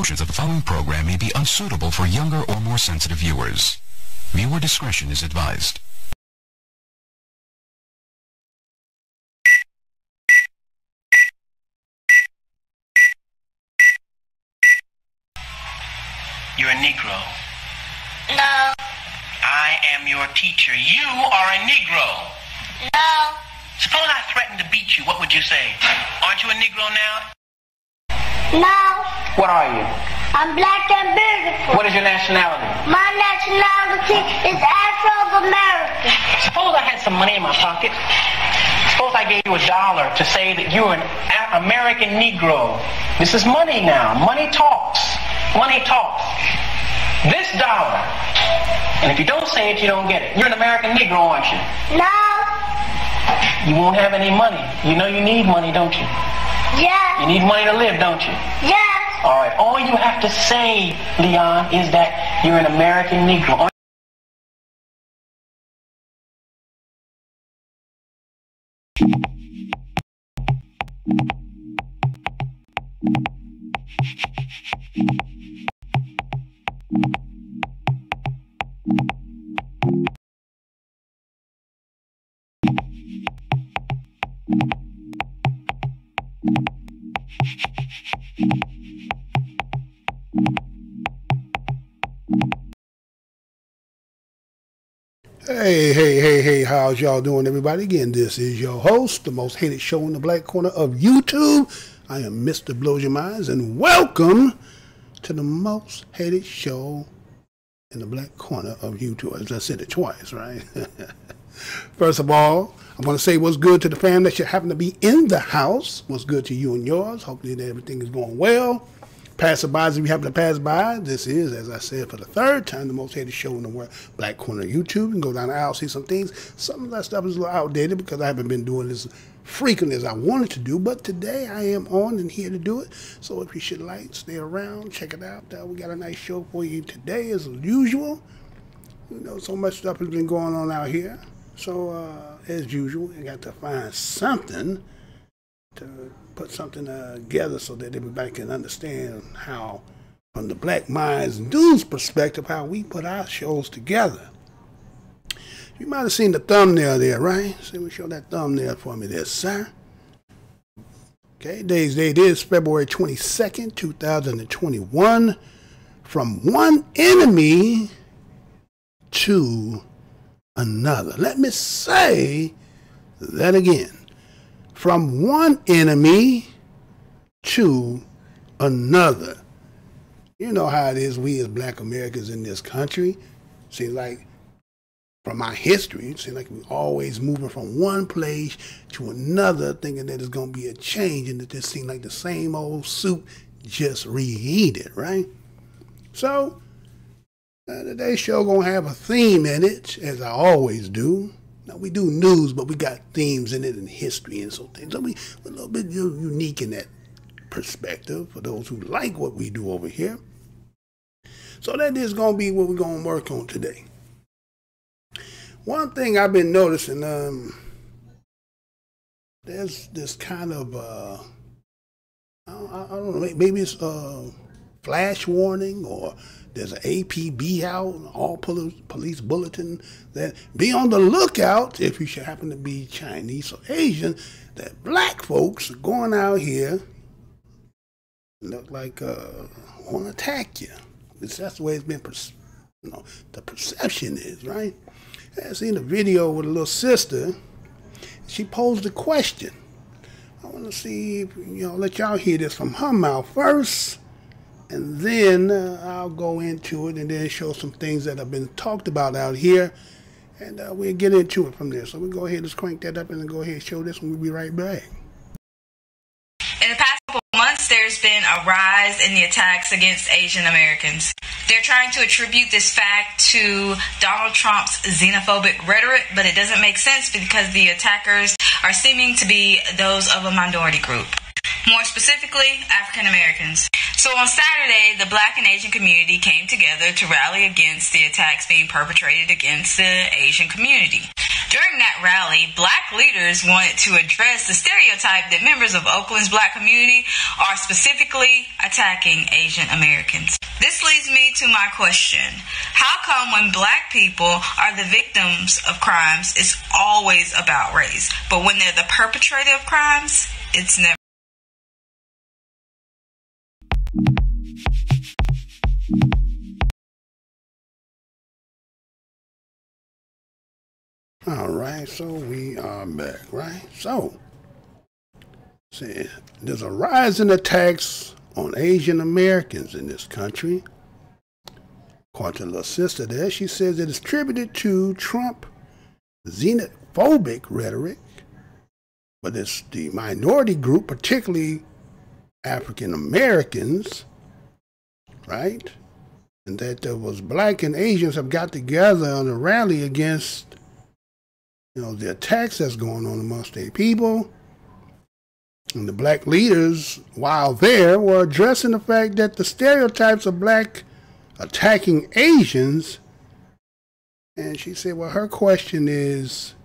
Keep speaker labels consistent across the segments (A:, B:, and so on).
A: Portions of the following program may be unsuitable for younger or more sensitive viewers. Viewer discretion is advised.
B: You're a Negro.
C: No.
B: I am your teacher. You are a Negro.
C: No.
B: Suppose I threatened to beat you. What would you say? Aren't you a Negro now?
C: No.
B: What are you?
C: I'm black and beautiful.
B: What is your nationality?
C: My nationality is Afro-American.
B: Suppose I had some money in my pocket. Suppose I gave you $1 to say that you're an American Negro. This is money now. Money talks. Money talks. This dollar. And if you don't say it, you don't get it. You're an American Negro, aren't you?
C: No.
B: You won't have any money. You know you need money, don't you?
C: Yes.
B: You need money to live, don't you?
C: Yes.
B: All right. All you have to say, Leon, is that you're an American Negro.
D: Hey, how's y'all doing, everybody? Again, this is your host, the most hated show in the black corner of YouTube. I am Mr. Blows Your Minds, and welcome to the most hated show in the black corner of YouTube. As I said it twice, right? First of all, I want to say what's good to the fam that you happen to be in the house. What's good to you and yours. Hopefully that everything is going well. Passerbys, if you happen to pass by, this is, as I said for the third time, the most hated show in the world, black corner of YouTube. You can go down the aisle, see some things. Some of that stuff is a little outdated because I haven't been doing this frequently as I wanted to do. But today I am on and here to do it. So if you should like, stay around, check it out. We got a nice show for you today as usual. You know, so much stuff has been going on out here. So as usual, I got to find something to put something together so that everybody can understand how, from the Black Minds News perspective, how we put our shows together. You might have seen the thumbnail there, right? So let me show that thumbnail for me there, sir. Okay, today's date is February 22nd, 2021. From one enemy to another. Let me say that again. From one enemy to another. You know how it is, we as black Americans in this country. Seems like, from our history, it seems like we're always moving from one place to another, thinking that there's going to be a change, and it just seems like the same old soup just reheated, right? So, today's show going to have a theme in it, as I always do. Now, we do news, but we got themes in it and history and so things. So we're a little bit unique in that perspective for those who like what we do over here. So that is going to be what we're going to work on today. One thing I've been noticing, there's this kind of, I don't know, maybe it's a flash warning, or there's an APB out, all police bulletin, that be on the lookout if you should happen to be Chinese or Asian, that black folks are going out here, look like want to attack you. That's the way it's been, the perception is, right? I seen a video with a little sister. She posed a question. I want to see, let y'all hear this from her mouth first. And then I'll go into it and then show some things that have been talked about out here. And we'll get into it from there. So we'll go ahead and crank that up and then go ahead and show this, and we'll be right back.
E: In the past couple of months, there's been a rise in the attacks against Asian Americans. They're trying to attribute this fact to Donald Trump's xenophobic rhetoric, but it doesn't make sense because the attackers are seeming to be those of a minority group. More specifically, African Americans. So on Saturday, the Black and Asian community came together to rally against the attacks being perpetrated against the Asian community. During that rally, black leaders wanted to address the stereotype that members of Oakland's black community are specifically attacking Asian Americans. This leads me to my question. How come when black people are the victims of crimes, it's always about race, but when they're the perpetrator of crimes, it's never?
D: All right, so we are back, right? So, see, there's a rise in attacks on Asian Americans in this country. According to the little sister there, she says it is attributed to Trump xenophobic rhetoric, but it's the minority group, particularly African Americans, right? And that there was black and Asians have got together on a rally against, you know, the attacks that's going on amongst their people. And the black leaders, while there, were addressing the fact that the stereotypes of black attacking Asians. And she said, well, her question is,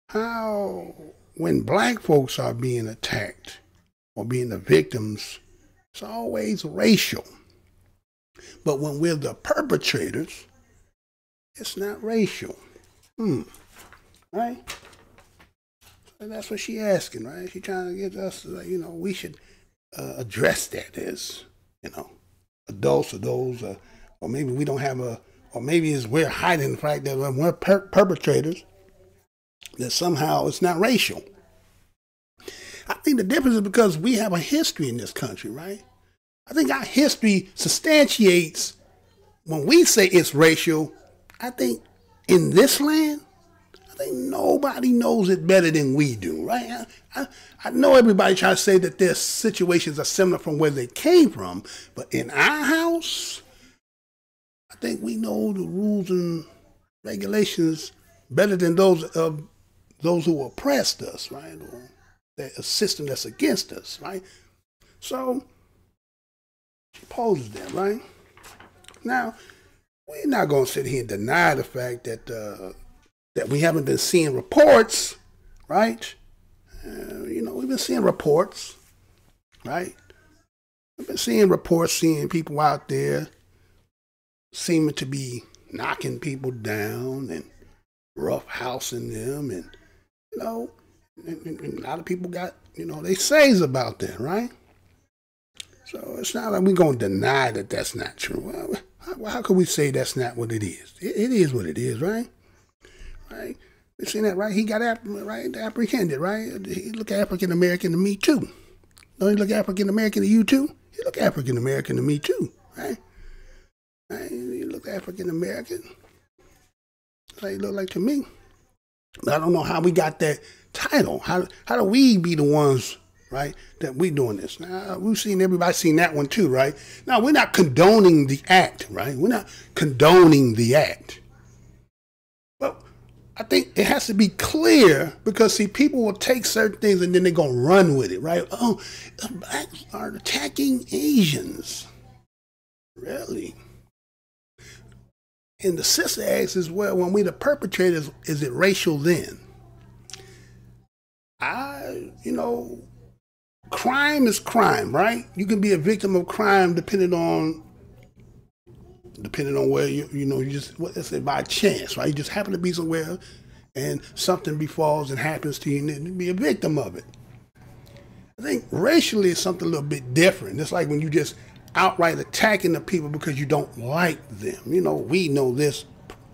D: how, when black folks are being attacked or being the victims, it's always racial. But when we're the perpetrators, it's not racial. Right? And that's what she's asking, right? She's trying to get us, you know, we should address that as, you know, adults or those, or maybe we don't have or maybe it's we're hiding the fact that when we're perpetrators, that somehow it's not racial. I think the difference is because we have a history in this country, right? I think our history substantiates when we say it's racial. I think in this land, nobody knows it better than we do, right? I know everybody tries to say that their situations are similar from where they came from, but in our house, I think we know the rules and regulations better than those of those who oppressed us, right? Or a system that's against us, right? So she poses that, right? Now, we're not going to sit here and deny the fact that that we haven't been seeing reports, right? You know, we've been seeing reports, right? We've been seeing reports, seeing people out there seeming to be knocking people down and roughhousing them, and, you know, and a lot of people got, you know, they says about that, right? So it's not like we're going to deny that that's not true. Well, how can we say that's not what it is? It is what it is, right? Right? You seen that, right? He got apprehended, right? He look African American to me too. Don't he look African American to you too? He look African American to me too, right? Right? He look African American. That's how he look like to me. But I don't know how we got that title. How do we be the ones, right, that we doing this? Now, we've seen everybody seen that one too, right? Now, we're not condoning the act, right? We're not condoning the act. I think it has to be clear because, see, people will take certain things and then they're going to run with it, right? Oh, the blacks are attacking Asians. Really? And the sister asks as well, when we the perpetrators, is it racial then? You know, crime is crime, right? You can be a victim of crime depending on where you know, you just, let's say by chance, right? You just happen to be somewhere and something befalls and happens to you and you be a victim of it. I think racially is something a little bit different. It's like when you just outright attacking the people because you don't like them. You know, we know this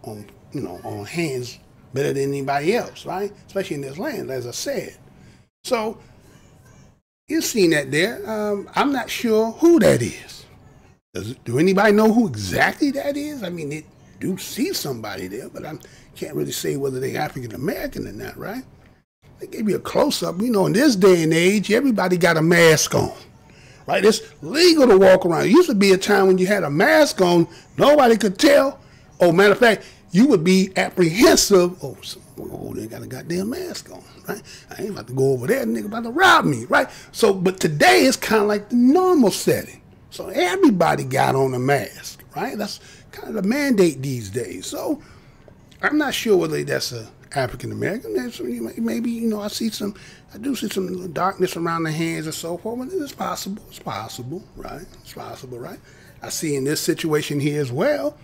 D: on hands better than anybody else, right? Especially in this land, as I said. So you've seen that there. I'm not sure who that is. Do anybody know who exactly that is? I mean, they do see somebody there, but I can't really say whether they're African American or not, right? They gave you a close-up. You know, in this day and age, everybody got a mask on, right? It's legal to walk around. It used to be a time when you had a mask on, nobody could tell. Oh, matter of fact, you would be apprehensive. Oh, they got a goddamn mask on, right? I ain't about to go over there, nigga about to rob me, right? So, but today it's kind of like the normal setting. So everybody got on a mask, right? That's kind of the mandate these days. So I'm not sure whether that's African American. Maybe, you know, I do see some darkness around the hands and so forth. And it's possible. It's possible, right? It's possible, right? I see in this situation here as well,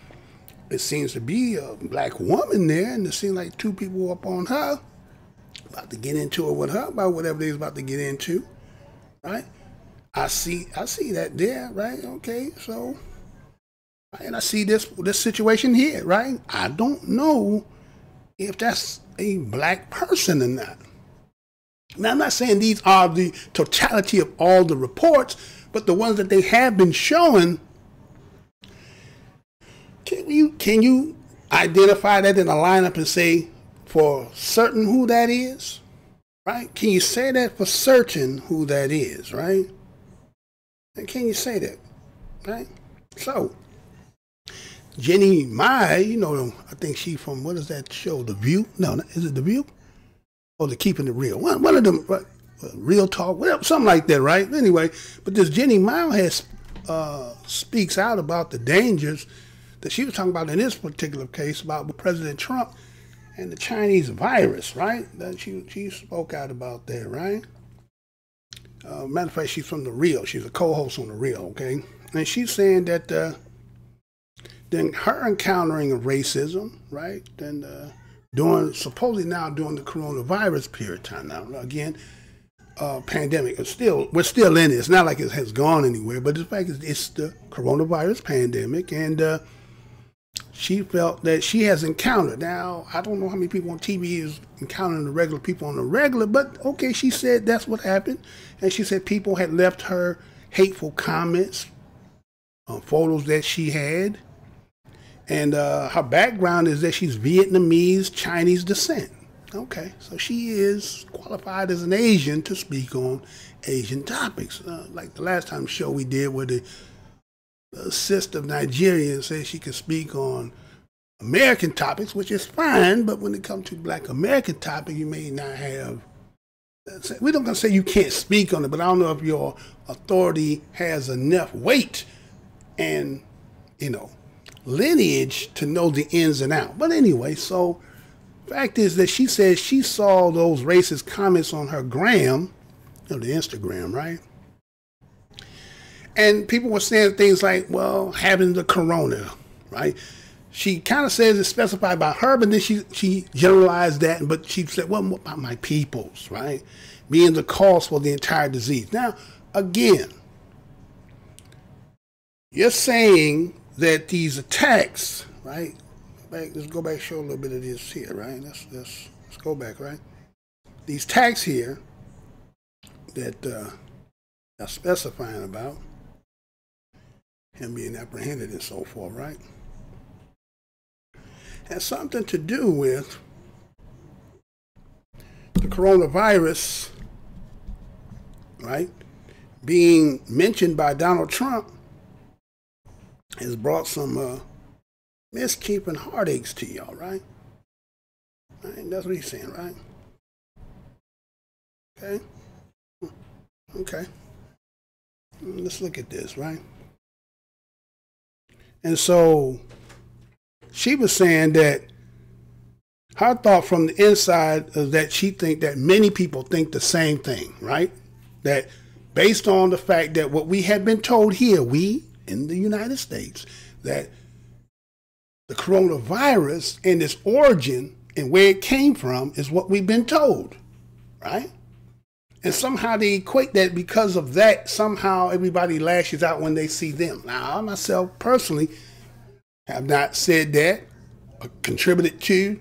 D: it seems to be a black woman there, and it seems like two people up on her, about to get into it with her about whatever they was about to get into, right? I see that there, right? Okay, so, and I see this situation here, right? I don't know if that's a black person or not. Now, I'm not saying these are the totality of all the reports, but the ones that they have been showing, can you identify that in a lineup and say for certain who that is, right? Can you say that for certain who that is, right? And can you say that, right? So, Jenny Mai, you know, I think she from, what is that show, The View? No, is it The View? Or The Keeping It Real? One of them, right? Real Talk, whatever, something like that, right? Anyway, but this Jenny Mai has speaks out about the dangers that she was talking about in this particular case about President Trump and the Chinese virus, right? That she spoke out about that, right? Matter of fact, she's from The Real. She's a co-host on The Real, okay? And she's saying that then her encountering of racism, right? Then supposedly now during the coronavirus period of time now. Again, pandemic. We're still in it. It's not like it has gone anywhere, but the fact is it's the coronavirus pandemic, and she felt that she has encountered. Now, I don't know how many people on TV is encountering the regular people on the regular, but okay, she said that's what happened. And she said people had left her hateful comments on photos that she had. And her background is that she's Vietnamese, Chinese descent. Okay, so she is qualified as an Asian to speak on Asian topics. Like the last time show we did where the sister of Nigeria said she could speak on American topics, which is fine, but when it comes to black American topics, you may not have, we're not going to say you can't speak on it, but I don't know if your authority has enough weight and, you know, lineage to know the ins and outs. But anyway, so fact is that she says she saw those racist comments on her gram, you know, the Instagram, right? And people were saying things like, well, having the corona, right? She kind of says it's specified by her, but then she generalized that, but she said, well, what about my peoples, right? Being the cause for the entire disease. Now, again, you're saying that these attacks, right? Let's go back, show a little bit of this here, right? Let's go back, right? These attacks here that are specifying about him being apprehended and so forth, right? Has something to do with the coronavirus, right? Being mentioned by Donald Trump has brought some mischief and heartaches to y'all, right? Right? That's what he's saying, right? Okay? Okay. Let's look at this, right? And so she was saying that her thought from the inside is that she think that many people think the same thing, right? That based on the fact that what we have been told here, we in the United States, that the coronavirus and its origin and where it came from is what we've been told, right? And somehow they equate that because of that, somehow everybody lashes out when they see them. Now, I myself personally have not said that or contributed to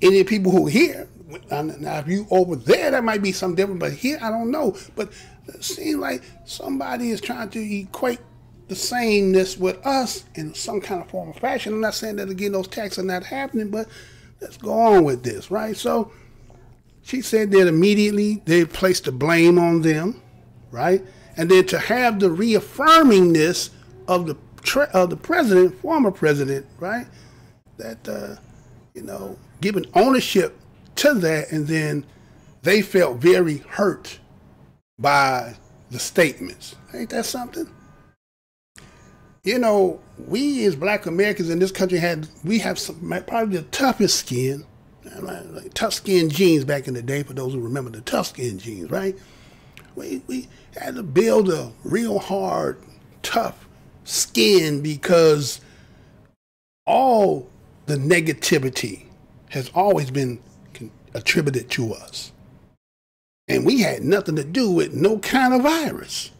D: any of the people who are here. Now, if you over there, that might be something different, but here, I don't know. But it seems like somebody is trying to equate the sameness with us in some kind of form or fashion. I'm not saying that, again, those attacks are not happening, but let's go on with this, right? So she said that immediately they placed the blame on them, right? And then to have the reaffirmingness of the president, former president, right? That, you know, giving ownership to that, and then they felt very hurt by the statements. Ain't that something? You know, we as black Americans in this country have probably the toughest skin Like tough skin jeans back in the day, for those who remember the tough skin jeans, right? We had to build a real hard, tough skin because all the negativity has always been attributed to us. And we had nothing to do with no kind of virus.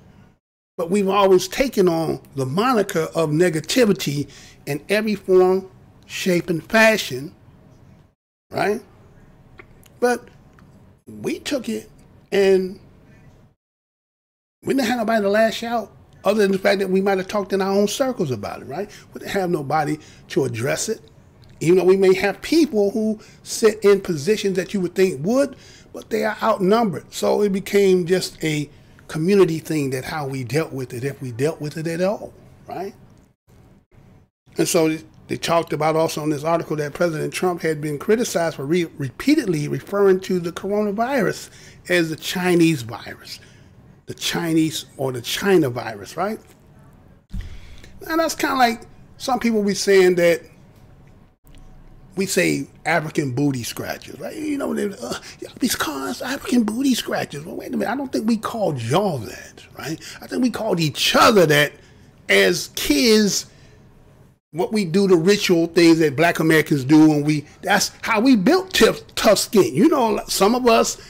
D: But we've always taken on the moniker of negativity in every form, shape, and fashion, right? But we took it and we didn't have nobody to lash out other than the fact that we might have talked in our own circles about it, right? We didn't have nobody to address it. Even though we may have people who sit in positions that you would think would, but they are outnumbered. So it became just a community thing, that how we dealt with it, if we dealt with it at all, right? And so they talked about also in this article that President Trump had been criticized for repeatedly referring to the coronavirus as the Chinese virus, the Chinese or the China virus, right? And that's kind of like some people be saying that we say African booty scratchers, right? You know, these cars, African booty scratchers. Well, wait a minute. I don't think we called y'all that, right? I think we called each other that as kids. What we do, the ritual things that Black Americans do, and that's how we built tough skin. You know, some of us,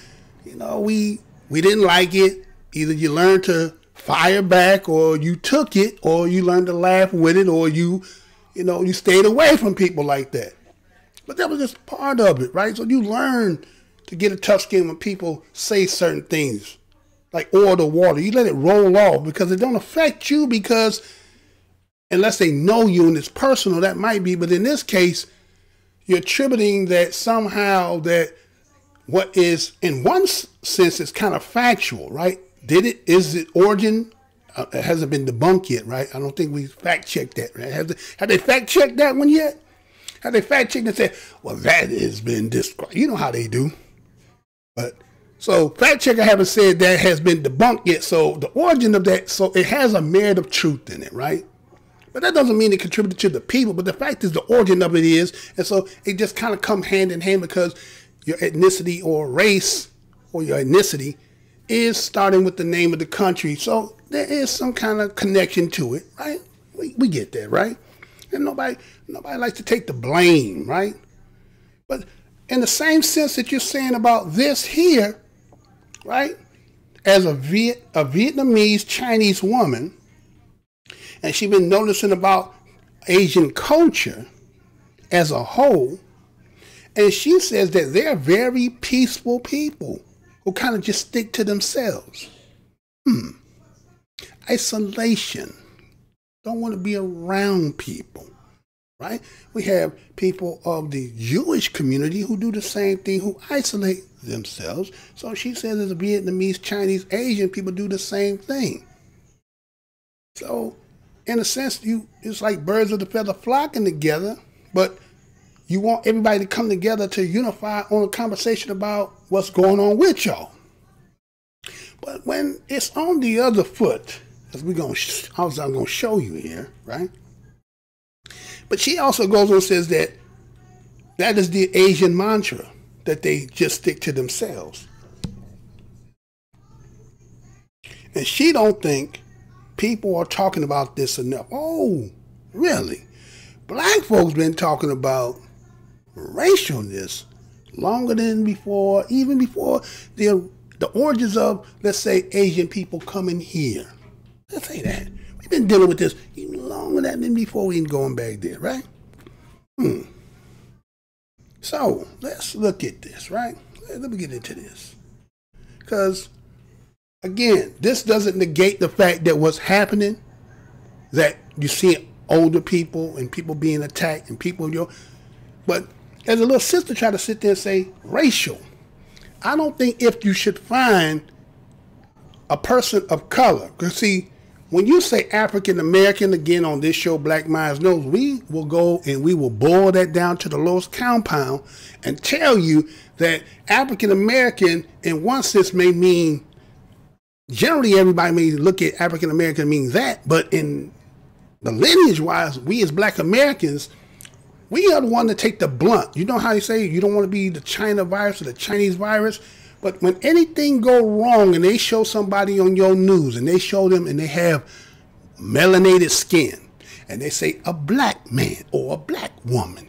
D: you know, we didn't like it. Either you learned to fire back, or you took it, or you learned to laugh with it, or you stayed away from people like that. But that was just part of it, right? So you learn to get a tough skin when people say certain things, like oil to water. You let it roll off because it don't affect you, because unless they know you and it's personal, that might be. But in this case, you're attributing that somehow that what is, in one sense, is kind of factual, right? Is it origin? It hasn't been debunked yet, right? I don't think we fact-checked that, right? Have they fact-checked that one yet? Have they fact-checked and said, well, that has been described? You know how they do. But so fact-checker haven't said that has been debunked yet. So the origin of that, so it has a merit of truth in it, right? But that doesn't mean it contributed to the people. But the fact is the origin of it is. And so it just kind of come hand in hand, because your ethnicity or race or your ethnicity is starting with the name of the country. So there is some kind of connection to it, right? We get that, right? And nobody likes to take the blame, right? But in the same sense that you're saying about this here, right? As a Vietnamese Chinese woman, and she's been noticing about Asian culture as a whole, and she says that they're very peaceful people who kind of just stick to themselves. Isolation. Don't want to be around people, right? We have people of the Jewish community who do the same thing, who isolate themselves. So she says as a Vietnamese, Chinese, Asian, people do the same thing. So in a sense, it's like birds of the feather flocking together, but you want everybody to come together to unify on a conversation about what's going on with y'all. But when it's on the other foot, as I'm going to show you here, right? But she also goes on and says that is the Asian mantra, that they just stick to themselves. And she don't think people are talking about this enough. Oh, really? Black folks been talking about racialness longer than before, even before the origins of, let's say, Asian people coming here. Let's say that. We've been dealing with this even longer than before we even going back there, right? So let's look at this, right? Let me get into this. Because, again, this doesn't negate the fact that what's happening, that you see older people and people being attacked and people, but as a little sister tried to sit there and say racial, I don't think if you should find a person of color, because see, when you say African American, again on this show, Black Minds Knows, we will go and we will boil that down to the lowest compound and tell you that African American in one sense may mean, generally everybody may look at African American means that, but in the lineage wise, we as Black Americans, We are the one to take the blunt. You know how you say you don't want to be the China virus or the Chinese virus? But when anything go wrong and they show somebody on your news and they show them and they have melanated skin and they say a black man or a black woman.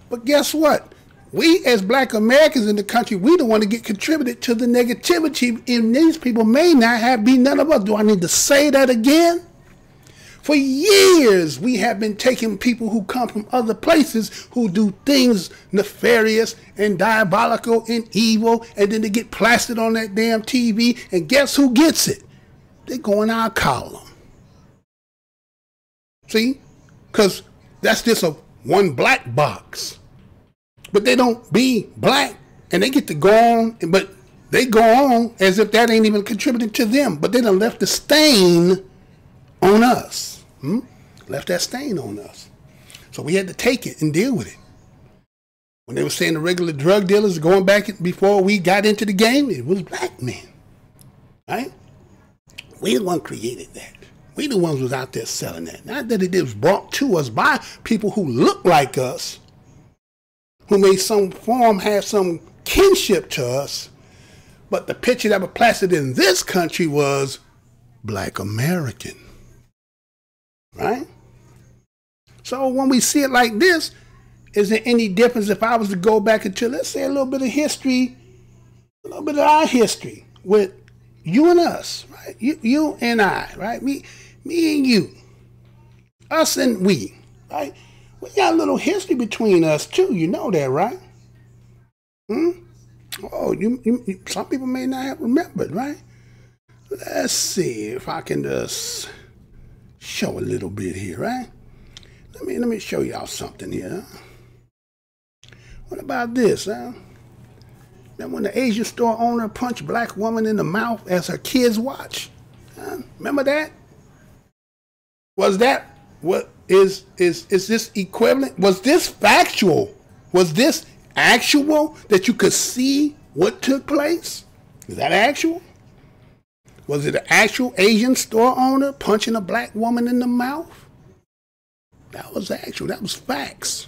D: But guess what? We as black Americans in the country, we don't want to get contributed to the negativity, and these people may not be none of us. Do I need to say that again? For years, we have been taking people who come from other places who do things nefarious and diabolical and evil, and then they get plastered on that damn TV, and guess who gets it? They go in our column. See? Because that's just a one black box. But they don't be black, and they get to go on, but they go on as if that ain't even contributing to them. But they done left the stain on us. Left that stain on us. So we had to take it and deal with it. When they were saying the regular drug dealers going back before we got into the game, it was black men. Right? We the one created that. We the ones was out there selling that. Not that it was brought to us by people who look like us, who may some form have some kinship to us, but the picture that was plastered in this country was black American. Right? So when we see it like this, is there any difference if I was to go back into, let's say, a little bit of history, a little bit of our history with you and us, right? You and I, right? Me and you, us and we, right? We got a little history between us too. You know that, right? Oh, some people may not have remembered, right? Let's see if I can just show a little bit here, right? Let me show y'all something here. What about this, huh? Remember when the Asian store owner punched a black woman in the mouth as her kids watch? Remember that? Was that what is this equivalent? Was this factual? Was this actual that you could see what took place? Is that actual? Was it an actual Asian store owner punching a black woman in the mouth? That was actual. That was facts.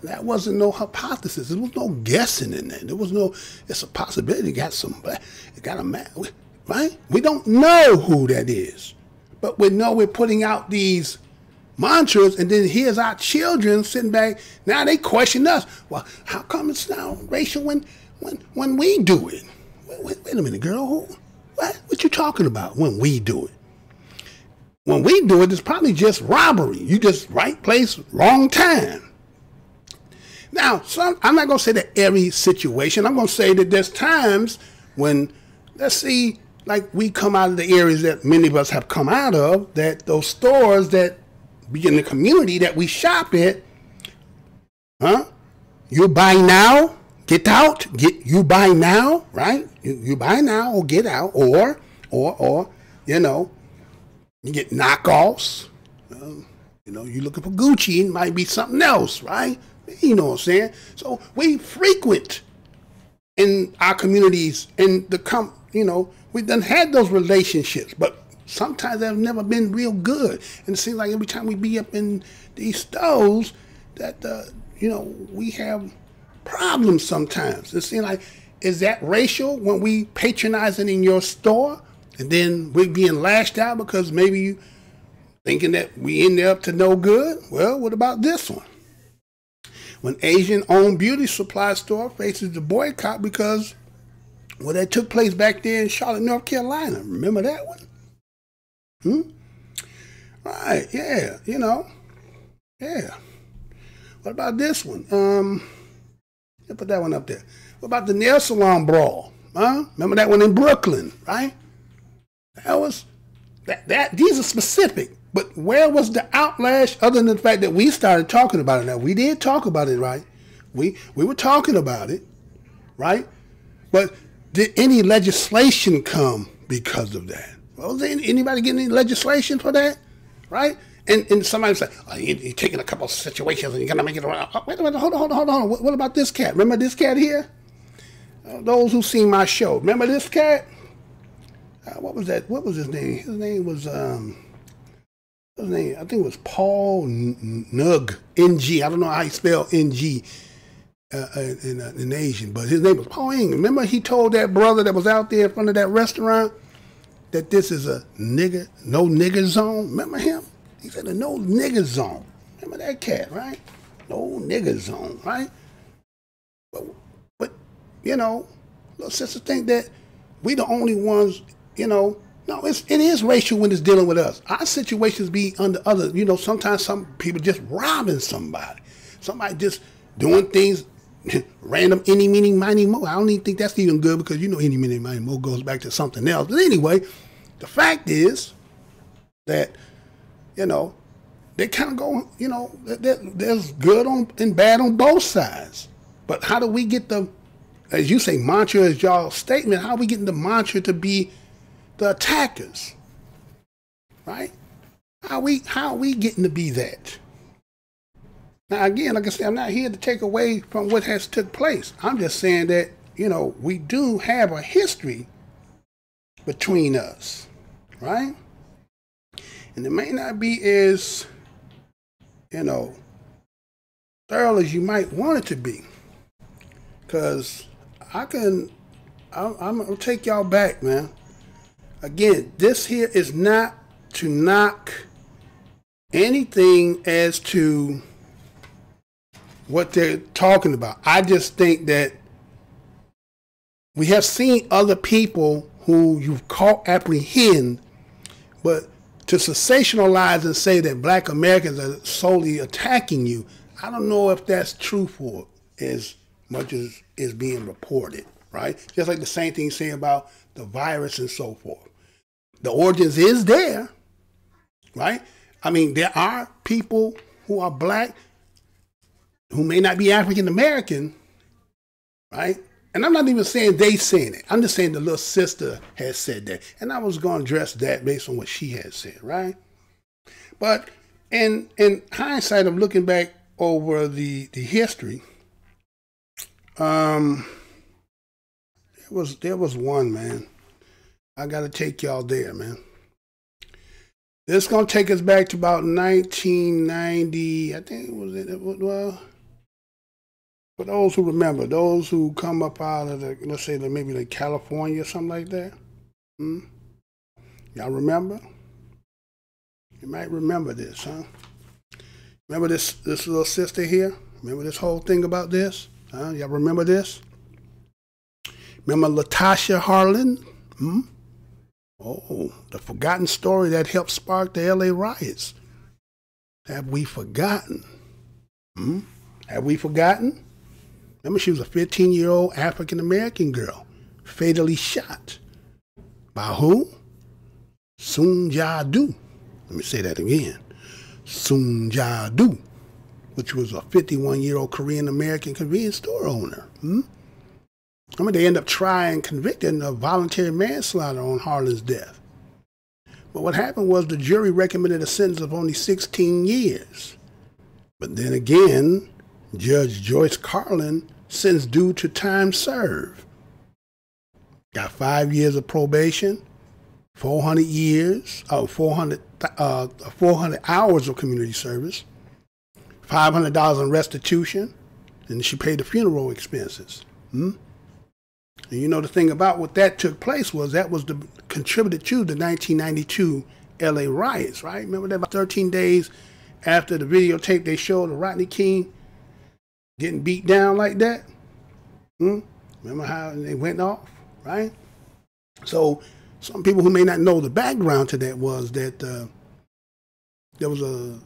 D: That wasn't no hypothesis. There was no guessing in there. There was no, it's a possibility. It got a man, right? We don't know who that is. But we know we're putting out these mantras, and then here's our children sitting back. Now they question us. Well, how come it's now racial when we do it? Wait a minute, girl. What you talking about when we do it? When we do it, it's probably just robbery. You just right place, wrong time. Now, I'm not going to say that every situation. I'm going to say that there's times when, let's see, like we come out of the areas that many of us have come out of, that those stores that be in the community that we shop at, you buy now, get out, you buy now, right? You buy now or get out, or you know, you get knockoffs. You looking for Gucci, it might be something else, right? You know what I'm saying? So we frequent in our communities and we've done had those relationships, but sometimes they've never been real good. And it seems like every time we be up in these stores that, we have problems sometimes. It seems like, is that racial when we patronizing in your store and then we're being lashed out because maybe you thinking that we in there up to no good? Well, what about this one? When Asian-owned beauty supply store faces the boycott because that took place back there in Charlotte, North Carolina. Remember that one? Right, yeah, yeah. What about this one? I'll put that one up there. What about the nail salon brawl? Remember that one in Brooklyn, right? That was, these are specific. But where was the outlash other than the fact that we started talking about it? Now, we did talk about it, right? We were talking about it, right? But did any legislation come because of that? Well, was anybody getting any legislation for that, right? And somebody said, oh, you're taking a couple of situations and you're going to make it around. Oh, wait a minute, hold on. What about this cat? Remember this cat here? Those who seen my show, remember this cat? What was that? What was his name? His name was... What's his name? I think it was Paul Nug, N-G. I don't know how you spell N-G in Asian, but his name was Paul Ng. Remember he told that brother that was out there in front of that restaurant that this is a nigger, no nigger zone? Remember him? He said a no nigger zone. Remember that cat, right? No nigger zone, right? But you know, little sister think that we the only ones, you know. No, it is racial when it's dealing with us. Our situations be under other, you know, sometimes some people just robbing somebody. Somebody just doing things, random, any, meeny, miny, mo. I don't even think that's even good because, you know, any, meeny, miny, mo goes back to something else. But anyway, the fact is that, you know, they kind of go, you know, there's good and bad on both sides. But how do we get the, as you say, mantra is y'all's statement, how are we getting the mantra to be the attackers, right? How are we getting to be that? Now again, like I said, I'm not here to take away from what has took place. I'm just saying that, you know, we do have a history between us, right? And it may not be as, you know, thorough as you might want it to be. Because I'm gonna take y'all back, man. Again, this here is not to knock anything as to what they're talking about. I just think that we have seen other people who you've caught apprehend, but to sensationalize and say that black Americans are solely attacking you, I don't know if that's true for as much as is being reported, right? Just like the same thing saying about the virus and so forth. The origins is there, right? I mean, there are people who are black who may not be African American, right? And I'm not even saying they saying it. I'm just saying the little sister has said that. And I was going to address that based on what she had said, right? But in hindsight of looking back over the history, there was one, man. I got to take y'all there, man. This is going to take us back to about 1990. I think well, for those who remember, those who come up out of the, let's say maybe like California or something like that. Y'all remember? You might remember this, huh? Remember this little sister here? Remember this whole thing about this? Y'all remember this? Remember Latasha Harlan? Oh, the forgotten story that helped spark the LA riots. Have we forgotten? Have we forgotten? Remember, she was a 15-year-old African-American girl, fatally shot. By who? Soon Ja Du. Let me say that again. Soon Ja Du, which was a 51-year-old Korean-American convenience store owner. I mean, they end up trying and convicting of voluntary manslaughter on Harlan's death. But what happened was the jury recommended a sentence of only 16 years. But then again, Judge Joyce Carlin sentenced due to time served. Got 5 years of probation, 400 hours of community service, $500 in restitution, and she paid the funeral expenses. And you know, the thing about what that took place was that was contributed to the 1992 LA riots, right? Remember that about 13 days after the videotape they showed of Rodney King getting beat down like that? Remember how they went off, right? So some people who may not know the background to that was that there was a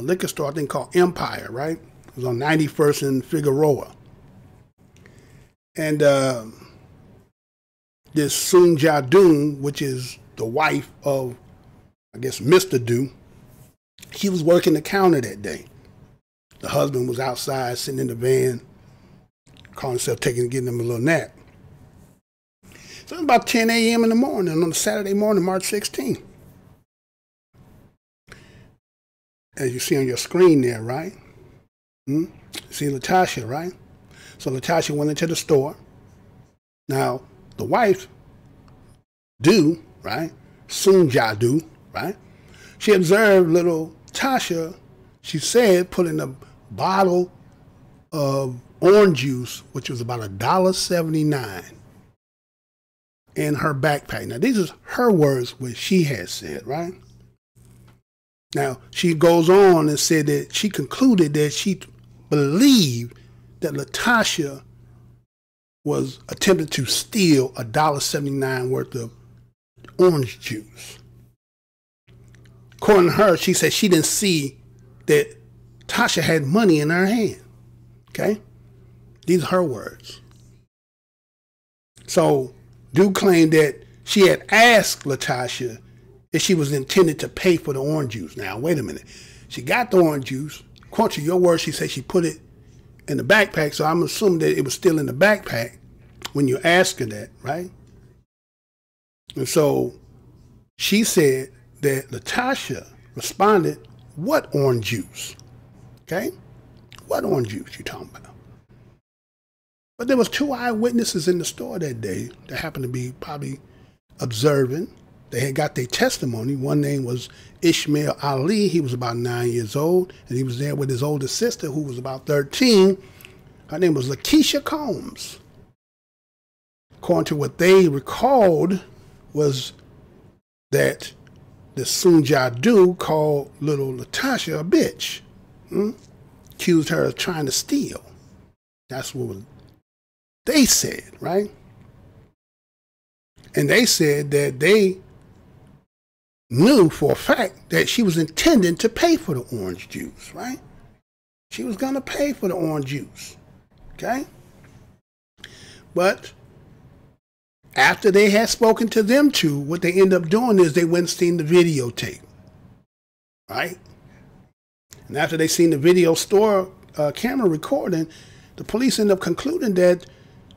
D: liquor store, I think, called Empire, right? It was on 91st and Figueroa. And this Soon Ja Du, which is the wife of, I guess, Mr. Du, she was working the counter that day. The husband was outside sitting in the van, calling himself getting him a little nap. So it was about 10 a.m. in the morning on a Saturday morning, March 16th. As you see on your screen there, right? You see Latasha, right? So Latasha went into the store. Now, the wife, Du, right? Soon Ja Du, right? she observed little Tasha, she said, putting a bottle of orange juice, which was about $1.79, in her backpack. Now, these are her words, what she had said, right? Now, she goes on and said that she concluded that she believed that LaTasha was attempting to steal $1.79 worth of orange juice. According to her, she said she didn't see that Tasha had money in her hand. Okay? These are her words. So, Duke claimed that she had asked LaTasha if she was intended to pay for the orange juice. Now, wait a minute. She got the orange juice. According to your words, she said she put it in the backpack, so I'm assuming that it was still in the backpack when you asked her that, right? And so she said that LaTasha responded, "What orange juice?" Okay? What orange juice you talking about? But there was 2 eyewitnesses in the store that day that happened to be probably observing. They had got their testimony. One name was Ishmael Ali. He was about 9 years old, and he was there with his older sister, who was about 13. Her name was Lakeisha Combs. According to what they recalled, was that the Sunjadu called little LaTasha a bitch. Accused her of trying to steal. That's what they said, right? And they said that they knew for a fact that she was intending to pay for the orange juice, right? She was going to pay for the orange juice, okay? But after they had spoken to them two, what they ended up doing is they went and seen the videotape, right? And after they seen the video store camera recording, the police ended up concluding that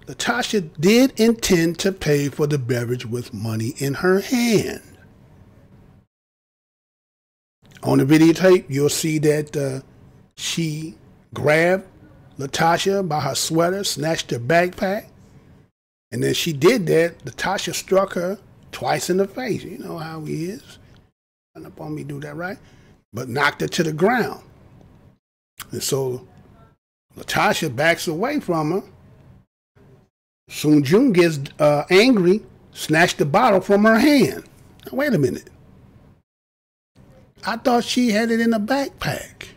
D: LaTasha did intend to pay for the beverage with money in her hand. On the videotape, you'll see that she grabbed LaTasha by her sweater, snatched her backpack, and then she did that. LaTasha struck her twice in the face. You know how he is. Run up on me, do that, right? But knocked her to the ground. And so LaTasha backs away from her. Soon June gets angry, snatched the bottle from her hand. Now, wait a minute. I thought she had it in her backpack.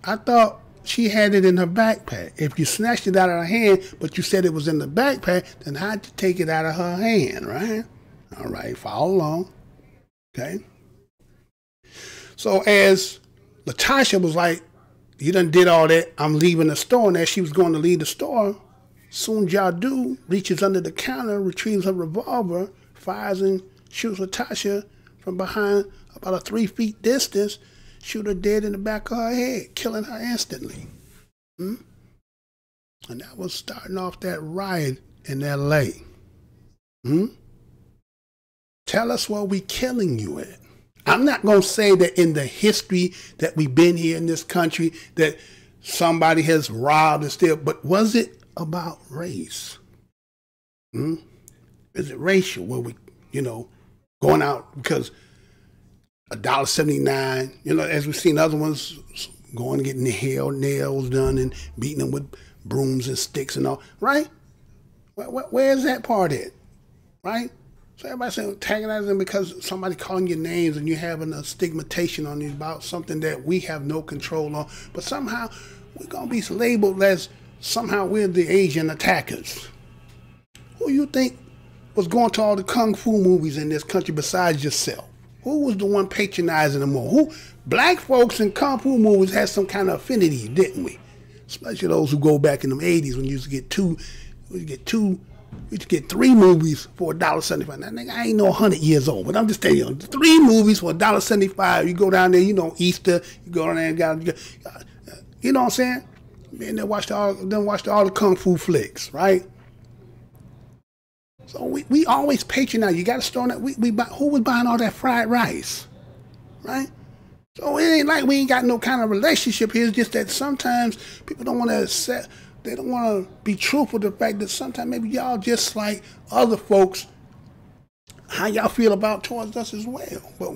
D: I thought she had it in her backpack. If you snatched it out of her hand, but you said it was in the backpack, then how'd you take it out of her hand, right? All right, follow along. Okay. So as LaTasha was like, you done did all that, I'm leaving the store, and as she was going to leave the store, Soon Jadu reaches under the counter, retrieves her revolver, fires and shoots LaTasha from behind about a 3 feet distance, shoot her dead in the back of her head, killing her instantly. And that was starting off that riot in L.A. Tell us where we killing you at. I'm not going to say that in the history that we've been here in this country that somebody has robbed and steal, but was it about race? Is it racial where we, going out because $1.79, as we've seen other ones going and getting their nails done and beating them with brooms and sticks and all, right? Where's that part at, right? So everybody's saying antagonizing because somebody calling your names and you're having a stigmatization on you about something that we have no control on, but somehow we're going to be labeled as somehow we're the Asian attackers. Who you think was going to all the kung fu movies in this country besides yourself? Who was the one patronizing them more? Who? Black folks in kung fu movies had some kind of affinity, didn't we? Especially those who go back in the 80s when you used to get 3 movies for $1.75. Now, nigga, I ain't no 100 years old, but I'm just telling you, 3 movies for $1.75. You go down there, Easter, you go down there and got, you know what I'm saying? And they watched all the kung fu flicks, right? So we always patronize. You got to store that. Who was buying all that fried rice, right? So it ain't like we ain't got no kind of relationship here. It's just that sometimes people don't want to accept. They don't want to be truthful to the fact that sometimes maybe y'all just like other folks, how y'all feel about towards us as well. But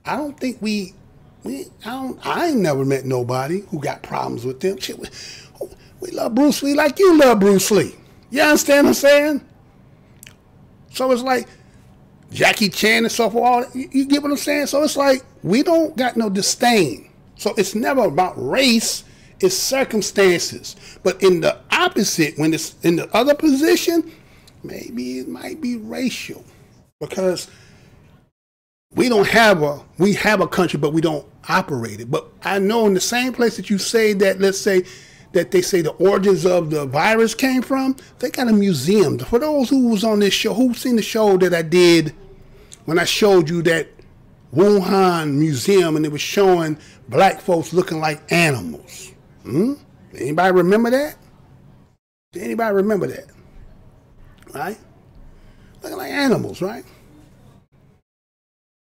D: I don't think I ain't never met nobody who got problems with them. Shit, we love Bruce Lee like you love Bruce Lee. You understand what I'm saying? So it's like Jackie Chan and so forth. You get what I'm saying? So it's like we don't got no disdain. So it's never about race. It's circumstances. But in the opposite, when it's in the other position, maybe it might be racial, because we have a country, but we don't operate it. But I know in the same place that you say that, let's say that they say the origins of the virus came from, they got a museum. For those who was on this show, who've seen the show that I did when I showed you that Wuhan museum and it was showing black folks looking like animals. Anybody remember that? Anybody remember that? Right? Looking like animals, right?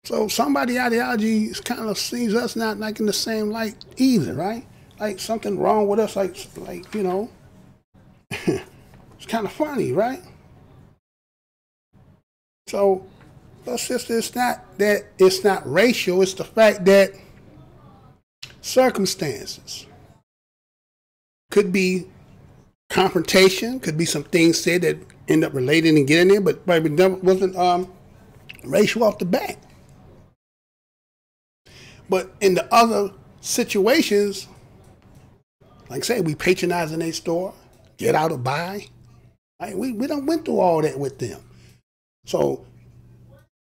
D: So somebody's ideology kind of sees us not like in the same light either, right? Like something wrong with us, like you know, it's kind of funny, right? So, but sister, it's not that it's not racial. It's the fact that circumstances could be confrontation, could be some things said that end up relating and getting there, but maybe wasn't racial off the bat. But in the other situations, like say we patronize in a store, get out or buy, right? We done went through all that with them. So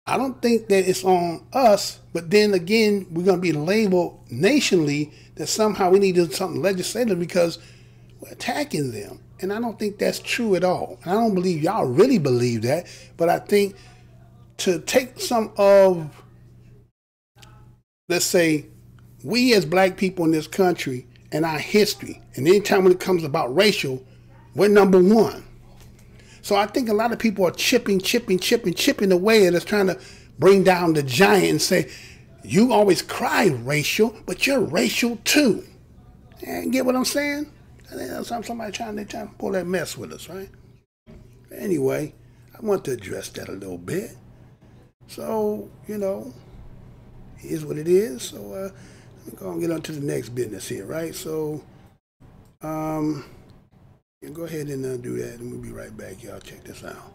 D: I don't think that it's on us, but then again, we're going to be labeled nationally that somehow we need to do something legislative because we're attacking them. And I don't think that's true at all. And I don't believe y'all really believe that, but I think to take some of, let's say, we as black people in this country and our history, and anytime when it comes about racial, we're number one. So I think a lot of people are chipping away and it's trying to bring down the giant and say, you always cry racial, but you're racial too. And get what I'm saying? Somebody trying to pull that mess with us, right? Anyway, I want to address that a little bit. So, you know, here's what it is. So let me go and get on to the next business here, right? So go ahead and do that, and we'll be right back. Y'all check this out.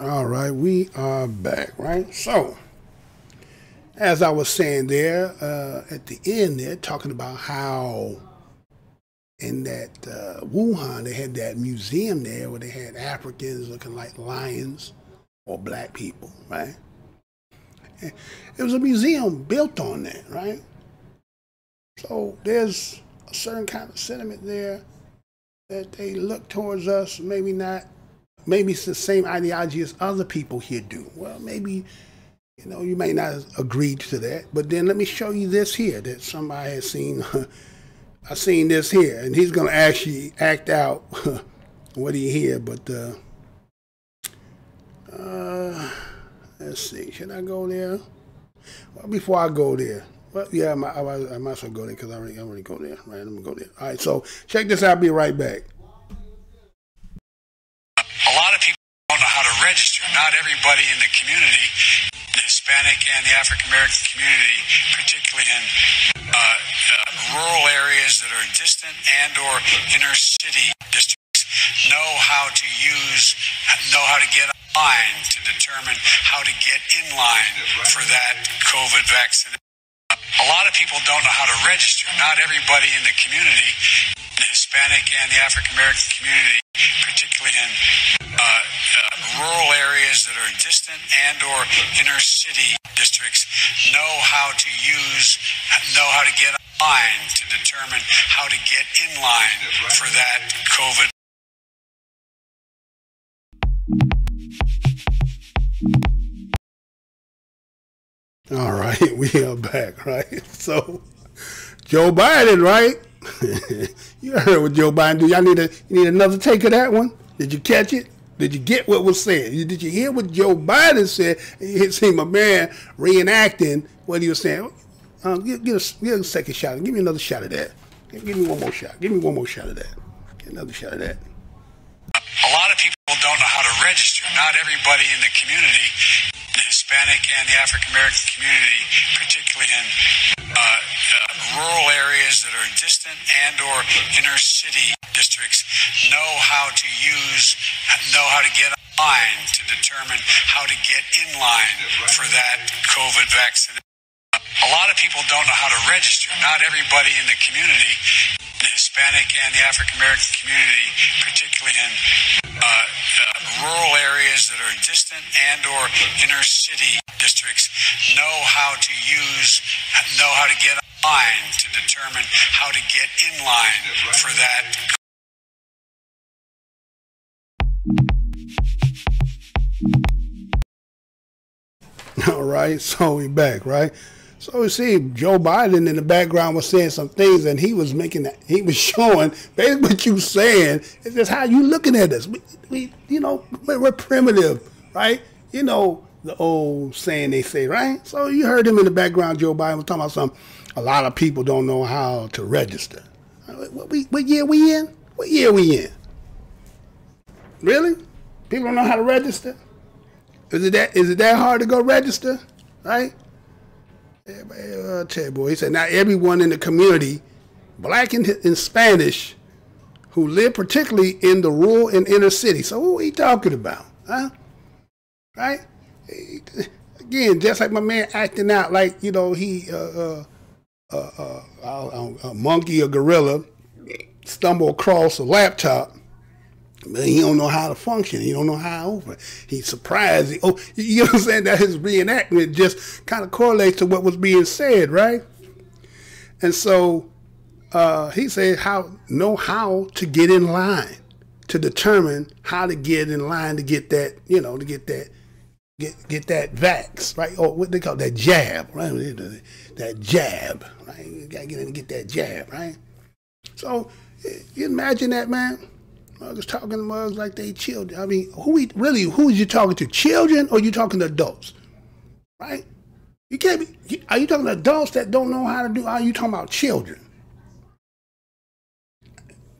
D: All right, we are back, right? So, as I was saying there, at the end there, talking about how in that Wuhan, they had that museum there where they had Africans looking like lions or black people, right? And it was a museum built on that, right? So there's a certain kind of sentiment there that they look towards us, maybe not. Maybe it's the same ideology as other people here do. Well, maybe, you know, you may not agree to that. But then let me show you this here that somebody has seen. I seen this here, and he's going to actually act out what he hear. But let's see. Should I go there? Well, before I go there. Well, yeah, I might as well go there because I already go there. Right, I'm going to go there. All right, so check this out. I'll be right back.
F: A lot of people don't know how to register. Not everybody in the community, the Hispanic and the African American community, particularly in rural areas that are distant and or inner city districts, know how to get online to determine how to get in line for that COVID vaccine. A lot of people don't know how to register. Not everybody in the community, the Hispanic and the African American community, particularly in rural areas that are distant and or inner city districts, know how to get online to determine how to get in line for that COVID.
D: All right, we are back, right? So, Joe Biden, right? You heard what Joe Biden do. Y'all you need another take of that one? Did you catch it? Did you get what was said? Did you hear what Joe Biden said? You see my man reenacting what he was saying. Give a second shot. Give me another shot of that. Give me one more shot. Give me one more shot of that. Get another shot of that.
F: A lot of people don't know how to register. Not everybody in the community, the Hispanic and the African American community, particularly in rural areas that are distant and or inner city districts, know how to get online to determine how to get in line for that COVID vaccine. A lot of people don't know how to register. Not everybody in the community, the Hispanic and the African American community, particularly in rural areas that are distant and or inner city districts, know how to get online to determine how to get in line for that.
D: All right, so we back, right? So you see, Joe Biden in the background was saying some things, and he was showing basically what you saying. It's just how you looking at us. We're primitive, right? You know the old saying they say, right? So you heard him in the background. Joe Biden was talking about something. A lot of people don't know how to register. What year we in? What year we in? Really? People don't know how to register? Is it that hard to go register? Right? I'll tell you, boy. He said, not everyone in the community, black and Spanish, who live particularly in the rural and inner city. So what are we talking about? Huh? Right? Again, just like my man acting out like, he a monkey or gorilla stumble across a laptop. But he don't know how to function. He don't know how to open. He's surprised. You know what I'm saying? That his reenactment just kind of correlates to what was being said, right? And so he said, know how to get in line, to determine how to get in line to get that, get that vax, right? Or what they call that jab, right? That jab, right? You gotta get in and get that jab, right? So you imagine that, man. Mugs talking to mugs like they children. I mean, who is you talking to? Children or you talking to adults? Right? You can't be. Are you talking to adults that don't know how to do? Are you talking about children?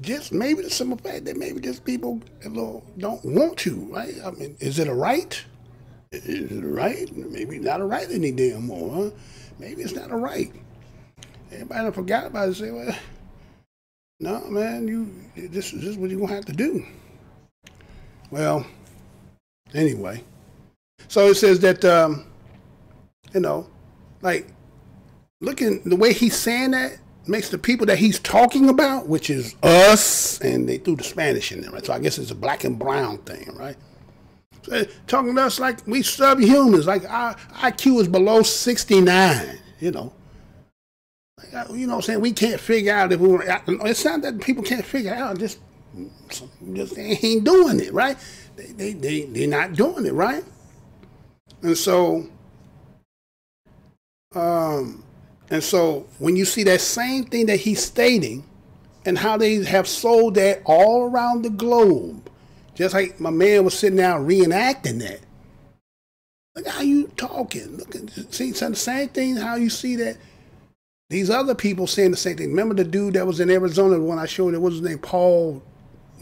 D: Just maybe the simple fact that maybe just people don't want to, right? I mean, is it a right? Is it a right? Maybe not a right any damn more, huh? Maybe it's not a right. Everybody done forgot about it. Say, well, no, man, this is what you're going to have to do. Well, anyway. So it says that, looking the way he's saying that makes the people that he's talking about, which is us, and they threw the Spanish in there, right? So I guess it's a black and brown thing, right? So talking to us like we subhumans, like our IQ is below 69, Like, what I'm saying? We can't figure out if we want. It's not that people can't figure out. Just they ain't doing it, right? They're not doing it, right? And so when you see that same thing that he's stating, and how they have sold that all around the globe, just like my man was sitting down reenacting that. Look how you talking. See the same thing. How you see that. These other people saying the same thing. Remember the dude that was in Arizona when I showed it, what was his name, Paul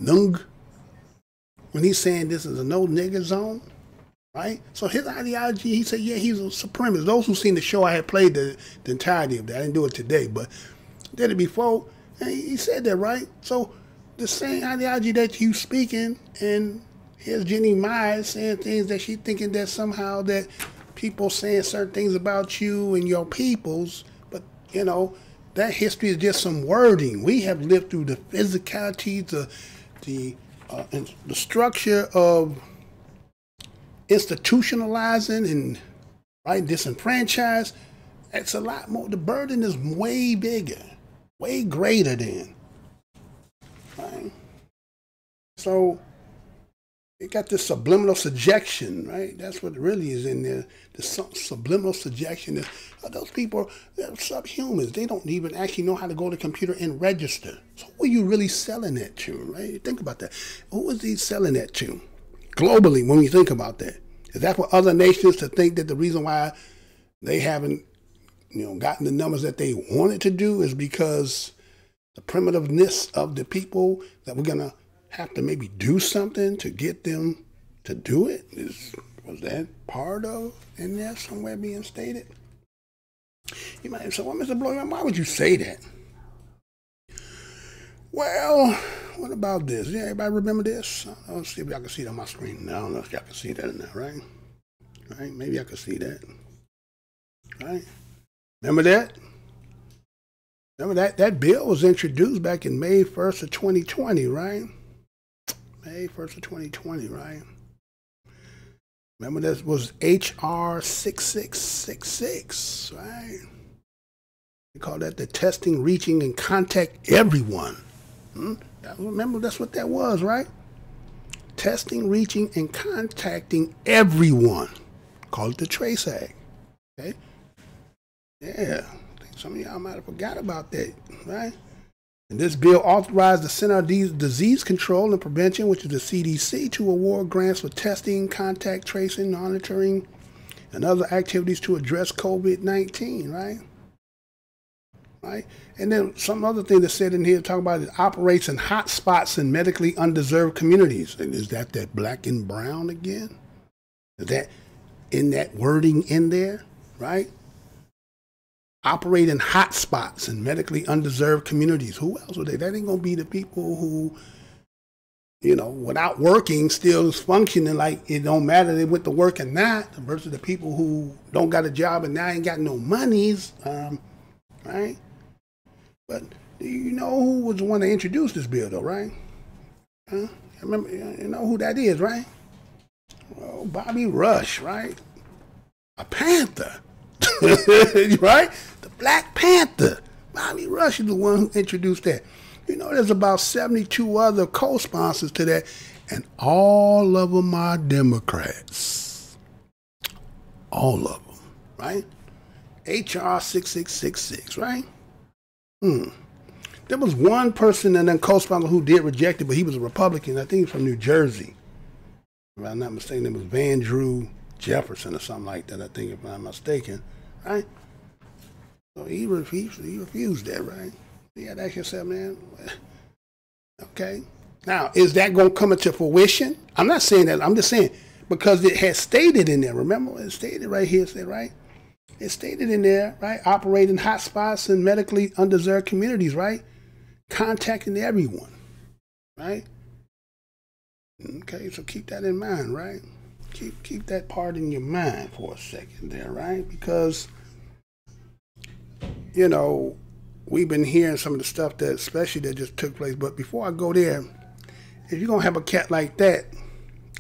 D: Nung? When he's saying this is a no nigger zone, right? So his ideology, he said, yeah, he's a supremacist. Those who seen the show, I had played the entirety of that. I didn't do it today, but did it before. And he said that, right? So the same ideology that you speaking, and here's Jenny Myers saying things that she thinking that somehow that people saying certain things about you and your peoples, that history is just some wording. We have lived through the physicalities, the structure of institutionalizing and disenfranchised. It's a lot more. The burden is way bigger, way greater than. Right? So you got this subliminal suggestion, right? That's what really is in there. The subliminal suggestion is those people, they're subhumans. They don't even actually know how to go to the computer and register. So who are you really selling that to, right? Think about that. Who is he selling that to? Globally, when you think about that. Is that for other nations to think that the reason why they haven't, gotten the numbers that they wanted to do is because the primitiveness of the people that we're going to have to maybe do something to get them to do it? Was that part of in there somewhere being stated? You might say, well, Mr. Blow, why would you say that? Well, what about this? Yeah, everybody remember this? Let's see if y'all can see it on my screen. No, I don't know if y'all can see that now, right? Right? Maybe I can see that. Right? Remember that? Remember that bill was introduced back in May 1st of 2020, right? May 1st of 2020, right? Remember this was HR 6666, right? They call that the testing, reaching, and contact everyone. Remember, that's what that was, right? Testing, reaching, and contacting everyone. Call it the Trace Act. Okay? Yeah. I think some of y'all might have forgot about that, right? And this bill authorized the Center of Disease Control and Prevention, which is the CDC, to award grants for testing, contact tracing, monitoring, and other activities to address COVID-19, right? Right? And then some other thing that's said in here, talking about it operates in hot spots in medically undeserved communities. And is that black and brown again? Is that in that wording in there, right? Operate in hot spots in medically undeserved communities. Who else would they? That ain't going to be the people who, without working, still is functioning like it don't matter they went to work or not, versus the people who don't got a job and now ain't got no monies, right? But do you know who was the one that introduced this bill, though, right? Huh? Remember, you know who that is, right? Well, Bobby Rush, right? A Panther, right? The Black Panther. Bobby Rush is the one who introduced that. There's about 72 other co-sponsors to that, and all of them are Democrats. All of them, right? HR 6666, right? There was one person and then co-sponsor who did reject it, but he was a Republican. I think he's from New Jersey. If I'm not mistaken, it was Van Drew Jefferson or something like that, I think, if I'm not mistaken, right? So he refused that, right? You got to ask yourself, man, okay. Now, is that going to come into fruition? I'm not saying that. I'm just saying because it has stated in there. Remember, it stated right here, right? It stated in there, right? Operating hotspots in medically undeserved communities, right? Contacting everyone, right? Okay, so keep that in mind, right? Keep that part in your mind for a second there, right? Because, we've been hearing some of the stuff that, especially that just took place. But before I go there, if you're going to have a cat like that,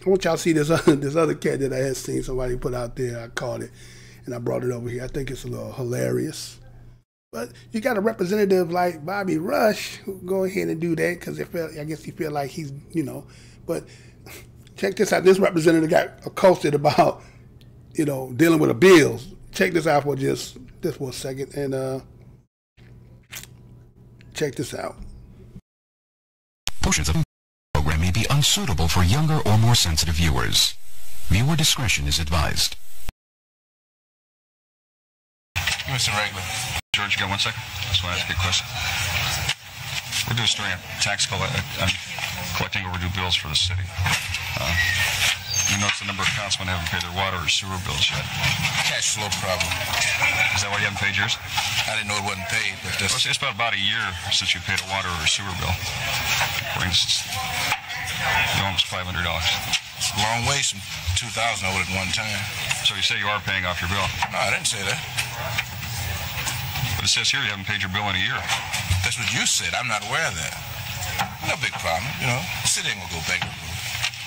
D: I want y'all to see this other cat that I had seen somebody put out there. I caught it. And I brought it over here. I think it's a little hilarious. But you got a representative like Bobby Rush who go ahead and do that because I guess he feel like he's, But check this out. This representative got accosted about, dealing with a bill. Check this out for just for a second. And check this out.
A: Portions of the program may be unsuitable for younger or more sensitive viewers. Viewer discretion is advised.
G: Mr. Regular.
F: George, you got 1 second? I just want to ask you a question. We're doing a story on collecting overdue bills for the city. You notice the number of councilmen haven't paid their water or sewer bills yet.
G: Cash flow problem.
F: Is that why you haven't paid yours?
G: I didn't know it wasn't paid, but that's...
F: Well, it's about a year since you paid a water or a sewer bill. For instance, almost $500.
G: It's a long way from 2,000 I owed at one time.
F: So you say you are paying off your bill?
G: No, I didn't say that.
F: But
A: But it says here you haven't paid your bill in a year.
G: That's what you said. I'm not aware of that. No big problem, you know. The city ain't gonna go bankrupt.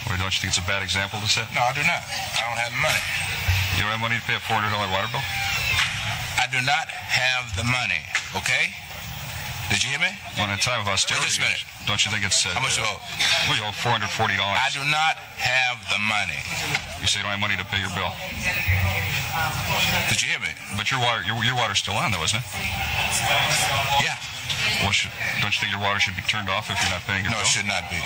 A: Or don't you think it's a bad example to set?
G: No, I do not. I don't have the money.
A: You don't have money to pay a $400 water bill?
G: I do not have the money, okay? Did you hear me?
A: Well, in a time of austerity,
G: Wait just a minute.
A: Don't you think it's...
G: How much you owe?
A: Well, you owe $440.
G: I do not have the money.
A: You say you don't have money to pay your bill.
G: Did you hear me?
A: But your water's still on, though, isn't it?
G: Yeah.
A: Well, don't you think your water should be turned off if you're not paying your bill?
G: No, it should not be.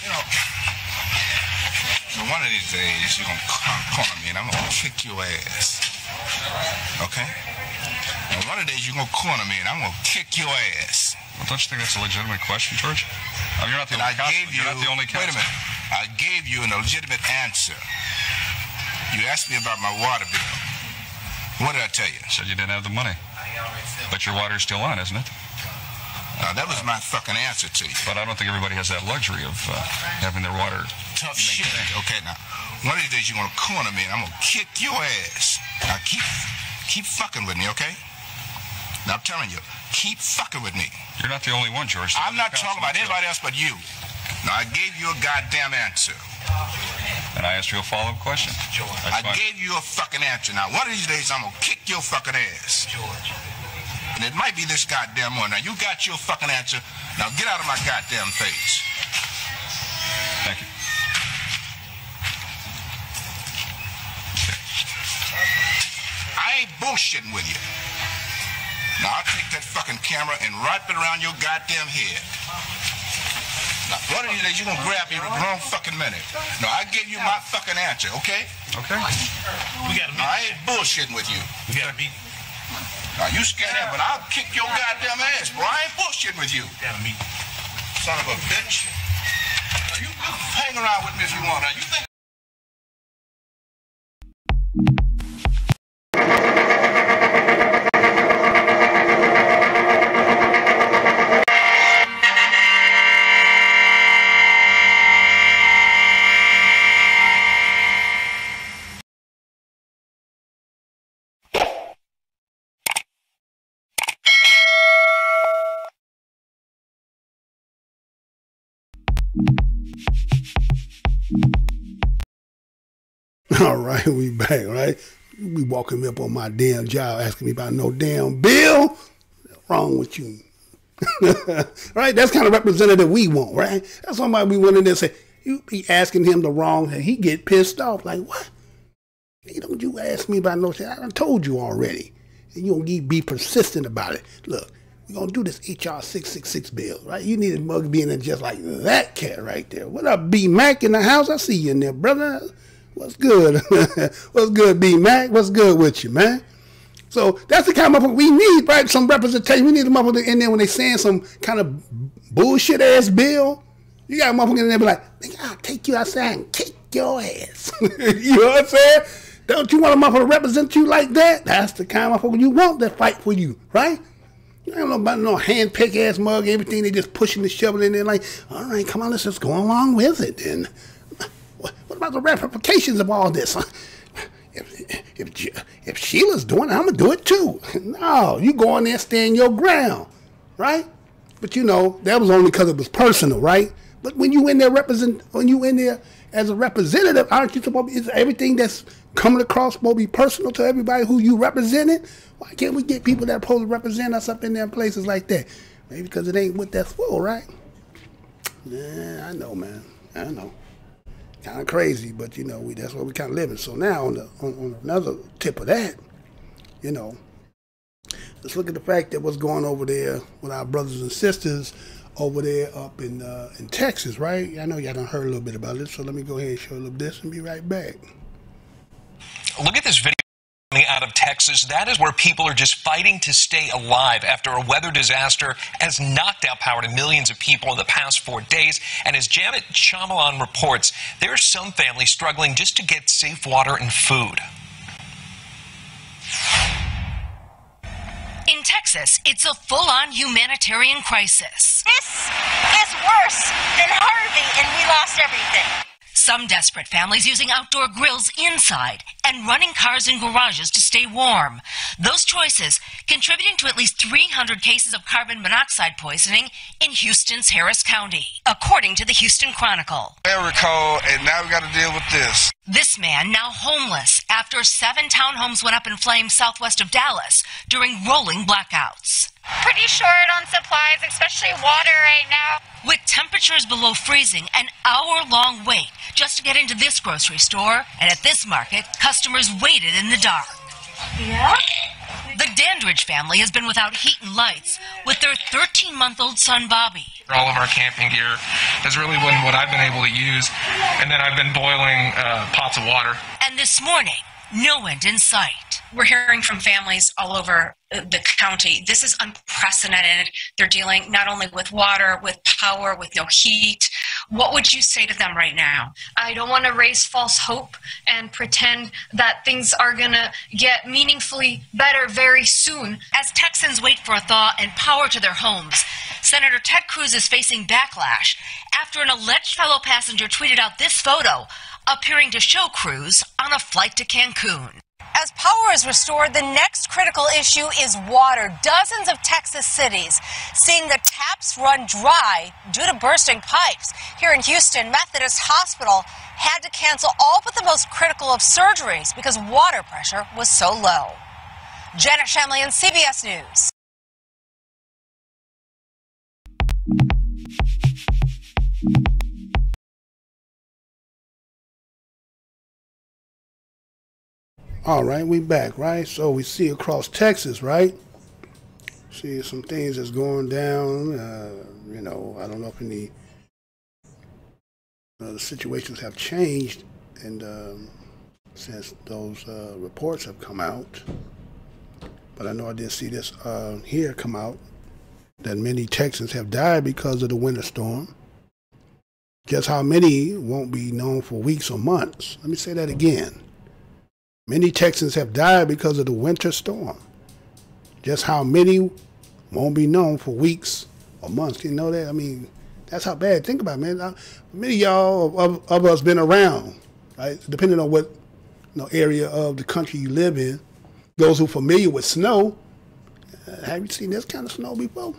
G: You know, so one of these days you're gonna corner me and I'm gonna kick your ass. Okay? And one of the days you're gonna corner me and I'm gonna kick your ass.
A: Well, don't you think that's a legitimate question, George? I mean, you're not the only counsel. You're not the only counsel.
G: Wait a minute. I gave you a legitimate answer. You asked me about my water bill. What did I tell you?
A: You said you didn't have the money. But your water's still on, isn't it?
G: Now, that was my fucking answer to you.
A: But I don't think everybody has that luxury of having their water.
G: Tough shit. Okay, now, one of these days you're going to corner me and I'm going to kick your ass. Now, keep fucking with me, okay? Now, I'm telling you, keep fucking with me.
A: You're not the only one, George.
G: I'm not talking about anybody else but you. Now, I gave you a goddamn answer.
A: And I asked you a follow-up question.
G: I gave you a fucking answer. Now, one of these days I'm going to kick your fucking ass. George. And it might be this goddamn one. Now, you got your fucking answer. Now, get out of my goddamn face.
A: Thank you.
G: I ain't bullshitting with you. Now, I'll take that fucking camera and wrap it around your goddamn head. Now, one of these days, you're going to grab me with the wrong fucking minute. No, I gave you my fucking answer, okay?
A: Okay.
G: We got a meeting. I ain't bullshitting with you. We got a meeting. Now, you scared him, but I'll kick your goddamn ass, boy. I ain't bullshitting with you. We got a meeting. Son of a bitch. Now, you hang around with me if you want. Now, you think...
D: All right, we back, right? You be walking me up on my damn job asking me about no damn bill. What's wrong with you? Right? That's kind of representative we want, right? That's somebody we went in there and say, you be asking him the wrong thing. He get pissed off. Like, what? Don't you ask me about no shit? I done told you already. And you don't be persistent about it. Look, we're going to do this HR 666 bill, right? You need a mug being in just like that cat right there. What up, B Mac in the house? I see you in there, brother. What's good? What's good, B Mac? What's good with you, man? So that's the kind of motherfucker we need, right? Some representation. We need a motherfucker in there when they saying some kind of bullshit ass bill. You got a motherfucker in there be like, I'll take you outside and kick your ass. You know what I'm saying? Don't you want a motherfucker to represent you like that? That's the kind of motherfucker you want that fight for you, right? You don't know about no hand-pick ass mug, everything. They just pushing the shovel in there like, all right, come on, let's just go along with it. And what about the ramifications of all this? If Sheila's doing it, I'm going to do it too. No, you go in there, stand your ground, right? But you know, that was only because it was personal, right? But when you in there as a representative, aren't you supposed to, is everything that's coming across supposed to be personal to everybody who you represented? Why can't we get people that are supposed to represent us up in there in places like that? Maybe because it ain't what that's for, right? Yeah, I know, man. I know. Kind of crazy, but you know, that's what we kind of living. So now on another tip of that, you know, let's look at the fact that what's going over there with our brothers and sisters over there up in Texas, right? I know y'all done heard a little bit about it, so let me go ahead and show a little this and be right back.
H: Look at this video coming out of Texas. That is where people are just fighting to stay alive after a weather disaster has knocked out power to millions of people in the past 4 days. And as Janet Chamalan reports, there are some families struggling just to get safe water and food.
I: In Texas, it's a full-on humanitarian crisis.
C: This is worse than Harvey, and we lost everything.
I: Some desperate families using outdoor grills inside and running cars in garages to stay warm. Those choices contributing to at least 300 cases of carbon monoxide poisoning in Houston's Harris County, according to the Houston Chronicle.
G: Air cold, and now we got to deal with this.
I: This man now homeless after 7 townhomes went up in flames southwest of Dallas during rolling blackouts.
J: Pretty short on supplies, especially water right now.
I: With temperatures below freezing, an hour-long wait just to get into this grocery store, and at this market, customers waited in the dark.
J: Yeah?
I: The Dandridge family has been without heat and lights with their 13-month-old son, Bobby.
H: All of our camping gear has really been what I've been able to use, and then I've been boiling pots of water.
I: And this morning, no end in sight.
K: We're hearing from families all over the county. This is unprecedented. They're dealing not only with water, with power, with no heat. What would you say to them right now?
L: I don't want to raise false hope and pretend that things are going to get meaningfully better very soon.
I: As Texans wait for a thaw and power to their homes, Senator Ted Cruz is facing backlash after an alleged fellow passenger tweeted out this photo, appearing to show Cruz on a flight to Cancun.
M: As power is restored, the next critical issue is water. Dozens of Texas cities seeing the taps run dry due to bursting pipes. Here in Houston, Methodist Hospital had to cancel all but the most critical of surgeries because water pressure was so low. Janet Shamlian, CBS News.
D: All right, we back, right? So we see across Texas, right? See some things that's going down. You know, I don't know if any the situations have changed, and since those reports have come out. But I know I did see this here come out that many Texans have died because of the winter storm. Just how many won't be known for weeks or months. Let me say that again. Many Texans have died because of the winter storm. Just how many won't be known for weeks or months. You know that? I mean, that's how bad. Think about it, man. Many of y'all of us been around, right? Depending on what area of the country you live in. Those who are familiar with snow, have you seen this kind of snow before?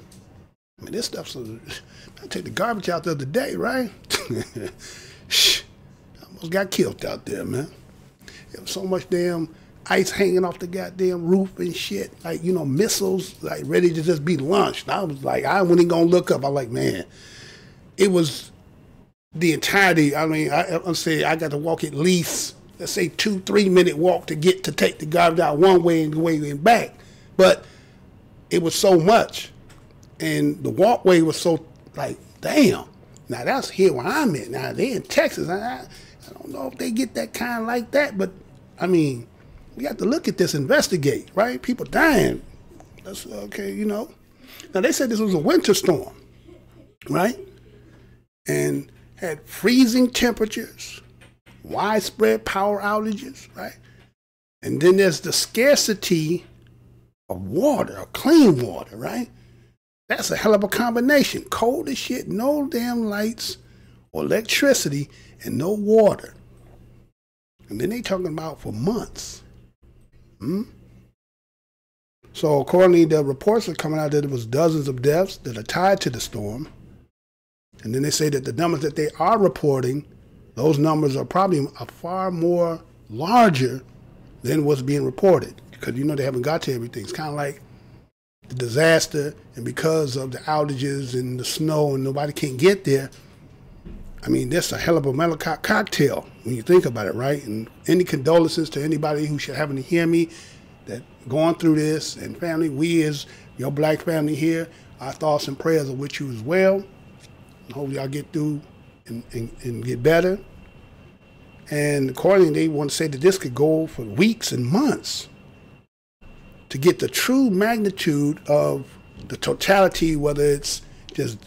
D: I mean, this stuff's, I take the garbage out the other day, right? Almost got killed out there, man. There was so much damn ice hanging off the goddamn roof and shit. Like, missiles, like, ready to just be launched. I was like, I wasn't even going to look up. I'm like, man, it was the entirety. I mean, I'm saying I got to walk at least, let's say, 2-3 minute walk to take the garbage out one way and the way and back. But it was so much. And the walkway was so, like, damn. Now, that's here where I'm at. Now, they in Texas. I don't know if they get that kind like that, but, I mean, we have to look at this, investigate, right? People dying. That's okay, Now, they said this was a winter storm, right? And had freezing temperatures, widespread power outages, right? And then there's the scarcity of water, of clean water, right? That's a hell of a combination. Cold as shit, no damn lights or electricity, and no water. And then they talking about for months. So accordingly, the reports are coming out that it was dozens of deaths that are tied to the storm. And then they say that the numbers that they are reporting, those numbers are probably far more larger than what's being reported. Because they haven't got to everything. It's kind of like the disaster, and because of the outages and the snow and nobody can get there, I mean, that's a hell of a Mellow cocktail when you think about it, right? And any condolences to anybody who should happen to hear me that going through this, and family, we as your black family here, our thoughts and prayers are with you as well. I hope y'all get through and get better. And accordingly, they want to say that this could go for weeks and months to get the true magnitude of the totality, whether it's just,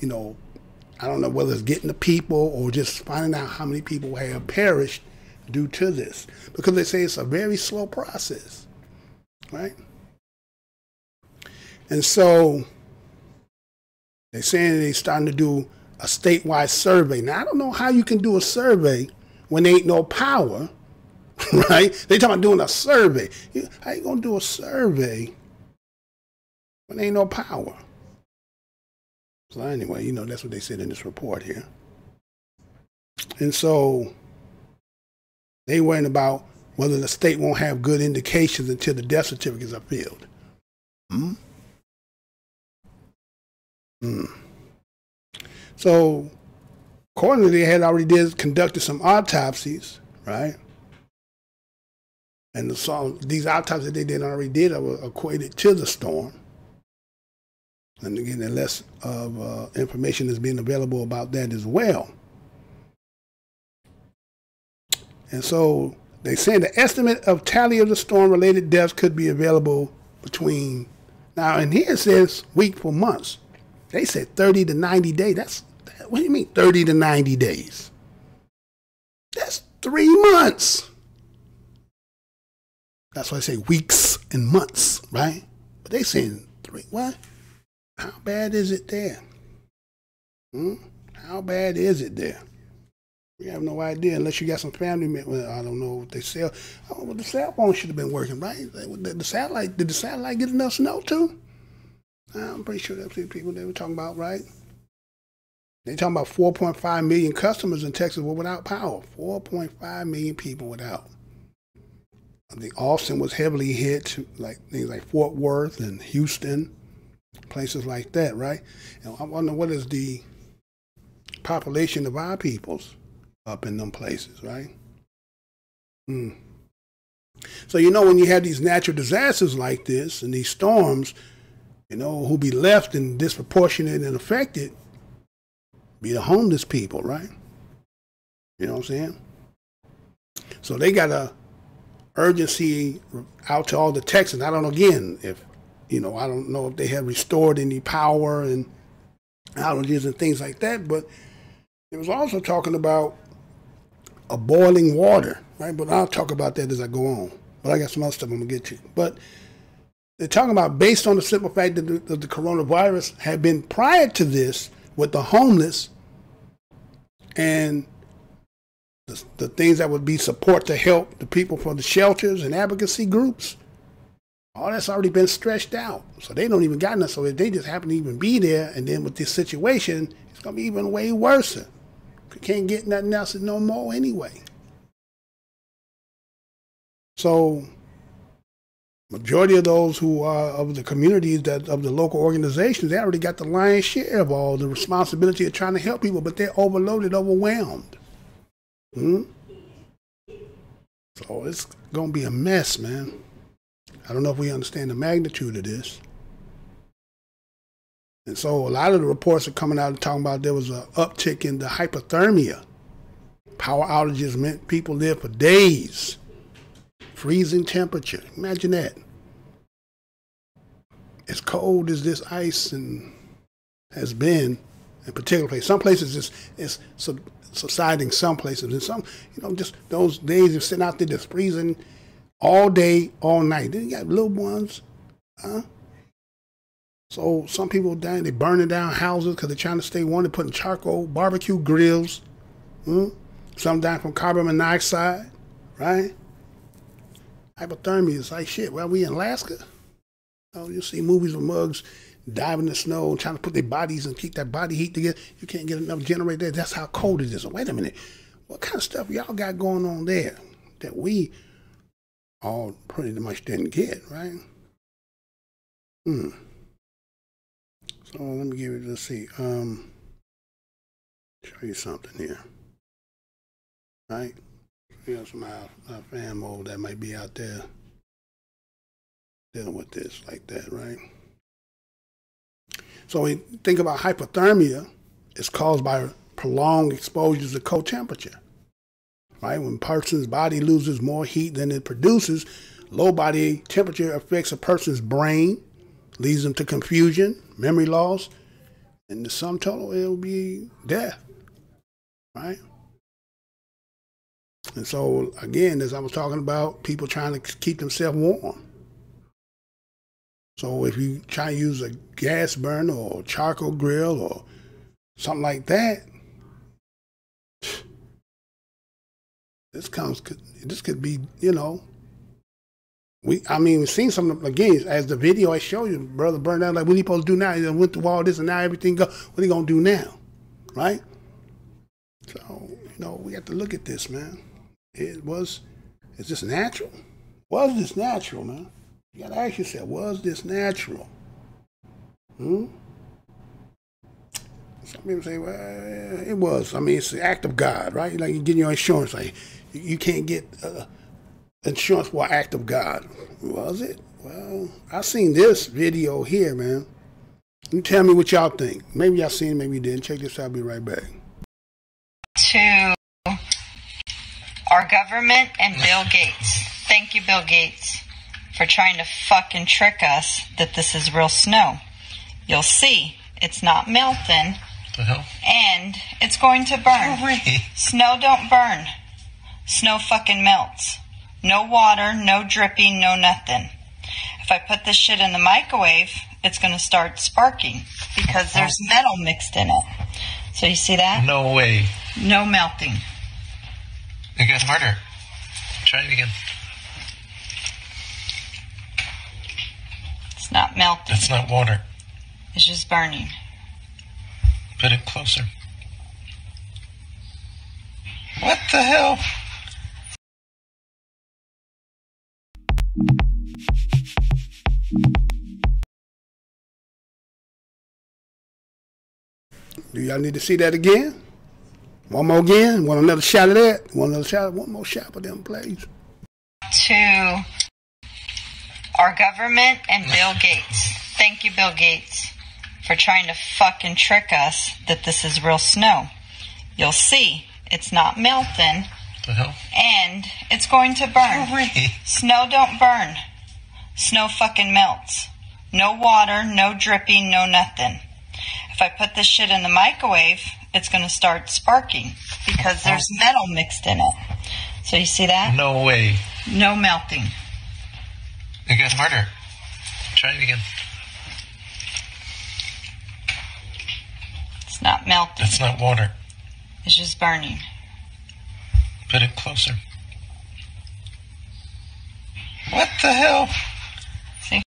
D: I don't know whether it's getting the people or just finding out how many people have perished due to this. Because they say it's a very slow process, right? And so they're saying they're starting to do a statewide survey. Now, I don't know how you can do a survey when there ain't no power, right? They talking about doing a survey. How you going to do a survey when there ain't no power? So anyway, you know, that's what they said in this report here. And so they worrying about whether the state won't have good indications until the death certificates are filled. So, accordingly, they had already conducted some autopsies, right? And these autopsies that they already did were equated to the storm. And again, the less of information is being available about that as well. And so they say the estimate of tally of the storm-related deaths could be available between, now and here it says week for months. They said 30 to 90 days. What do you mean 30 to 90 days? That's 3 months. That's why I say weeks and months, right? But they saying 3, what? How bad is it there? How bad is it there? We have no idea unless you got some family members. I don't know what they sell. Oh, well, the cell phone should have been working, right? The satellite, did the satellite get enough snow too? I'm pretty sure that's the people they were talking about, right? They talking about 4.5 million customers in Texas were without power. 4.5 million people without. I think Austin was heavily hit, like things like Fort Worth and Houston, places like that, right? And I wonder what is the population of our peoples up in them places, right? So, you know, when you have these natural disasters like this and these storms, you know, who be left and disproportionate and affected be the homeless people, right? You know what I'm saying? So they got a urgency out to all the Texans. I don't know, again, if, you know, I don't know if they have restored any power and outages and things like that, but it was also talking about a boiling water, right? But I'll talk about that as I go on. But I got some other stuff I'm going to get to. But they're talking about based on the simple fact that the coronavirus had been prior to this with the homeless and the things that would be support to help the people from the shelters and advocacy groups, all that's already been stretched out. So they don't even got enough. So if they just happen to even be there, and then with this situation, it's going to be even way worse. You can't get nothing else no more anyway. So majority of those who are of the communities, that of the local organizations, they already got the lion's share of all the responsibility of trying to help people, but they're overloaded, overwhelmed. So it's going to be a mess, man. I don't know if we understand the magnitude of this. And so a lot of the reports are coming out and talking about there was an uptick in the hypothermia. Power outages meant people lived for days. Freezing temperature. Imagine that. As cold as this ice and has been in particular places. Some places it's subsiding, some places, and some, you know, just those days you're sitting out there just freezing all day, all night. Then you got little ones, So some people dying, they burning down houses because they're trying to stay warm. They're putting charcoal, barbecue grills. Some dying from carbon monoxide, right? Hypothermia is like shit. Well, we in Alaska. Oh, you see movies of mugs diving in the snow, trying to put their bodies and keep that body heat together. You can't get enough generator. That's how cold it is. So wait a minute. What kind of stuff y'all got going on there that we all pretty much didn't get, right? So let me give you, let's see. Show you something here. Right? We have some our fan mode that might be out there dealing with this like that, right? So when you think about hypothermia, it's caused by prolonged exposures to cold temperature, right? When a person's body loses more heat than it produces, low body temperature affects a person's brain, leads them to confusion, memory loss, and the sum total, it'll be death, right? And so, again, as I was talking about, people trying to keep themselves warm. So if you try to use a gas burner or charcoal grill or something like that. This could be, you know, we've seen something, again, as the video I showed you, brother burned down, like, what are you supposed to do now? He went through all this and now everything go, what are you going to do now? Right? So, you know, we have to look at this, man. Is this natural? Was this natural, man? You got to ask yourself, was this natural? Some people say, well, it was. I mean, it's the act of God, right? Like you getting your insurance. Like, you can't get insurance for an act of God. Was it? Well, I seen this video here, man. You tell me what y'all think. Maybe y'all seen it, maybe you didn't. Check this out. I'll be right back.
N: To our government and Bill Gates. Thank you, Bill Gates, for trying to fucking trick us that this is real snow. You'll see, it's not melting.
H: The hell?
N: And it's going to burn. Snow don't burn. Snow fucking melts. No water, no dripping, no nothing. If I put this shit in the microwave, it's going to start sparking because there's metal mixed in it. So you see that?
H: No way.
N: No melting.
H: It gets harder. Try it again.
N: It's not melting.
H: It's not water.
N: It's just burning.
H: Put it closer. What the hell?
D: Do y'all need to see that again? One more again? Want another shot of that? Want another shot? One more shot of them, please.
N: To our government and Bill Gates. Thank you, Bill Gates, for trying to fucking trick us that this is real snow. You'll see, it's not melting.
H: The hell?
N: And it's going to burn. Snow don't burn. Snow fucking melts. No water, no dripping, no nothing. If I put this shit in the microwave, it's going to start sparking because there's metal mixed in it. So you see that?
H: No way.
N: No melting.
H: It gets harder. Try it again.
N: It's not melting.
H: It's not water.
N: It's just burning.
H: Put it closer. What the hell?
N: See?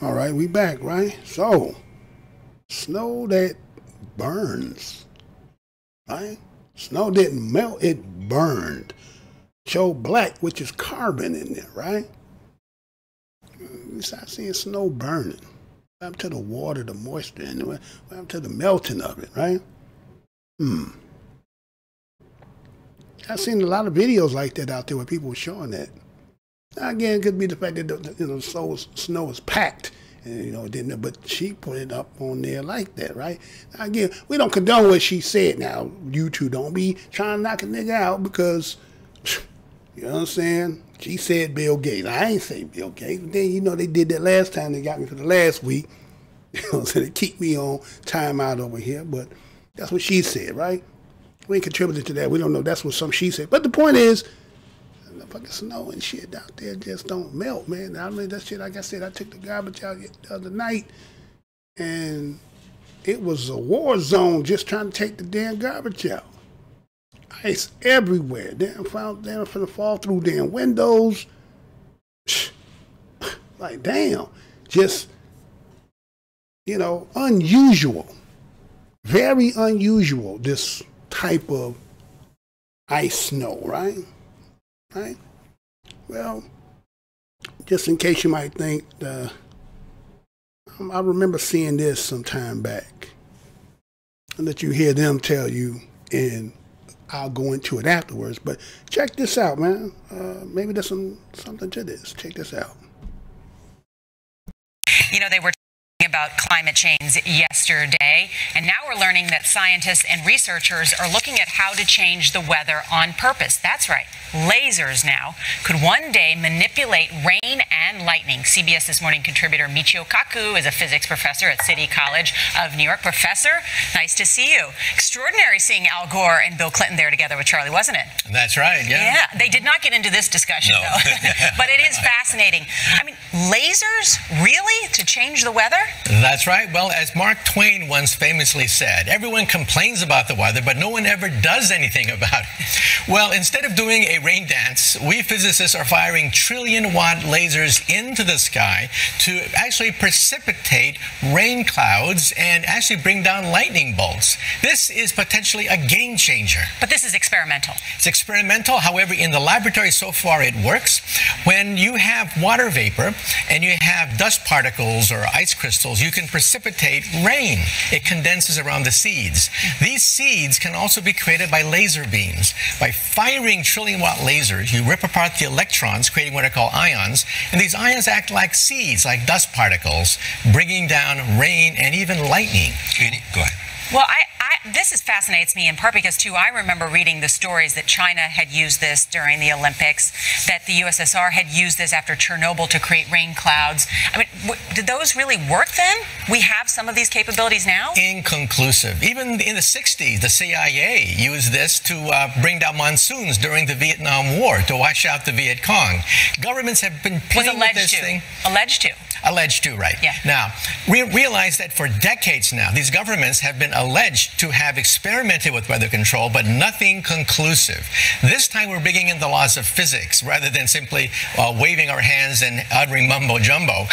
D: All right, we back, right? So, snow that burns, right? Snow didn't melt, it burned. Show black, which is carbon in there, right? You start seeing snow burning. What happened to the water, the moisture, and what happened to the melting of it, right? I've seen a lot of videos like that out there where people were showing that. Now, again, it could be the fact that the snow is packed, and it didn't. But she put it up on there like that, right? Now, again, we don't condone what she said. Now, you two don't be trying to knock a nigga out because, you know what I'm saying? She said Bill Gates. I ain't say Bill Gates. But then they did that last time. They got me for the last week. You know what I'm saying? They keep me on timeout over here. But that's what she said, right? We ain't contributed to that. We don't know. That's what she said. But the point is, the fucking snow and shit out there just don't melt, man. I mean, that shit, like I said, I took the garbage out the other night, and it was a war zone just trying to take the damn garbage out. Ice everywhere. Damn, finna fall through damn windows. Like, damn. Just, unusual. Very unusual, this type of ice snow, right? Right? Well, just in case you might think, I remember seeing this some time back. And that you hear them tell you, and I'll go into it afterwards. But check this out, man. Maybe there's something to this. Check this out.
O: You know, they were about climate change yesterday, and now we're learning that scientists and researchers are looking at how to change the weather on purpose. That's right. Lasers now could one day manipulate rain and lightning. CBS This Morning contributor Michio Kaku is a physics professor at City College of New York. Professor, nice to see you. Extraordinary seeing Al Gore and Bill Clinton there together with Charlie, wasn't it?
P: That's right, yeah.
O: Yeah, they did not get into this discussion, though. But it is fascinating. I mean, lasers, really, to change the weather?
P: That's right. Well, as Mark Twain once famously said, everyone complains about the weather, but no one ever does anything about it. Well, instead of doing a rain dance, we physicists are firing trillion-watt lasers into the sky to actually precipitate rain clouds and actually bring down lightning bolts. This is potentially a game changer.
O: But this is experimental.
P: It's experimental. However, in the laboratory so far it works. When you have water vapor and you have dust particles or ice crystals, you can precipitate rain. It condenses around the seeds. These seeds can also be created by laser beams. By firing trillion-watt lasers, you rip apart the electrons, creating what are called ions, and these ions act like seeds, like dust particles, bringing down rain and even lightning.
H: Go ahead.
O: Well, this fascinates me in part because, too, I remember reading the stories that China had used this during the Olympics, that the USSR had used this after Chernobyl to create rain clouds. I mean, did those really work then? We have some of these capabilities now?
P: Inconclusive. Even in the 60s, the CIA used this to bring down monsoons during the Vietnam War, to wash out the Viet Cong. Governments have been playing with this thing.
O: Alleged to.
P: Alleged to, right.
O: Yeah.
P: Now, we realize that for decades now, these governments have been alleged to have experimented with weather control, but nothing conclusive. This time we're bringing in the laws of physics rather than simply waving our hands and uttering mumbo-jumbo.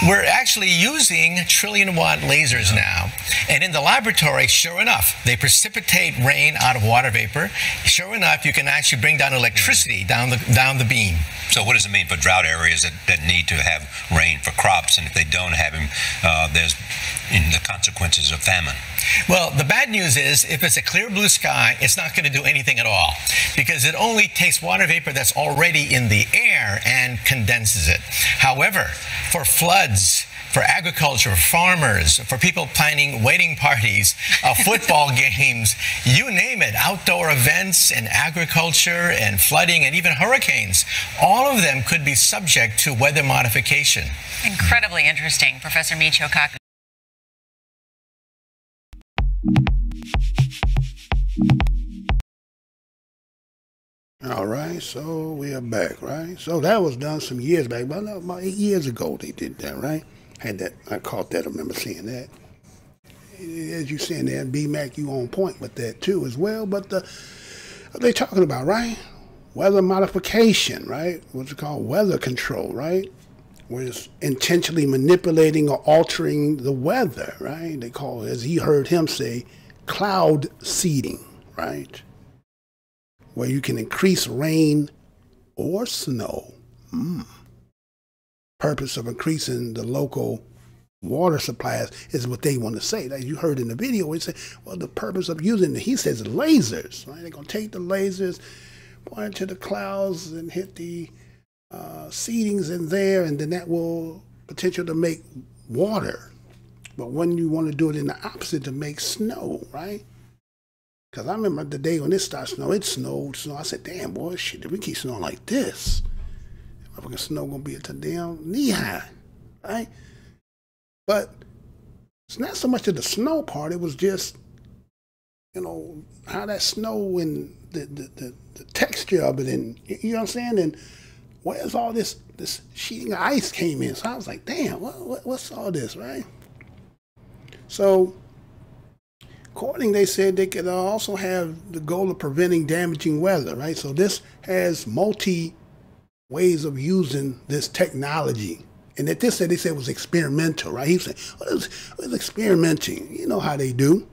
P: We're actually using trillion-watt lasers now. And in the laboratory, sure enough, they precipitate rain out of water vapor. Sure enough, you can actually bring down electricity down the beam.
H: So what does it mean for drought areas that need to have rain for crops, and if they don't have them, there's the consequences of famine?
P: Well, the bad news is if it's a clear blue sky, it's not going to do anything at all, because it only takes water vapor that's already in the air and condenses it. However, for floods, for agriculture, farmers, for people planning wedding parties, football games, you name it, outdoor events and agriculture and flooding and even hurricanes, all of them could be subject to weather modification.
O: Incredibly interesting, Professor Michio Kaku.
D: All right, so we are back, right? So that was done some years back, about 8 years ago they did that, right? Had that, I caught that, I remember seeing that. As you saying there, B-Mac, you on point with that too as well, but what they talking about, right? Weather modification, right? What's it called? Weather control, right? Where it's intentionally manipulating or altering the weather, right? They call it, as he heard him say, cloud seeding, right? Where you can increase rain or snow. Purpose of increasing the local water supplies is what they want to say. Like you heard in the video, it said, well, the purpose of using, he says lasers, right? They're going to take the lasers, point to the clouds and hit the seedings in there, and then that will potential to make water. But when you want to do it in the opposite, to make snow, right? Because I remember the day when it started snowing, it snowed. I said, damn, boy, shit, if we keep snowing like this, the snow going to be at the damn knee high, right? But it's not so much of the snow part. It was just, you know, how that snow and the texture of it, and you know what I'm saying? And where's all this sheeting of ice came in? So I was like, damn, what's all this, right? So, according, they said they could also have the goal of preventing damaging weather, right? So this has multi ways of using this technology. And that this said, they said was experimental, right? He said, well, it was experimenting. You know how they do.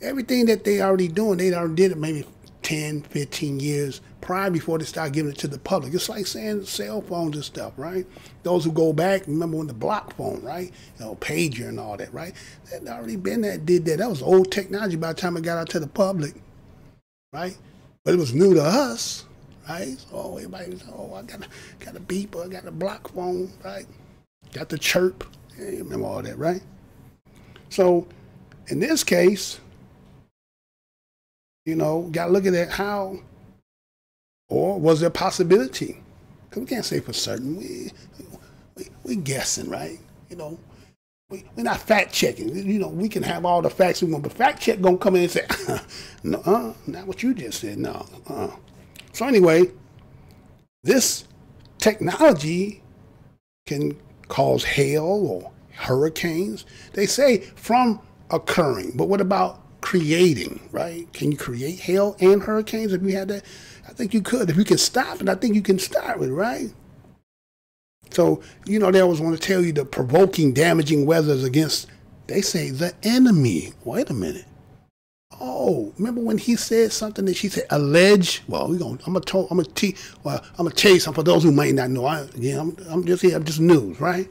D: Everything that they already doing, they already did it maybe 10, 15 years prior before they start giving it to the public. It's like saying cell phones and stuff, right? Those who go back, remember when the block phone, right? You know, pager and all that, right? That already been that, did that. That was old technology by the time it got out to the public, right? But it was new to us, right? So everybody was, oh, I got a beeper, I got a block phone, right? Got the chirp Yeah, you remember all that, right? So in this case, you know, got to look at how, or was there a possibility? Because we can't say for certain. We guessing, right? You know, we're not fact checking. You know, we can have all the facts we want, but fact check gonna come in and say, no, not what you just said. No. So anyway, this technology can cause hail or hurricanes. They say from occurring, but what about creating, right? Can you create hail and hurricanes if you had that? I think you could. If you can stop it, I think you can start with, right? So, you know, they always want to tell you the provoking, damaging weather is against, they say, the enemy. Wait a minute. Oh, remember when he said something that she said, alleged? Well, I'm gonna tell you something for those who might not know. I'm just here, I'm just news, right?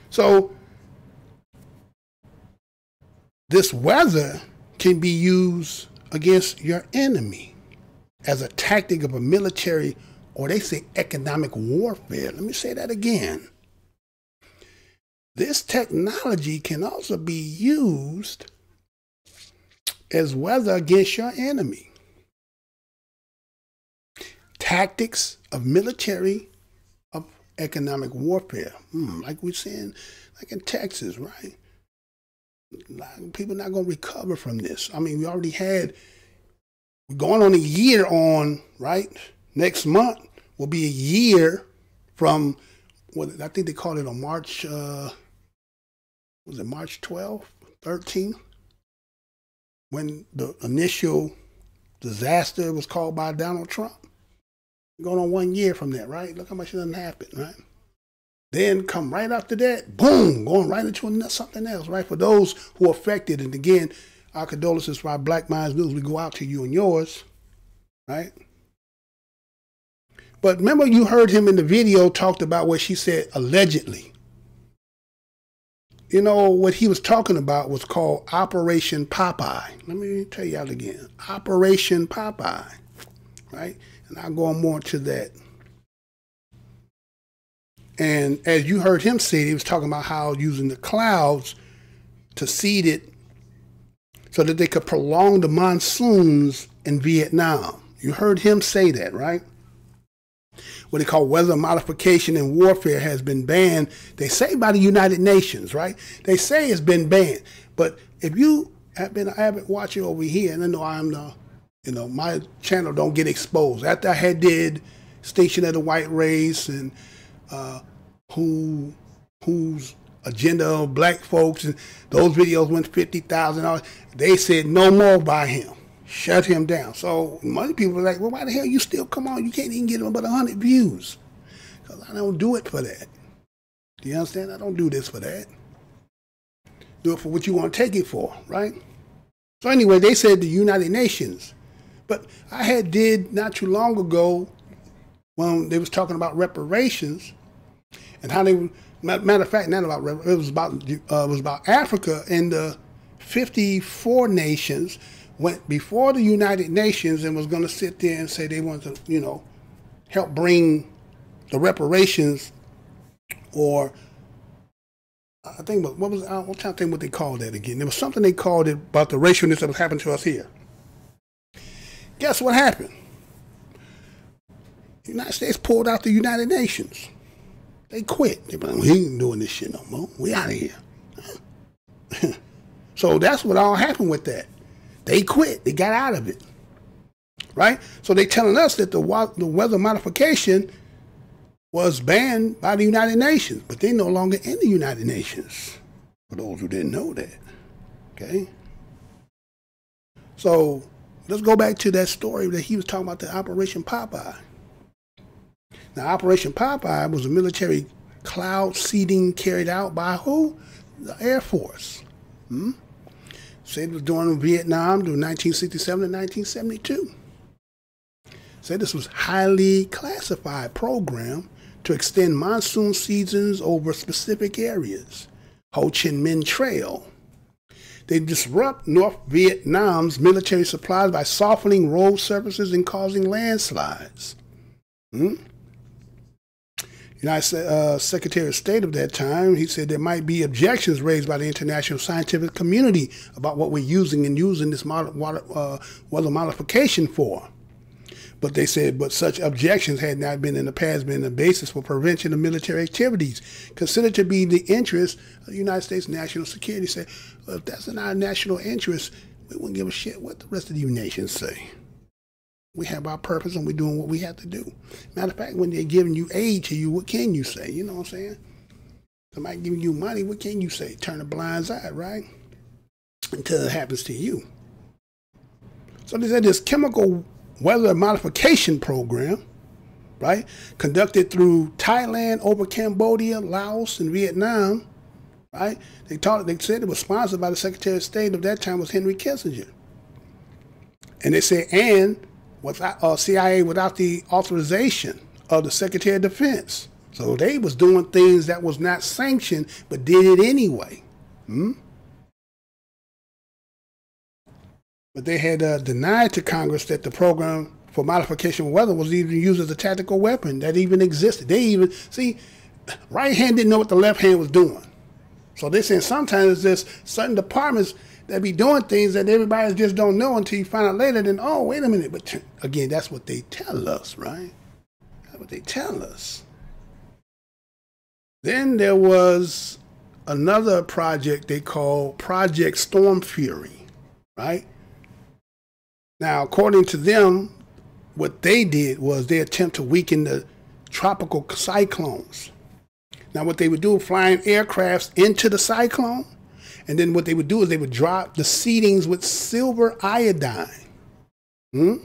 D: So this weather can be used against your enemy as a tactic of a military, or they say economic warfare. Let me say that again. This technology can also be used as weather against your enemy. Tactics of military, of economic warfare. Like we're saying, like in Texas, right? People not going to recover from this. I mean, we already had, we're going on a year on, right? Next month will be a year from, what I think they called it on March, was it March 12th, 13th? When the initial disaster was called by Donald Trump. Going on 1 year from that, right? Look how much doesn't happen, right? Then come right after that, boom, going right into something else, right? For those who are affected, and again, our condolences for our Black Minds News, we go out to you and yours, right? But remember, you heard him in the video talked about what she said allegedly. You know, what he was talking about was called Operation Popeye. Let me tell you out again. Operation Popeye, right? And I'll go on more to that. And as you heard him say, he was talking about how using the clouds to seed it so that they could prolong the monsoons in Vietnam. You heard him say that, right? What they call weather modification and warfare has been banned, they say, by the United Nations, right? They say it's been banned. But if you have been an avid watcher over here, and I know I'm the, you know, my channel don't get exposed. After I had did Station of the White Race and whose agenda of black folks, and those videos went $50,000. They said no more by him. Shut him down. So many people are like, well, why the hell you still come on? You can't even get them but 100 views. Because I don't do it for that. Do you understand? I don't do this for that. Do it for what you want to take it for, right? So anyway, they said the United Nations. But I had did not too long ago when they was talking about reparations and how they, matter of fact, not about reparations, it was about Africa, and the 54 nations went before the United Nations and was going to sit there and say they want to, you know, help bring the reparations, or I think, what was, I'm trying to think what they called that again. There was something they called it about the racialness that was happening to us here. Guess what happened? The United States pulled out the United Nations. They quit. They were like, we ain't doing this shit no more. We out of here. So that's what all happened with that. They quit. They got out of it, right? So they telling us that the weather modification was banned by the United Nations, but they're no longer in the United Nations, for those who didn't know that, okay? So let's go back to that story that he was talking about, the Operation Popeye. Now, Operation Popeye was a military cloud seeding carried out by who? The Air Force. Said it was during Vietnam, during 1967 and 1972. Said this was highly classified program to extend monsoon seasons over specific areas. Ho Chi Minh Trail. They disrupt North Vietnam's military supplies by softening road surfaces and causing landslides. You United Secretary of State of that time, he said there might be objections raised by the international scientific community about what we're using this weather modification for. But they said, but such objections had not been in the past been the basis for prevention of military activities, considered to be the interest of the United States national security. Say, well, if that's in our national interest, we wouldn't give a shit what the rest of you nations say. We have our purpose and we're doing what we have to do. Matter of fact, when they're giving you aid to you, what can you say? You know what I'm saying? Somebody giving you money, what can you say? Turn a blind eye, right? Until it happens to you. So they said this chemical weather modification program, right, conducted through Thailand, over Cambodia, Laos, and Vietnam, right? They said it was sponsored by the Secretary of State of that time was Henry Kissinger. And they said, and without CIA without the authorization of the Secretary of Defense. So they was doing things that was not sanctioned, but did it anyway. But they had denied to Congress that the program for modification of weather was even used as a tactical weapon that even existed. They even, see, right hand didn't know what the left hand was doing. So they're saying sometimes there's certain departments that be doing things that everybody just don't know until you find out later, then, oh, wait a minute. But again, that's what they tell us, right? That's what they tell us. Then there was another project they called Project Storm Fury, right? Now, according to them, what they did was they attempt to weaken the tropical cyclones. Now, what they would do, flying aircrafts into the cyclone, and then what they would do is they would drop the seedings with silver iodine. And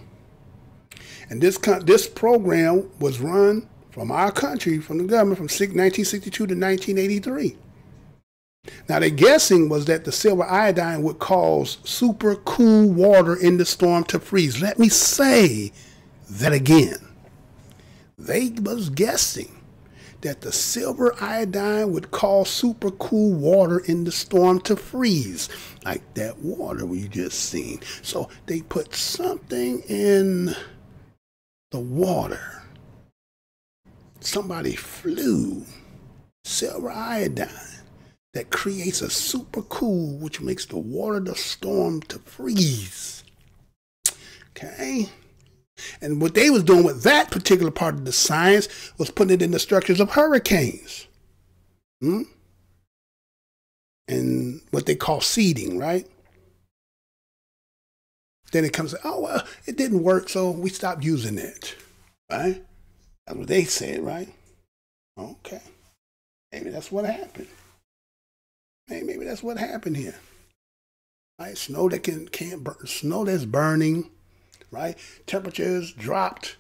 D: this program was run from our country, from the government, from 1962 to 1983. Now, their guessing was that the silver iodine would cause super cool water in the storm to freeze. Let me say that again. They was guessing that the silver iodine would cause super cool water in the storm to freeze, like that water we just seen. So they put something in the water. Somebody flew silver iodine that creates a super cool, which makes the water of the storm to freeze. Okay? And what they was doing with that particular part of the science was putting it in the structures of hurricanes. And what they call seeding, right? Then it comes, oh, well, it didn't work, so we stopped using it, right? That's what they said, right? Okay. Maybe that's what happened. Maybe that's what happened here. Right? Snow that can't burn, snow that's burning, right? Temperatures dropped,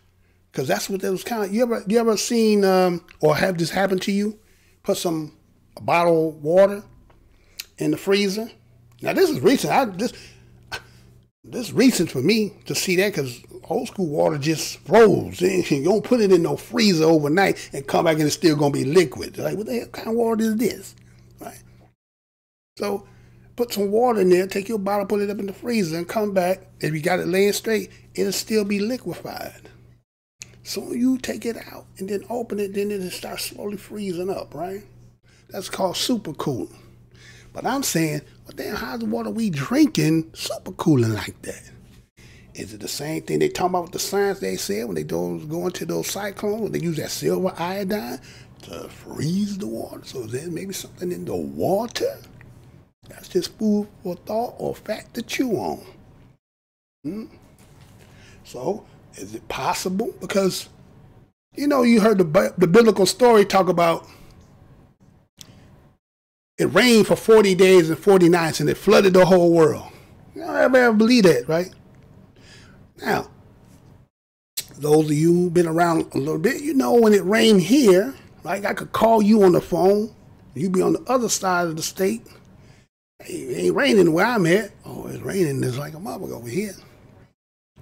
D: because that's what those kind of. You ever seen or have this happen to you? Put a bottle of water in the freezer. Now this is recent. This recent for me to see that, because old school water just froze. You don't put it in no freezer overnight and come back and it's still gonna be liquid. Like, what the hell kind of water is this, right? So put some water in there, take your bottle, put it up in the freezer, and come back. If you got it laying straight, it'll still be liquefied. So you take it out and then open it, then it'll start slowly freezing up, right? That's called super cooling. But I'm saying, well, damn, how's the water we drinking super cooling like that? Is it the same thing they talking about with the science they said when they go into those cyclones, when they use that silver iodine to freeze the water? So is there maybe something in the water? That's just food for thought or fact to chew on. So, is it possible? Because, you know, you heard the biblical story talk about it rained for 40 days and 40 nights and it flooded the whole world. You don't ever believe that, right? Now, those of you who've been around a little bit, you know when it rained here, right? I could call you on the phone. You be on the other side of the state. It ain't raining where I'm at. Oh, it's raining. There's like a mother over here.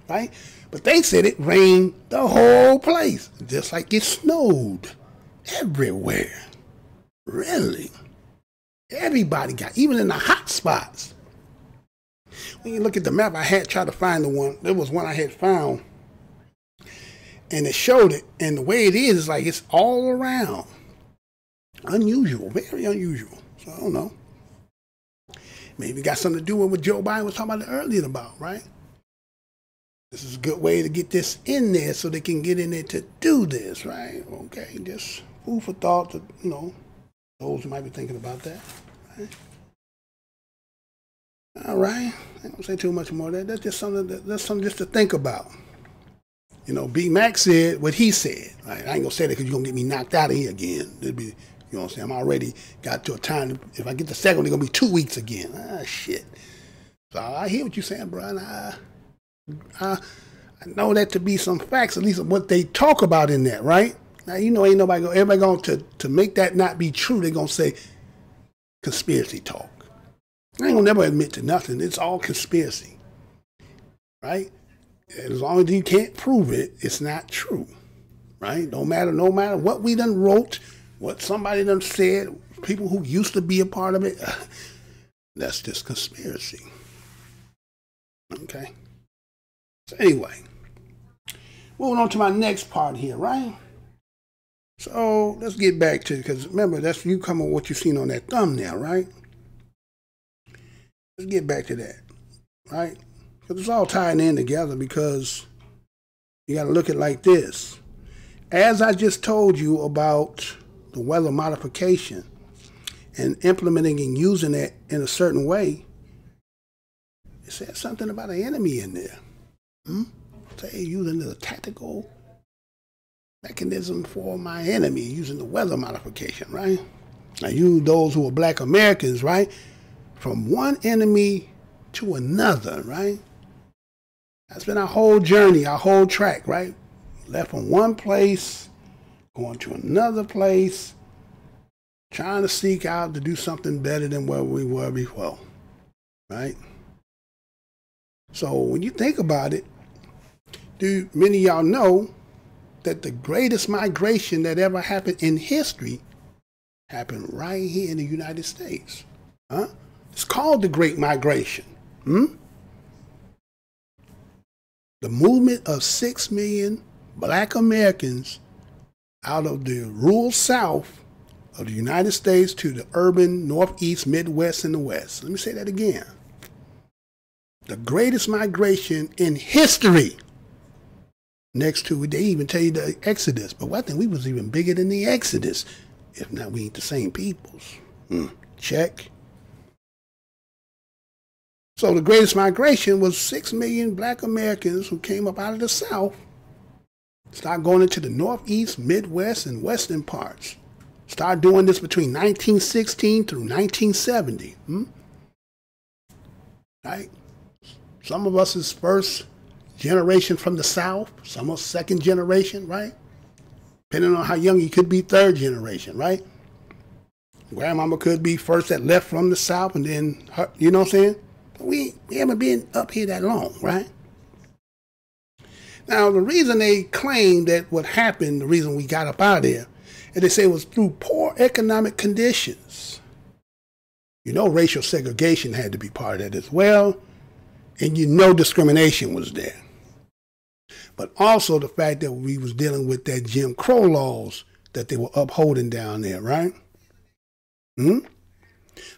D: Right? But they said it rained the whole place. Just like it snowed everywhere. Really? Everybody got, even in the hot spots. When you look at the map, I had tried to find the one. There was one I had found. And it showed it, and the way it is like it's all around. Unusual, very unusual. So I don't know. Maybe it got something to do with what Joe Biden was talking about earlier about, right? This is a good way to get this in there so they can get in there to do this, right? Okay, just food for thought to, you know, those who might be thinking about that, right? All right, I ain't gonna say too much more of that. That's just something just to think about. You know, B. Mac said what he said. Right? I ain't gonna say that because you're gonna get me knocked out of here again. It'd be, you know what I'm saying? I'm already got to a time. If I get the second one, it's gonna be 2 weeks again. Ah, shit. So I hear what you're saying, bro. And I know that to be some facts, at least of what they talk about in that, right? Now, you know, ain't nobody everybody going to make that not be true. They're gonna say conspiracy talk. I ain't gonna never admit to nothing. It's all conspiracy, right? As long as you can't prove it, it's not true, right? No matter what we done wrote, what somebody done said, people who used to be a part of it, that's just conspiracy. Okay. So anyway, moving on to my next part here, right? So let's get back to, because remember, that's you come on what you've seen on that thumbnail, right? Let's get back to that, right? Because it's all tying in together, because you got to look at it like this. As I just told you about the weather modification and implementing and using it in a certain way, it said something about an enemy in there. Say using the tactical mechanism for my enemy, using the weather modification, right? Now you, those who are black Americans, right? From one enemy to another, right? That's been our whole journey, our whole track, right? Left from one place, going to another place, trying to seek out to do something better than where we were before, right? So when you think about it, do many of y'all know that the greatest migration that ever happened in history happened right here in the United States? Huh? It's called the Great Migration. The movement of 6 million black Americans out of the rural South of the United States to the urban Northeast, Midwest, and the West. Let me say that again. The greatest migration in history. Next to it, they even tell you the Exodus. But I think we was even bigger than the Exodus. If not, we ain't the same peoples. Check. So the greatest migration was 6 million black Americans who came up out of the South, start going into the Northeast, Midwest, and Western parts. Start doing this between 1916 through 1970. Right? Some of us is first generation from the South, some are second generation, right? Depending on how young you could be, third generation, right? Grandmama could be first that left from the South, and then her, you know what I'm saying? We haven't been up here that long, right? Now, the reason they claim that what happened, the reason we got up out of there, and they say it was through poor economic conditions. You know, racial segregation had to be part of that as well, and you know discrimination was there. But also the fact that we was dealing with that Jim Crow laws that they were upholding down there, right?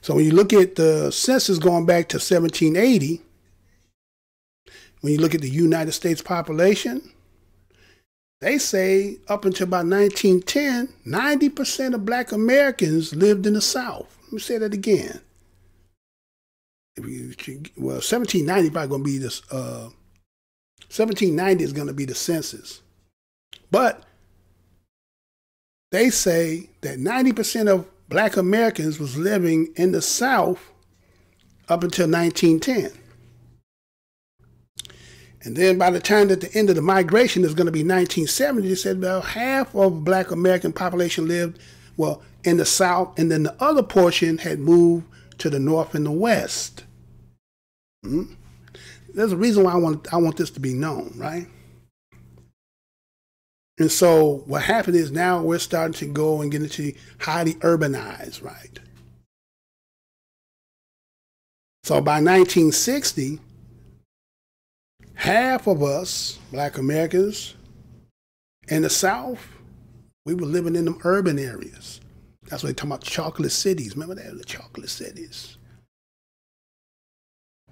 D: So when you look at the census going back to 1780, when you look at the United States population, they say up until about 1910, 90% of black Americans lived in the South. Let me say that again. Well, 1790 probably going to be this, 1790 is going to be the census. But they say that 90% of black Americans was living in the South up until 1910. And then by the time that the end of the migration is going to be 1970, they said about half of black American population lived, well, in the South, and then the other portion had moved to the North and the West. There's a reason why I want this to be known, right? And so what happened is now we're starting to go and get into highly urbanized, right? So by 1960, half of us, black Americans, In the South, we were living in them urban areas. That's what they talk about, chocolate cities. Remember that, the chocolate cities.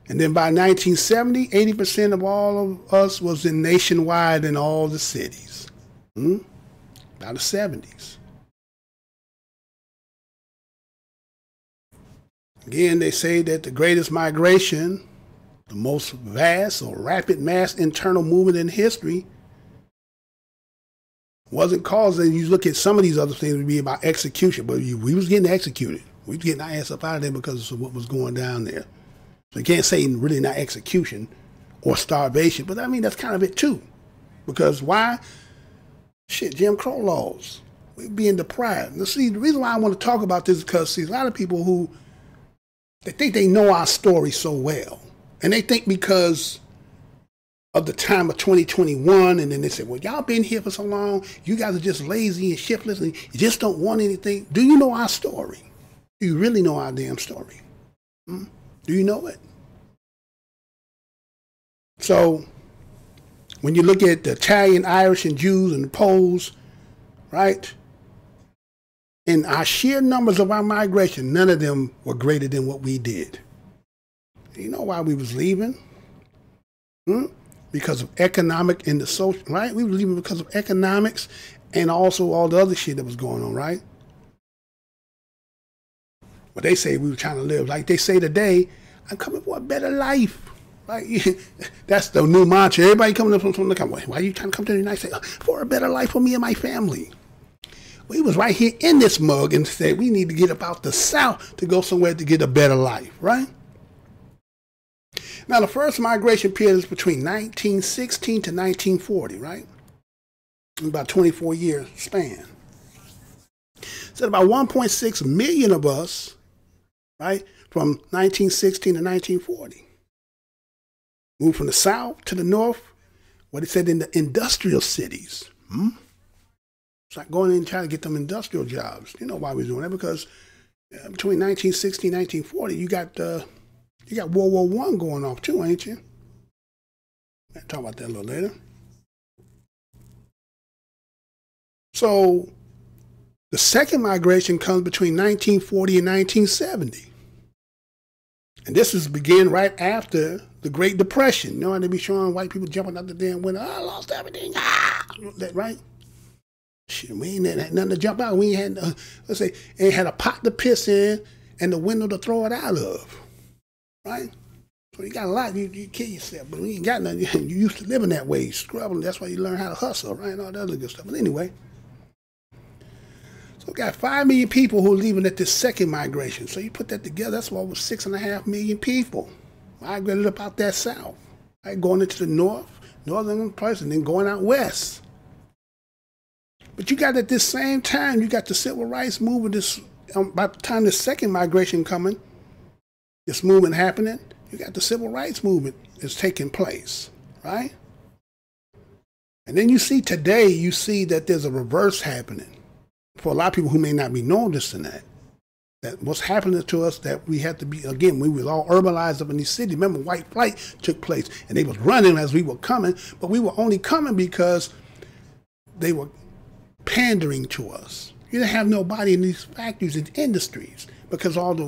D: And then by 1970, 80% of all of us was in nationwide in all the cities. By the 70s. Again, they say that the greatest migration, the most vast or rapid mass internal movement in history, wasn't caused, and you look at some of these other things, would be about execution, but we was getting executed. We was getting our ass up out of there because of what was going down there. So you can't say really not execution or starvation, but I mean, that's kind of it too. Because why? Shit, Jim Crow laws. We're being deprived. Now see, the reason why I want to talk about this is because, see, a lot of people who, they think they know our story so well. And they think because of the time of 2021, and then they say, well, y'all been here for so long, you guys are just lazy and shiftless, and you just don't want anything. Do you know our story? Do you really know our damn story? Do you know it? So, when you look at the Italian, Irish, and Jews and the Poles, right? In our sheer numbers of our migration, none of them were greater than what we did. You know why we was leaving? Because of economic and the social, right? We were leaving because of economics and also all the other shit that was going on, right? But they say we were trying to live, like they say today, I'm coming for a better life. Right? That's the new mantra. Everybody coming up from the country. Why are you trying to come to the United States? For a better life for me and my family. We was right here in this mug and said we need to get up out the South to go somewhere to get a better life, right? Now, the first migration period is between 1916 to 1940, right? About 24-year span. So about 1.6 million of us, right, from 1916 to 1940. Moved from the South to the North, what it said in the industrial cities. It's like going in and trying to get them industrial jobs. You know why we're doing that? Because between 1916 and 1940, you got World War I going off too, ain't you? I'll talk about that a little later. So the second migration comes between 1940 and 1970. And this is begin right after the Great Depression. You know how they be showing white people jumping out the damn window. I lost everything. That right? Shit, we ain't had nothing to jump out. We ain't had, let's say, ain't had a pot to piss in and the window to throw it out of. Right? So you got a lot, you kill yourself, but we ain't got nothing. You used to living that way, scrubbing. That's why you learn how to hustle, right? And all that other good stuff. But anyway, so we got 5 million people who are leaving at this second migration. So you put that together, that's over 6.5 million people migrated up out that South. Right? Going into the northern place, and then going out west. But you got at this same time, you got the civil rights movement. This by the time the second migration coming, this movement happening, you got the civil rights movement is taking place, right? And then you see today, you see that there's a reverse happening. For a lot of people who may not be noticing that what's happening to us, that we have to be, again, we was all urbanized up in these cities. Remember, white flight took place, and they was running as we were coming, but we were only coming because they were pandering to us. You didn't have nobody in these factories and industries because a lot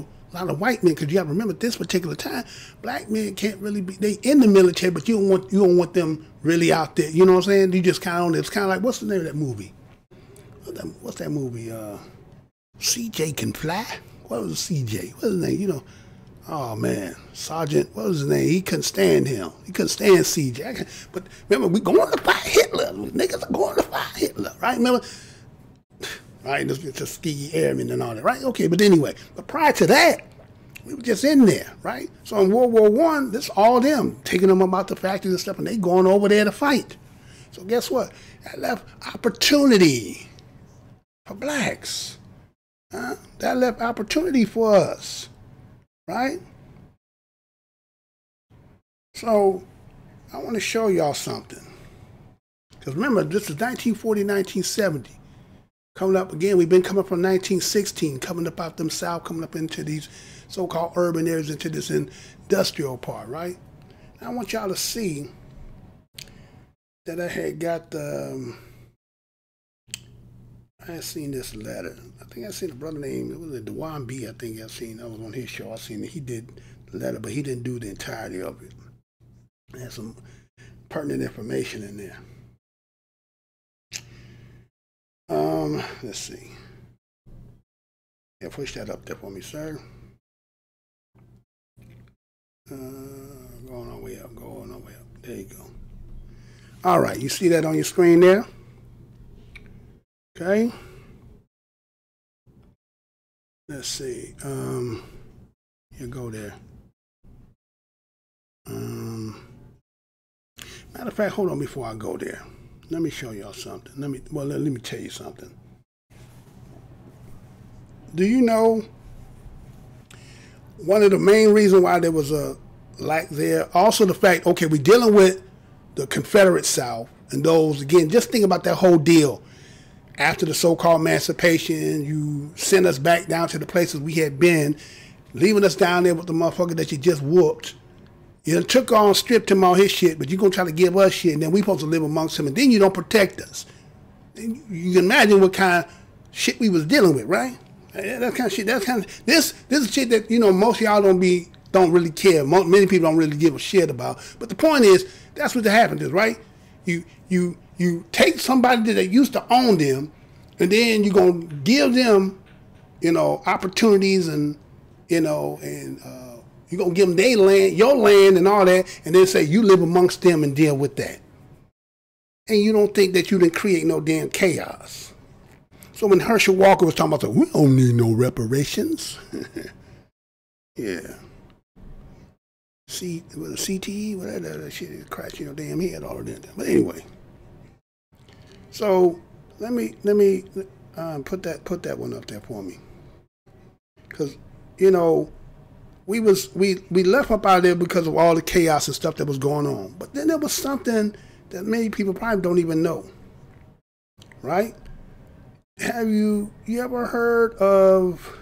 D: of white men, because you got to remember at this particular time, black men can't really be, they in the military, but you don't want them really out there. You know what I'm saying? You just kind of, it's kind of like, what's the name of that movie? What's that movie? CJ Can Fly? What was CJ? What's his name? You know, oh man, Sergeant, what was his name? He couldn't stand him. He couldn't stand CJ. But remember, we going to fight Hitler. Niggas are going to fight Hitler, right? Remember? Right, it's Tuskegee Airmen and all that, right? Okay, but anyway, but prior to that, we were just in there, right? So in World War I, this all them, taking them about the factories and stuff, and they going over there to fight. So guess what? That left opportunity for blacks. That left opportunity for us, right? So I want to show y'all something. Because remember, this is 1940, 1970. Coming up again, we've been coming from 1916, coming up out them south, coming up into these so-called urban areas, into this industrial part, right? Now I want y'all to see that I had got the I seen this letter. I think I seen a brother named, it was a Dewan B. I think I seen. I was on his show. I seen that he did the letter, but he didn't do the entirety of it. It had some pertinent information in there. Let's see. Yeah, push that up there for me, sir. Going our way up, going our way up. There you go. All right, you see that on your screen there? Okay. Let's see. You go there. Matter of fact, hold on before I go there. Let me show y'all something. Let me tell you something. Do you know one of the main reasons why there was a lack there? Also the fact, okay, we're dealing with the Confederate South and those, again, just think about that whole deal. After the so-called emancipation, you sent us back down to the places we had been, leaving us down there with the motherfucker that you just whooped. You took on, stripped him all his shit, but you're going to try to give us shit, and then we supposed to live amongst him, and then you don't protect us. You can imagine what kind of shit we was dealing with, right? That kind of shit, this is shit that, you know, most of y'all don't really care. Many people don't really give a shit about. But the point is, that's what happened is, right? You take somebody that used to own them, and then you're going to give them, you know, opportunities and, you know, and you're going to give them their land, your land and all that, and then say you live amongst them and deal with that. And you don't think that you didn't create no damn chaos. So when Herschel Walker was talking about, we don't need no reparations. Yeah. CTE, whatever that shit is crashing your damn head all of that. But anyway. So let me put that one up there for me. Cause you know, we left up out there because of all the chaos and stuff that was going on. But then there was something that many people probably don't even know. Right? Have you ever heard of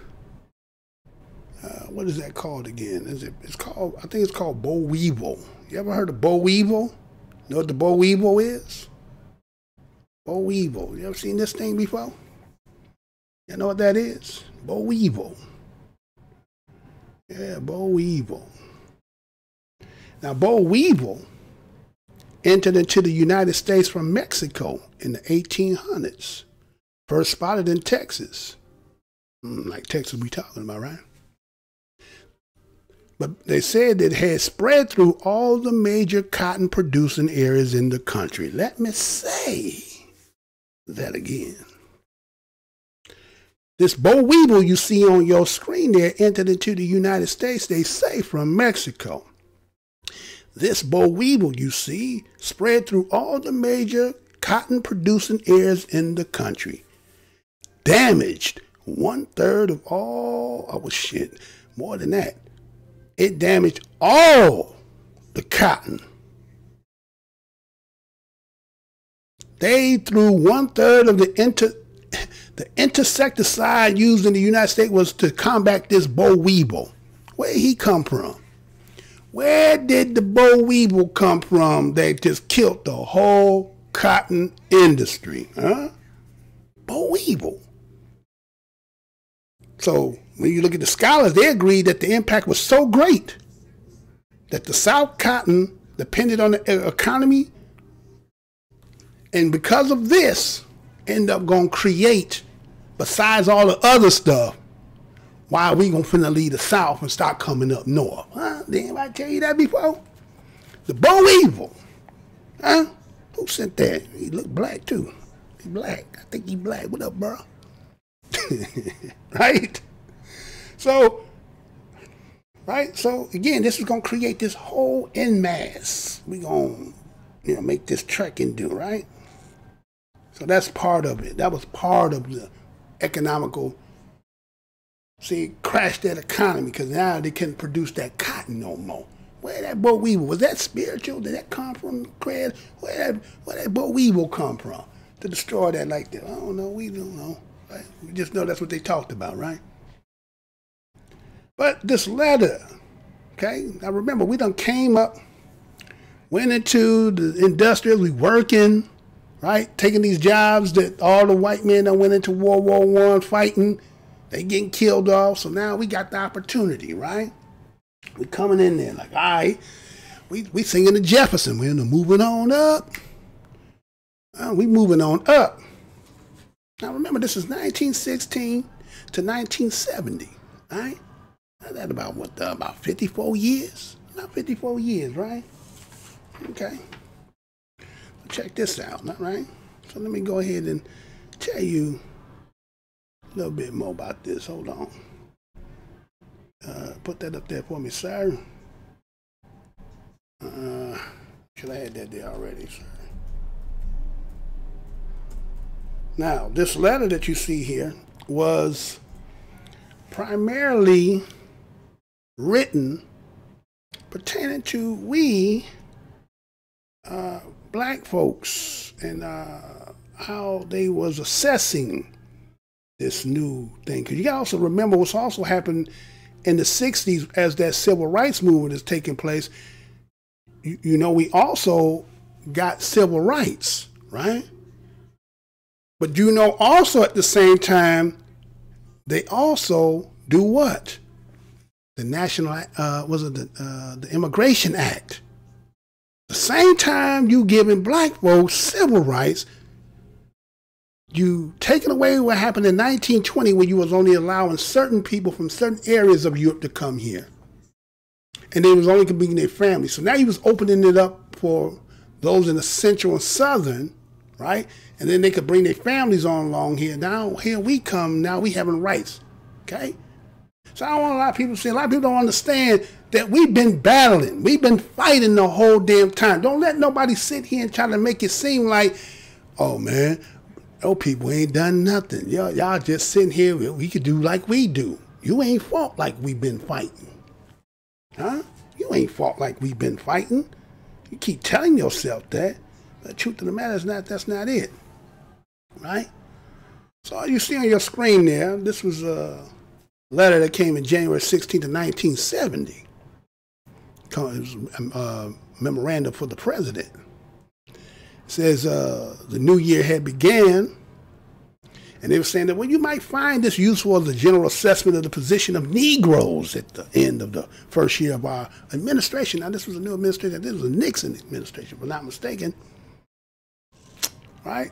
D: what is that called again? It's called, I think it's called boll weevil. You ever heard of boll weevil? Know what the boll weevil is? Boll weevil. You ever seen this thing before? You know what that is? Boll weevil. Yeah, boll weevil. Now, boll weevil entered into the United States from Mexico in the 1800s. First spotted in Texas. Like Texas we talking about, right? But they said that it had spread through all the major cotton producing areas in the country. Let me say that again. This boll weevil you see on your screen there entered into the United States, they say, from Mexico. This boll weevil you see spread through all the major cotton producing areas in the country. Damaged 1/3 of all, oh shit, more than that. It damaged all the cotton. They threw 1/3 of the insecticide used in the United States was to combat this boll weevil. Where did he come from? Where did the boll weevil come from that just killed the whole cotton industry? Huh? Boll weevil. So when you look at the scholars, they agree that the impact was so great that the South cotton depended on the economy, and because of this, end up going to create, besides all the other stuff, why we going to finna leave the South and start coming up north? Huh? Did anybody tell you that before? The boll weevil. Huh? Who sent that? He look black too. He black. I think he black. What up, bro? Right? So, right? So, again, this is going to create this whole en masse. We're going to, make this trekking do, right? So that's part of it. That was part of the economical, crashed that economy because now they couldn't produce that cotton no more. Where that boll weevil, was that spiritual? Did that come from Craig? Where that boll weevil come from to destroy that like that? I don't know. We don't know. Right? We just know that's what they talked about, right? But this letter, okay? Now remember, we done came up, went into the industrials, we working, right? Taking these jobs that all the white men that went into World War I fighting, they getting killed off. So now we got the opportunity, right? We coming in there like, all right, we singing the Jefferson. We're moving on up. We moving on up. Now remember, this is 1916 to 1970, right? That's about what, about 54 years? About 54 years, right? Okay. Check this out, all right? So let me go ahead and tell you a little bit more about this. Hold on. Put that up there for me, sir. Should I had that there already, sir? Now, this letter that you see here was primarily written pertaining to we black folks and how they was assessing this new thing. Because you got to also remember what's also happened in the 60s as that civil rights movement is taking place. You know, we also got civil rights, right? But you know, also at the same time, they also do what? The National, the Immigration Act. The same time you giving black folks civil rights, you taking away what happened in 1920 when you was only allowing certain people from certain areas of Europe to come here. And they was only convening their families. So now he was opening it up for those in the central and southern, right? And then they could bring their families on along here. Now here we come, now we having rights, okay? So I don't want a lot of people to say, a lot of people don't understand that we've been battling. We've been fighting the whole damn time. Don't let nobody sit here and try to make it seem like, oh man, those people ain't done nothing. Y'all just sitting here, we could do like we do. You ain't fought like we've been fighting. Huh? You ain't fought like we've been fighting. You keep telling yourself that. But the truth of the matter is that's not it. Right? So all you see on your screen there, this was a letter that came in January 16th of 1970. It was a memorandum for the president. It says the new year had began, and they were saying that, well, you might find this useful as a general assessment of the position of Negroes at the end of the first year of our administration. Now, this was a new administration. This was a Nixon administration, if I'm not mistaken. Right?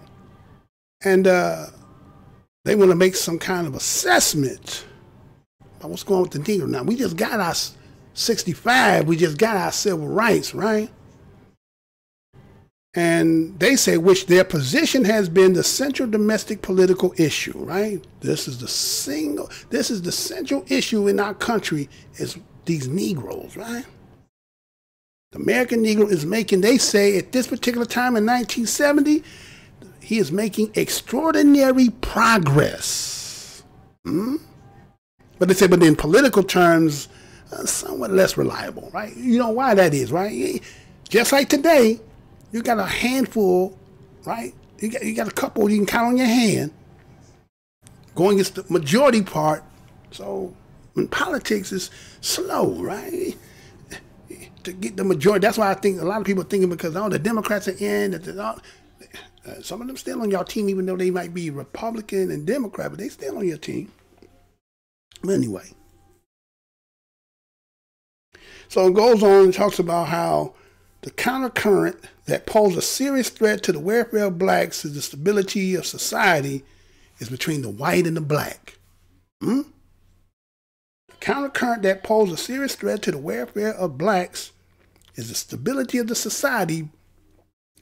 D: And they want to make some kind of assessment about what's going on with the Negro. Now, we just got our 65. We just got our civil rights, right? And they say which their position has been the central domestic political issue, right? This is the central issue in our country is these Negroes, right? The American Negro is making, they say at this particular time in 1970, he is making extraordinary progress. But they say, but in political terms, somewhat less reliable, right? You know why that is, right? Just like today, you got a handful, right? You got a couple you can count on your hand going against the majority part. So when politics is slow, right? To get the majority, that's why I think a lot of people are thinking because the Democrats are in, that some of them still on your team, even though they might be Republican and Democrat, but they still on your team. But anyway. So it goes on and talks about how the countercurrent that poses a serious threat to the welfare of blacks is the stability of society is between the white and the black. The countercurrent that poses a serious threat to the welfare of blacks is the stability of the society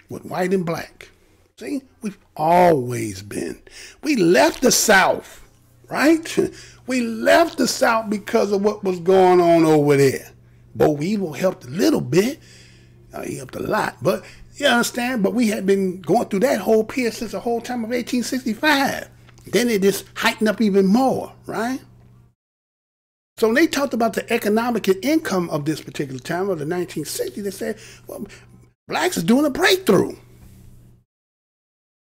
D: with white and black. See, we've always been. We left the South, right? We left the South because of what was going on over there. Bo Weevil helped a little bit. He helped a lot, but you understand? But we had been going through that whole period since the whole time of 1865. Then it just heightened up even more, right? So when they talked about the economic and income of this particular time of the 1960s, they said, well, blacks are doing a breakthrough.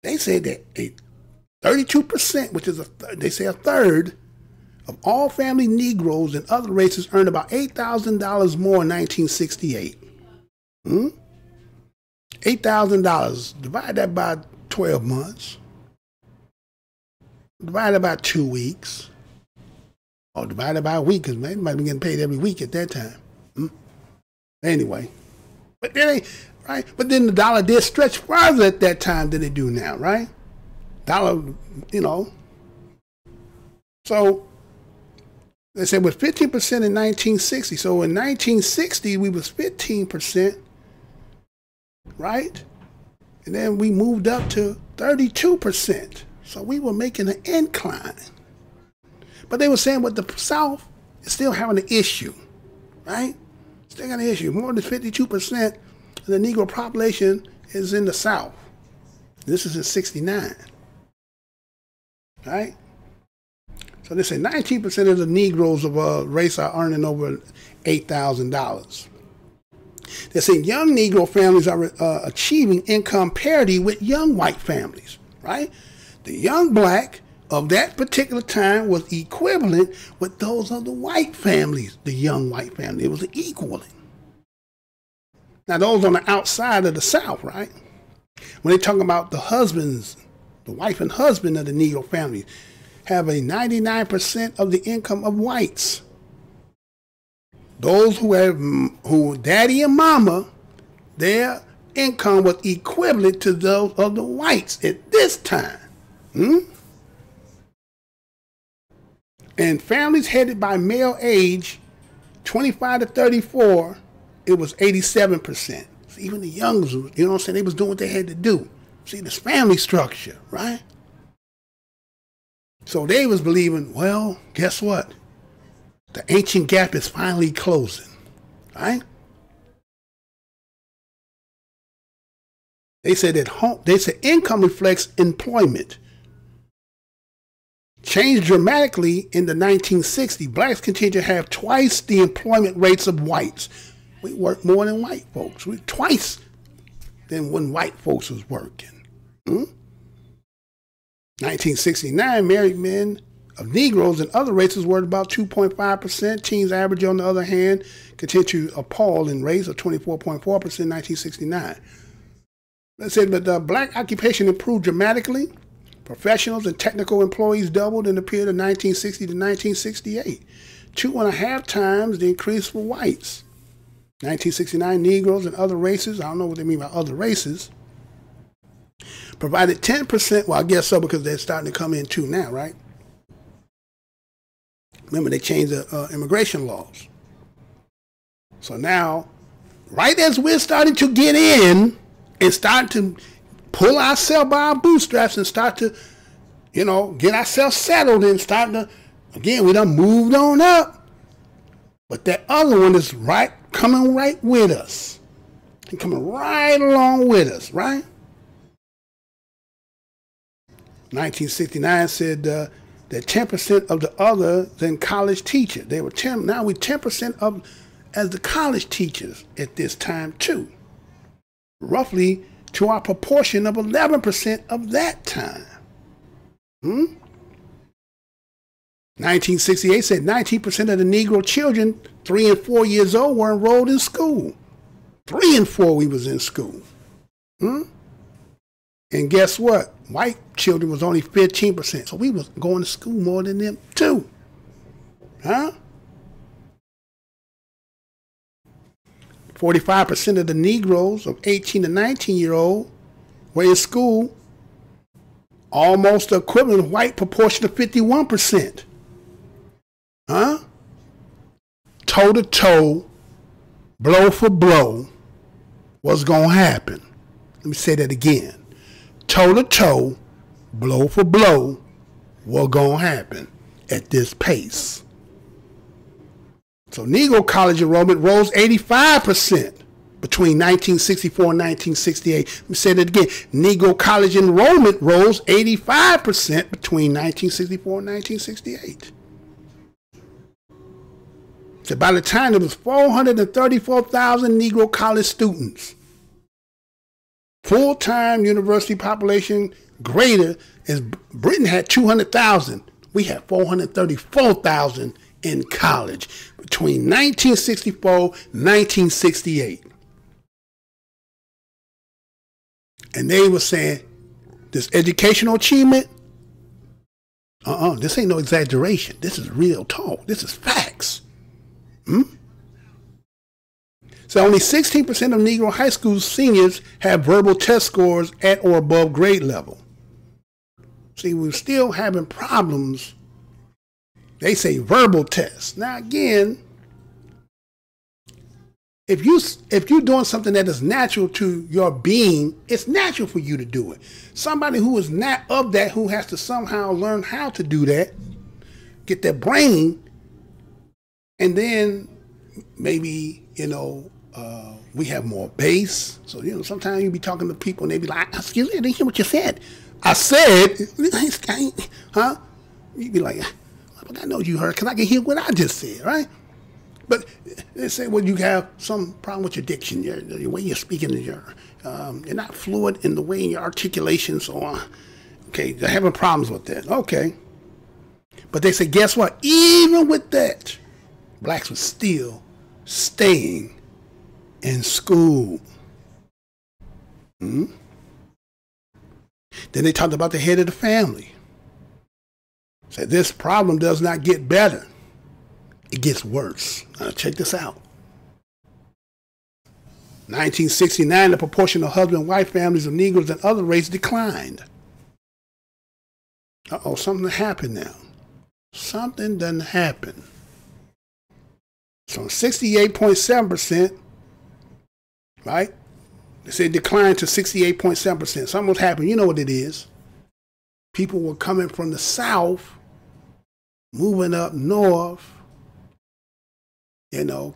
D: They said that 32%, which is they say a third of all family Negroes and other races earned about $8,000 more in 1968. $8,000. Divide that by 12 months. Divided by 2 weeks. Or divided by a week, because man, might be getting paid every week at that time. Anyway. But then, right? But then the dollar did stretch further at that time than it do now, right? Dollar, you know. So they said with 15% in 1960. So in 1960 we was 15%, right? And then we moved up to 32%. So we were making an incline. But they were saying with the South is still having an issue, right? Still got an issue. More than 52% of the Negro population is in the South. This is in 69, right? So they say 19% of the Negroes of race are earning over $8,000. They're saying young Negro families are achieving income parity with young white families, right? The young black of that particular time was equivalent with those of the white families, the young white family. It was equaling. Now, those on the outside of the South, right? When they talk about the husbands, the wife and husband of the Negro family, have a 99% of the income of whites. Those who daddy and mama, their income was equivalent to those of the whites at this time. And families headed by male age, 25 to 34, it was 87%. So even the youngs, you know what I'm saying, they was doing what they had to do. See, this family structure, right? So they was believing, well, guess what? The ancient gap is finally closing, right? They said income reflects employment. Changed dramatically in the 1960s. Blacks continue to have twice the employment rates of whites. We work more than white folks. We twice than when white folks was working. 1969, married men of Negroes and other races were about 2.5%. Teens average, on the other hand, continue to appall in race of 24.4% in 1969. Let's say that the black occupation improved dramatically. Professionals and technical employees doubled in the period of 1960 to 1968. 2.5 times the increase for whites. 1969, Negroes and other races, I don't know what they mean by other races, provided 10%, well, I guess so because they're starting to come in too now, right? Remember, they changed the immigration laws. So now, right as we're starting to get in and start to pull ourselves by our bootstraps and start to, you know, get ourselves settled and start to, again, we done moved on up. But that other one is coming right with us. And coming right along with us, right? 1969 said that 10% of the other than college teachers. They were 10, now we're 10% of as the college teachers at this time too. Roughly to our proportion of 11% of that time. 1968 said 19% of the Negro children 3 and 4 years old were enrolled in school. 3 and 4 we was in school. And guess what? White children was only 15%. So we was going to school more than them too. 45% of the Negroes of 18 to 19-year-old were in school, almost the equivalent of white proportion of 51%. Toe to toe, blow for blow, what's going to happen? Let me say that again. Toe to toe, blow for blow, what's going to happen at this pace? So Negro college enrollment rose 85% between 1964 and 1968. Let me say that again. Negro college enrollment rose 85% between 1964 and 1968. So by the time there was 434,000 Negro college students. Full-time university population greater as Britain had 200,000. We had 434,000 in college between 1964 and 1968. And they were saying this educational achievement, this ain't no exaggeration. This is real talk. This is facts. So only 16% of Negro high school seniors have verbal test scores at or above grade level. See, we're still having problems. They say verbal tests. Now again, if you're doing something that is natural to your being, it's natural for you to do it. Somebody who is not of that, who has to somehow learn how to do that, get their brain, and then maybe, we have more bass. So, sometimes you be talking to people and they be like, excuse me, I didn't hear what you said. I said, huh? You be like, I know you heard, because I can hear what I just said, right? But they say, well, you have some problem with your diction, the way you're speaking, you're not fluid in the way in your articulation, so on. Okay, they're having problems with that. Okay. But they say, guess what? Even with that, blacks were still staying in school. Then they talked about the head of the family. Said this problem does not get better. It gets worse. Now check this out. 1969, the proportion of husband and wife families of Negroes and other races declined. Something happened now. Something done happened. So 68.7%, right? They say declined to 68.7%. Something was happening. You know what it is. People were coming from the South, moving up north,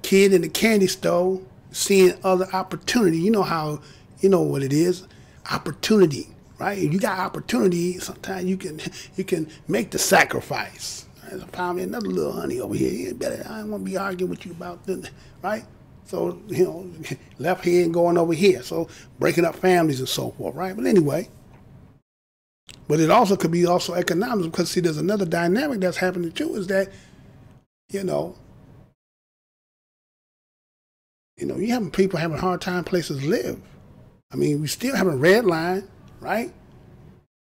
D: kid in the candy store, seeing other opportunity. You know what it is. Opportunity, right? If you got opportunity, sometimes you can make the sacrifice. I found me another little honey over here. I don't want to be arguing with you about this, right? So, left here and going over here. So breaking up families and so forth, right? But anyway, but it also could be also economics, because see, there's another dynamic that's happening too, is that, you have people having a hard time places to live. I mean, we still have a red line, right?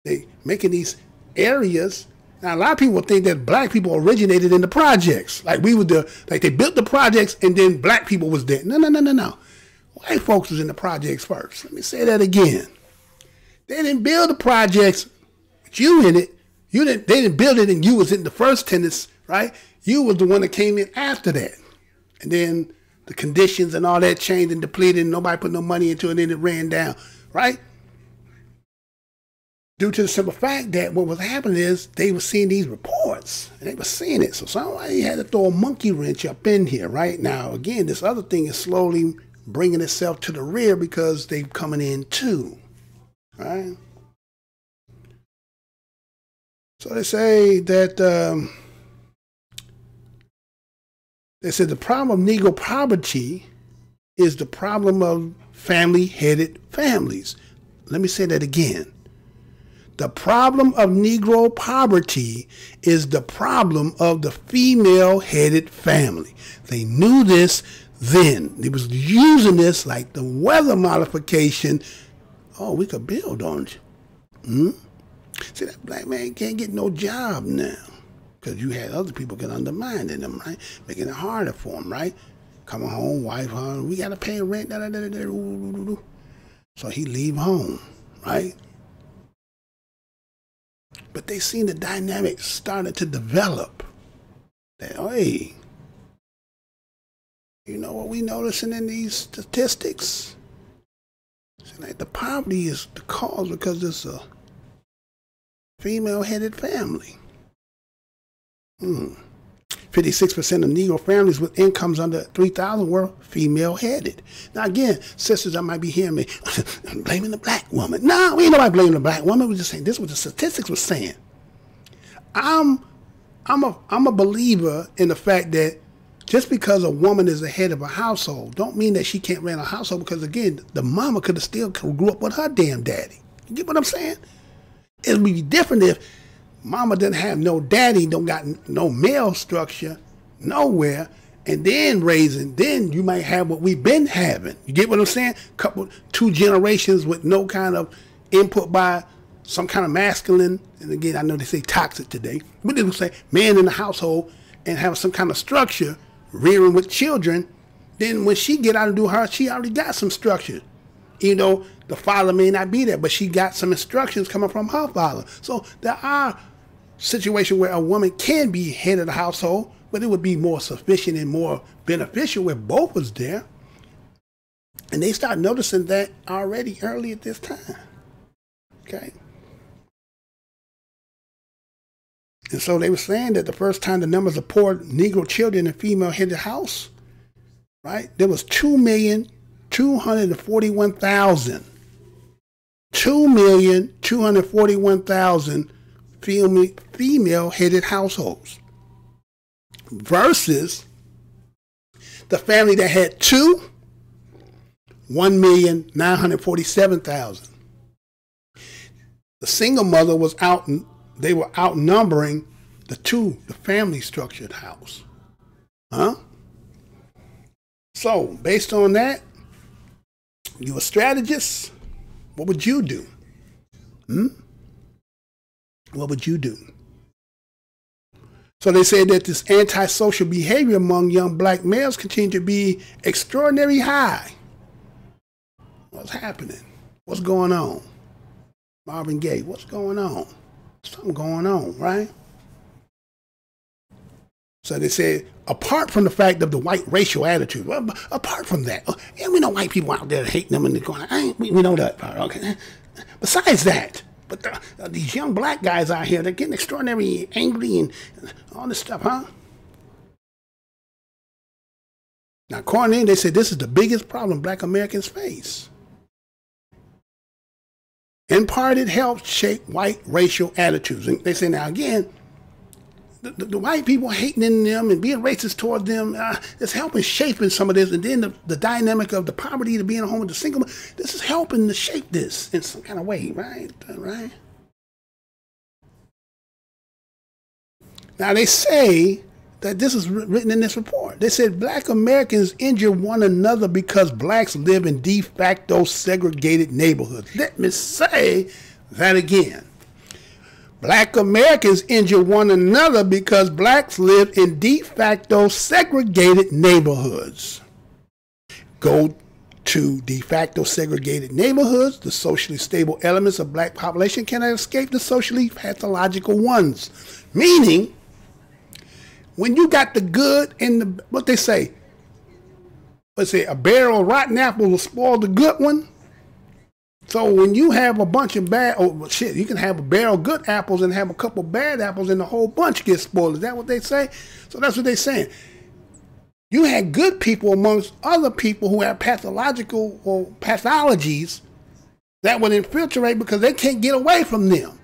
D: They making these areas. Now, a lot of people think that black people originated in the projects. Like they built the projects and then black people was there. No. White folks was in the projects first. Let me say that again. They didn't build the projects with you in it. They didn't build it and you was in the first tenants, right? You was the one that came in after that. And then the conditions and all that changed and depleted and nobody put no money into it and then it ran down, right? Due to the simple fact that what was happening is they were seeing these reports and they were seeing it. So somebody had to throw a monkey wrench up in here, right? Now, again, this other thing is slowly bringing itself to the rear because they're coming in too, right? So they say that, they said the problem of Negro poverty is the problem of family-headed families. Let me say that again. The problem of Negro poverty is the problem of the female-headed family. They knew this then. They was using this like the weather modification. Oh, we could build on it. See, that black man can't get no job now because you had other people get undermining them, right? Making it harder for them, right? Coming home, wife, we got to pay rent. So he leave home, right? But they seen the dynamic started to develop. That, hey, you know what we noticing in these statistics? It's like the poverty is the cause because it's a female-headed family. 56% of Negro families with incomes under $3,000 were female-headed. Now again, sisters, I might be hearing me blaming the black woman. No, we ain't nobody blaming the black woman. We're just saying this is what the statistics were saying. I'm a believer in the fact that just because a woman is the head of a household, don't mean that she can't run a household, because again, the mama could have still grew up with her damn daddy. You get what I'm saying? It would be different if mama didn't have no daddy, don't got no male structure nowhere, and then raising, then you might have what we've been having. You get what I'm saying? Two generations with no kind of input by some kind of masculine, and again, I know they say toxic today, but they would say man in the household and have some kind of structure, rearing with children, then when she get out and do her, she already got some structure. You know, the father may not be there, but she got some instructions coming from her father. So there are situations where a woman can be head of the household, but it would be more sufficient and more beneficial where both was there. And they start noticing that already early at this time. Okay. And so they were saying that the first time the numbers of poor Negro children and female hit the house, right, there was 2,241,000. 2,241,000 female-headed households versus the family that had 1,947,000. The single mother was out, they were outnumbering the family structured house. Huh? So, based on that, you a strategist, what would you do? What would you do? So they say that this antisocial behavior among young black males continue to be extraordinarily high. What's happening? What's going on? Marvin Gaye, what's going on? Something going on, right? So they say, apart from the fact of the white racial attitude, well, apart from that, yeah, we know white people out there hating them and they're going, we know that part, okay? Besides that, but these young black guys out here, they're getting extraordinarily angry and all this stuff, huh? Now, according to them, they say this is the biggest problem black Americans face. In part, it helps shape white racial attitudes. And they say, now again, the white people hating in them and being racist toward them is helping shaping some of this. And then the dynamic of the poverty to being a home with the single, this is helping to shape this in some kind of way, right? Right? Now, they say that this is written in this report. They said black Americans injure one another because blacks live in de facto segregated neighborhoods. Let me say that again. Black Americans injure one another because blacks live in de facto segregated neighborhoods. Go to de facto segregated neighborhoods, the socially stable elements of black population cannot escape the socially pathological ones. Meaning, when you got the good and the, what they say, a barrel of rotten apples will spoil the good one. So when you have a bunch of bad, you can have a barrel of good apples and have a couple bad apples and the whole bunch gets spoiled. Is that what they say? So that's what they're saying. You had good people amongst other people who have pathological or pathologies that would infiltrate because they can't get away from them.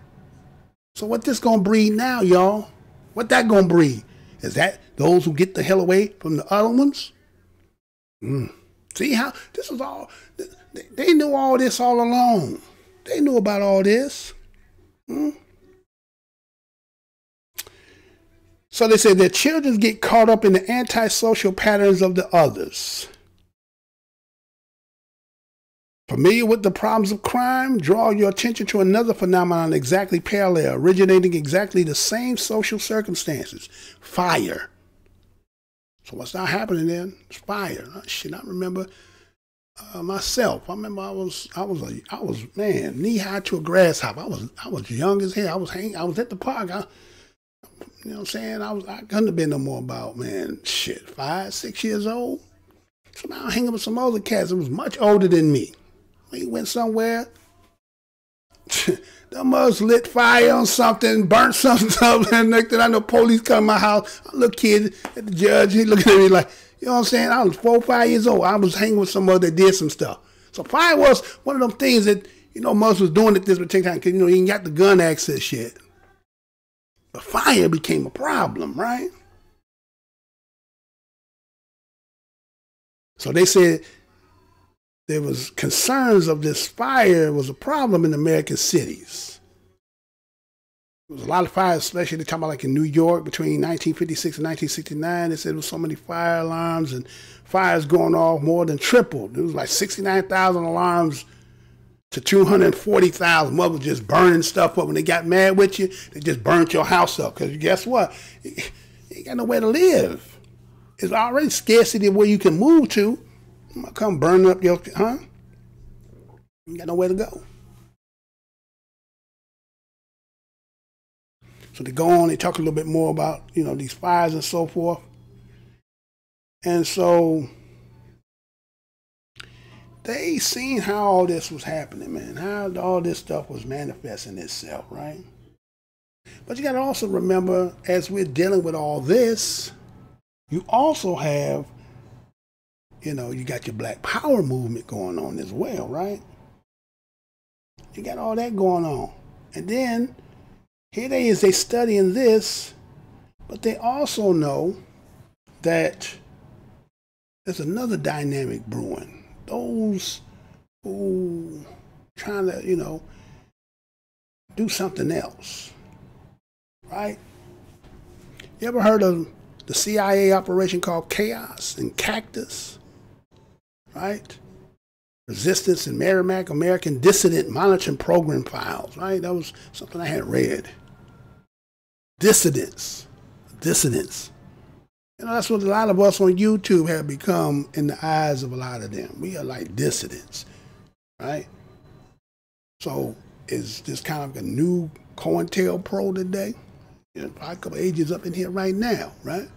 D: So what this gonna breed now, y'all? What that gonna breed? Is that those who get the hell away from the other ones? See how this is all, they knew all this all along. They knew about all this. So they said that children get caught up in the antisocial patterns of the others. Familiar with the problems of crime? Draw your attention to another phenomenon exactly parallel, originating exactly the same social circumstances. Fire. So what's not happening then? It's fire. Shit, I remember myself. I remember I was man, knee high to a grasshopper. I was young as hell. I was at the park. You know what I'm saying? I couldn't have been no more about, man, shit, 5, 6 years old. So now I'm hanging with some other cats that was much older than me. We went somewhere. The mothers lit fire on something, burnt something up, and next thing I know, police come to my house. A little kid at the judge, he looking at me like, you know what I'm saying? I was 4 or 5 years old. I was hanging with somebody that did some stuff. So fire was one of them things that, you know, mothers was doing at this particular time because, you know, you ain't got the gun access shit. But fire became a problem, right? So they said there was concerns of this fire was a problem in American cities. There was a lot of fires, especially they talking about like in New York between 1956 and 1969. They said there was so many fire alarms and fires going off more than tripled. There was like 69,000 alarms to 240,000. Mother just burning stuff up. When they got mad with you, they just burnt your house up. Because guess what? You ain't got nowhere to live. It's already scarcity of where you can move to. I'm gonna come burning up your, huh? You got nowhere to go. So they go on, they talk a little bit more about, you know, these fires and so forth. And so they seen how all this was happening, man, how all this stuff was manifesting itself, right? But you got to also remember, as we're dealing with all this, you also have, you know, you got your Black Power movement going on as well, right? You got all that going on. And then here they is, they studying this, but they also know that there's another dynamic brewing. Those who trying to, you know, do something else, right? You ever heard of the CIA operation called Chaos and Cactus, right? Resistance and Merrimack, American Dissident Monitoring Program Files, right? That was something I had read. Dissidents. You know, that's what a lot of us on YouTube have become in the eyes of a lot of them. We are like dissidents, right? So is this kind of a new COINTELPRO today? You know, probably a couple agents up in here right now, right?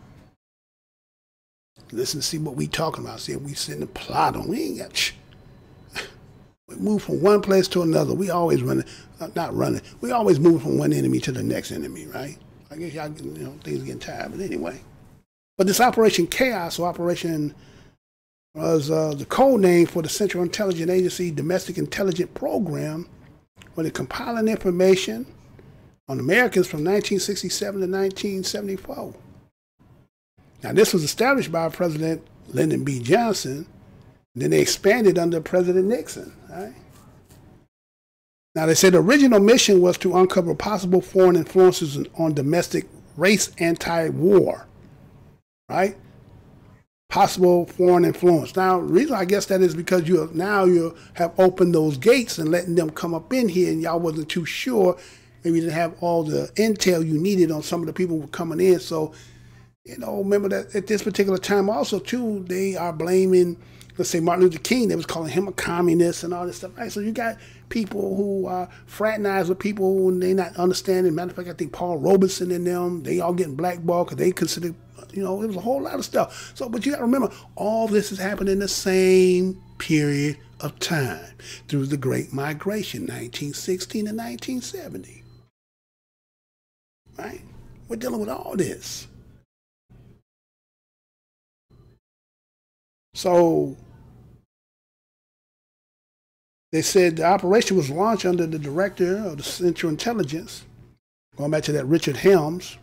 D: Listen to see what we talking about. See if we sitting and plot on. We ain't got. We move from one place to another. We always running, not running. We always move from one enemy to the next enemy, right? I guess y'all, you know, things getting tired, but anyway. But this Operation Chaos, or Operation, was the code name for the Central Intelligence Agency Domestic Intelligence Program, where they're compiling information on Americans from 1967 to 1974. Now, this was established by President Lyndon B. Johnson. Then they expanded under President Nixon, right? Now, they said the original mission was to uncover possible foreign influences on domestic race anti-war, right? Possible foreign influence. Now, the reason I guess that is because you have opened those gates and letting them come up in here, and y'all wasn't too sure. Maybe you didn't have all the intel you needed on some of the people who were coming in. So, you know, remember that at this particular time also, too, they are blaming, let's say, Martin Luther King. They was calling him a communist and all this stuff, right? So you got people who fraternize with people who they not understanding. Matter of fact, I think Paul Robeson and them, they all getting blackballed because they consider, you know, it was a whole lot of stuff. So, but you got to remember, all this is happening in the same period of time through the Great Migration, 1916 to 1970, right? We're dealing with all this. So they said the operation was launched under the director of the Central Intelligence, going back to that Richard Helms.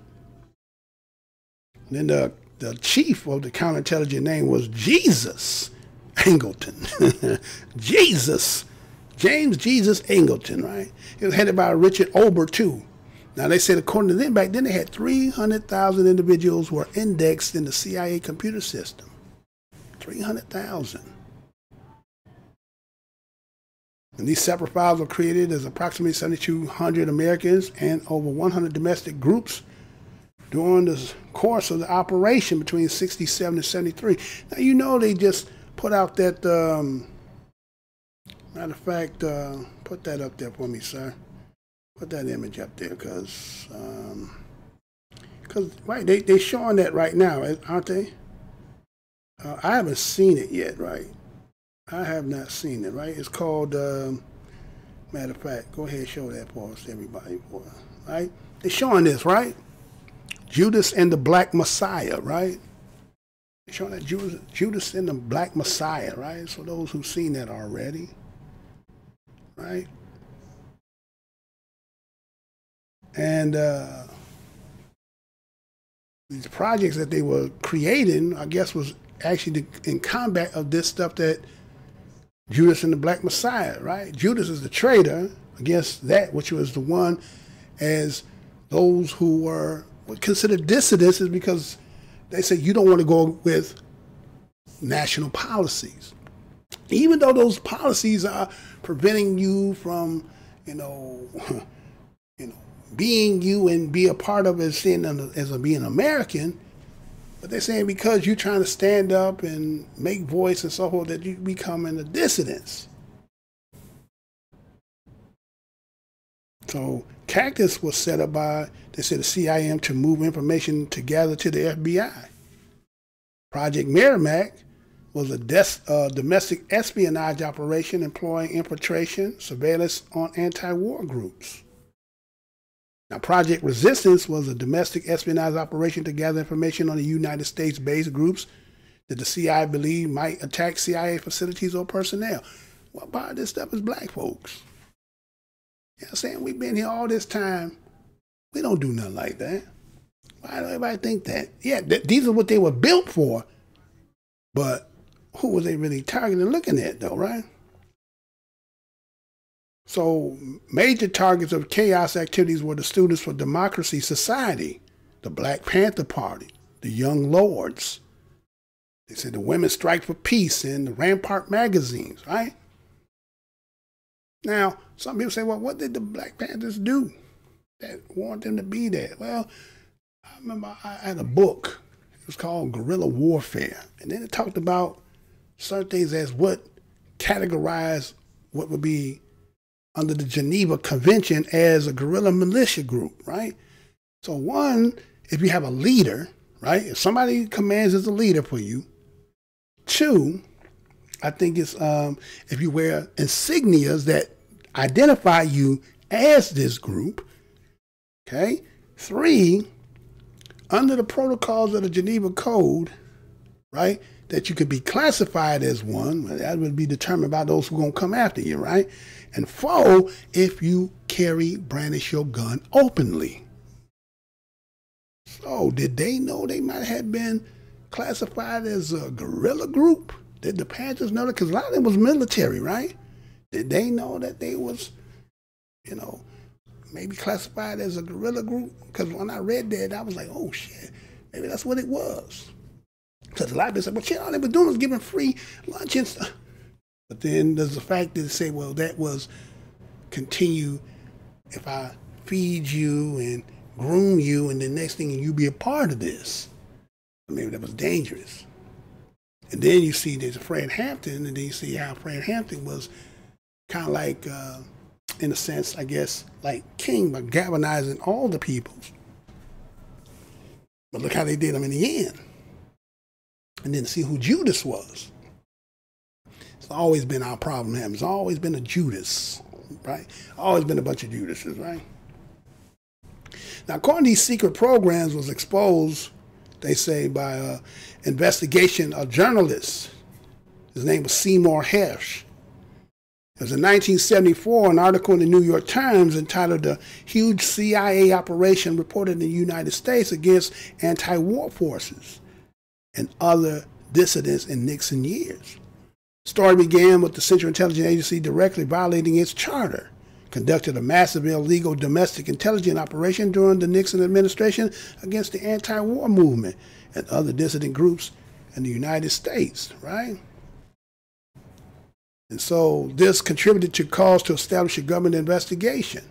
D: And then the chief of the counterintelligence name was Jesus Angleton. James Jesus Angleton, right? It was headed by Richard Ober, too. Now, they said, according to them, back then they had 300,000 individuals who were indexed in the CIA computer system. 300,000. And these separate files were created as approximately 7,200 Americans and over 100 domestic groups during the course of the operation between 67 and 73. Now, you know, they just put out that, matter of fact, put that up there for me, sir. Put that image up there, because right, they showing that right now, aren't they? I haven't seen it yet, right? I have not seen it, right? It's called, matter of fact, go ahead and show that for us, everybody, right? They're showing this, right? Judas and the Black Messiah, right? They're showing that Judas and the Black Messiah, right? So those who've seen that already, right? And these projects that they were creating, I guess, was actually in combat of this stuff that Judas and the Black Messiah, right? Judas is the traitor against that, which was the one as those who were considered dissidents, is because they said you don't want to go with national policies. Even though those policies are preventing you from, being you and be a part of it, as being American, but they're saying because you're trying to stand up and make voice and so forth that you become in the dissidents. So Cactus was set up by, they said, the CIA to move information together to the FBI. Project Merrimack was a domestic espionage operation employing infiltration, surveillance on anti-war groups. Now, Project Resistance was a domestic espionage operation to gather information on the United States-based groups that the CIA believed might attack CIA facilities or personnel. Well, part of this stuff is black folks. You know what I'm saying? We've been here all this time. We don't do nothing like that. Why do everybody think that? Yeah, these are what they were built for. But who was they really targeting and looking at, though, right? So major targets of chaos activities were the Students for Democracy Society, the Black Panther Party, the Young Lords. They said the Women's Strike for Peace and the Rampart magazines, right? Now, some people say, well, what did the Black Panthers do that want them to be there? Well, I remember I had a book. It was called Guerrilla Warfare. And then it talked about certain things as what categorized what would be under the Geneva Convention as a guerrilla militia group, right? So one, if you have a leader, right? If somebody commands as a leader for you. Two, I think it's if you wear insignias that identify you as this group. Okay. Three, under the protocols of the Geneva Code, right, that you could be classified as one. That would be determined by those who are going to come after you, right? And four, if you brandish your gun openly. So did they know they might have been classified as a guerrilla group? Did the Panthers know that? Because a lot of them was military, right? Did they know that they was, maybe classified as a guerrilla group? Because when I read that, I was like, oh shit, maybe that's what it was. Because a lot of people said, well, shit, all they were doing was giving free lunch and stuff. But then there's the fact that they say, well, that was continue if I feed you and groom you and the next thing you be a part of this. Maybe that was dangerous. And then you see there's Fred Hampton, and then you see how Fred Hampton was kind of like, in a sense, I guess, like king by galvanizing all the peoples. But look how they did him in the end. And then see who Judas was. It's always been our problem. It's always been a Judas, right? Always been a bunch of Judases, right? Now, according to these secret programs was exposed, they say, by investigation of journalists. His name was Seymour Hersh. It was in 1974, an article in the New York Times entitled "The Huge CIA Operation Reported in the United States Against Anti-War Forces and Other Dissidents in Nixon Years." The story began with the Central Intelligence Agency directly violating its charter, conducted a massive illegal domestic intelligence operation during the Nixon administration against the anti-war movement and other dissident groups in the United States, right? And so this contributed to cause to establish a government investigation.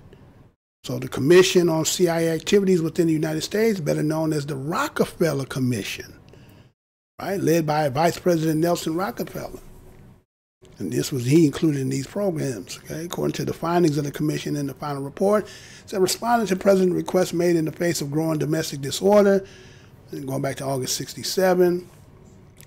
D: So the Commission on CIA Activities within the United States, better known as the Rockefeller Commission, right, led by Vice President Nelson Rockefeller. And this was he included in these programs. Okay? According to the findings of the commission in the final report, it said responding to President requests made in the face of growing domestic disorder, and going back to August 67,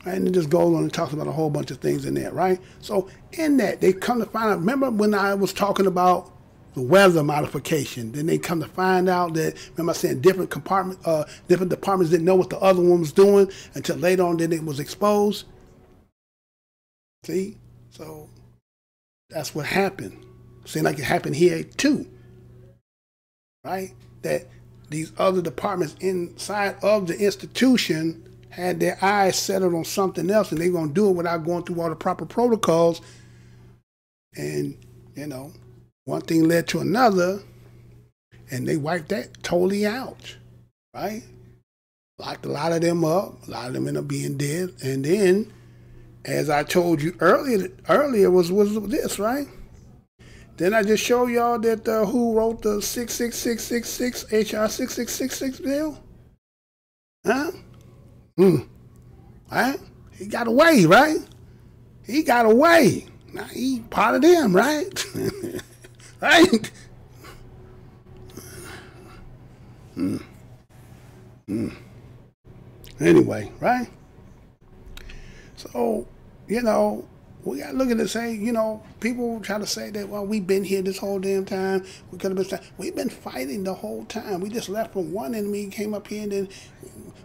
D: right? And it just goes on and talks about a whole bunch of things in there, right? So in that, they come to find out, remember when I was talking about the weather modification, then they come to find out that, remember I said different departments didn't know what the other one was doing until later on then it was exposed. See? So that's what happened. Seemed like it happened here too, right? That these other departments inside of the institution had their eyes settled on something else, and they're going to do it without going through all the proper protocols. And, one thing led to another, and they wiped that totally out, right? Locked a lot of them up. A lot of them ended up being dead. And then as I told you earlier was this, right? Then I just show y'all that who wrote the 66666 HR 6666 bill? Huh? Right? He got away, right? He got away. Now he part of them, right? Right? Anyway, right? So, you know, we got to look at it and say, you know, people try to say that, well, we've been here this whole damn time. We could have been, we've been fighting the whole time. We just left from one enemy, came up here, and then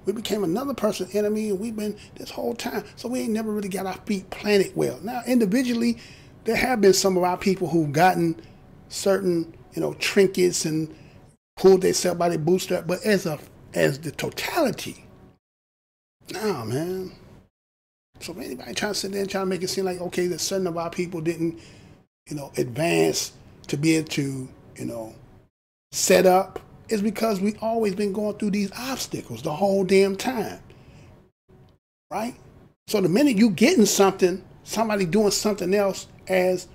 D: we became another person's enemy, and we've been this whole time. So we ain't never really got our feet planted well. Now, individually, there have been some of our people who've gotten certain, you know, trinkets and pulled themselves by their bootstrap, but as the totality, nah, man. So if anybody trying to sit there and try to make it seem like, okay, that certain of our people didn't, you know, advance to be able to, you know, set up, is because we always been going through these obstacles the whole damn time, right? So the minute you getting something, somebody doing something else as,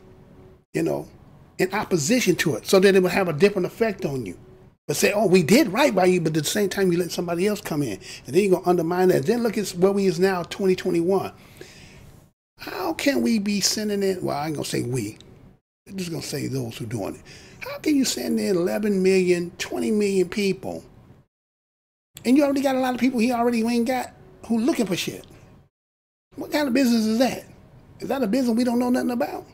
D: you know, in opposition to it, so that it would have a different effect on you. But say, oh, we did right by you, but at the same time, you let somebody else come in. And then you're going to undermine that. Then look at where we is now, 2021. How can we be sending in, well, I ain't going to say we. I'm just going to say those who doing it. How can you send in 11 million, 20 million people, and you already got a lot of people he already ain't got who looking for shit? What kind of business is that? Is that a business we don't know nothing about?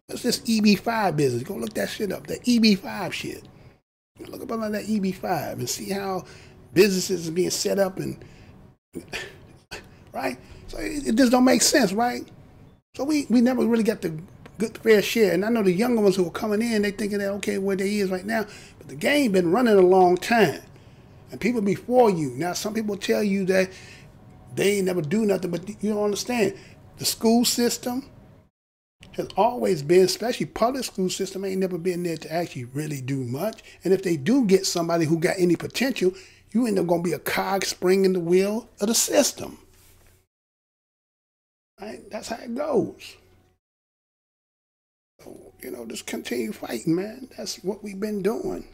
D: What's this EB5 business? Go look that shit up, the EB5 shit. Look up on that EB5 and see how businesses are being set up, and right? So it just don't make sense, right? So we never really got the good fair share. And I know the younger ones who are coming in, they thinking that, okay, where they is right now, but the game been running a long time. And people before you, now some people tell you that they ain't never do nothing, but you don't understand. The school system has always been, especially public school system, ain't never been there to actually really do much. And if they do get somebody who got any potential, you end up going to be a cog spring in the wheel of the system. Right? That's how it goes. So, you know, just continue fighting, man. That's what we've been doing.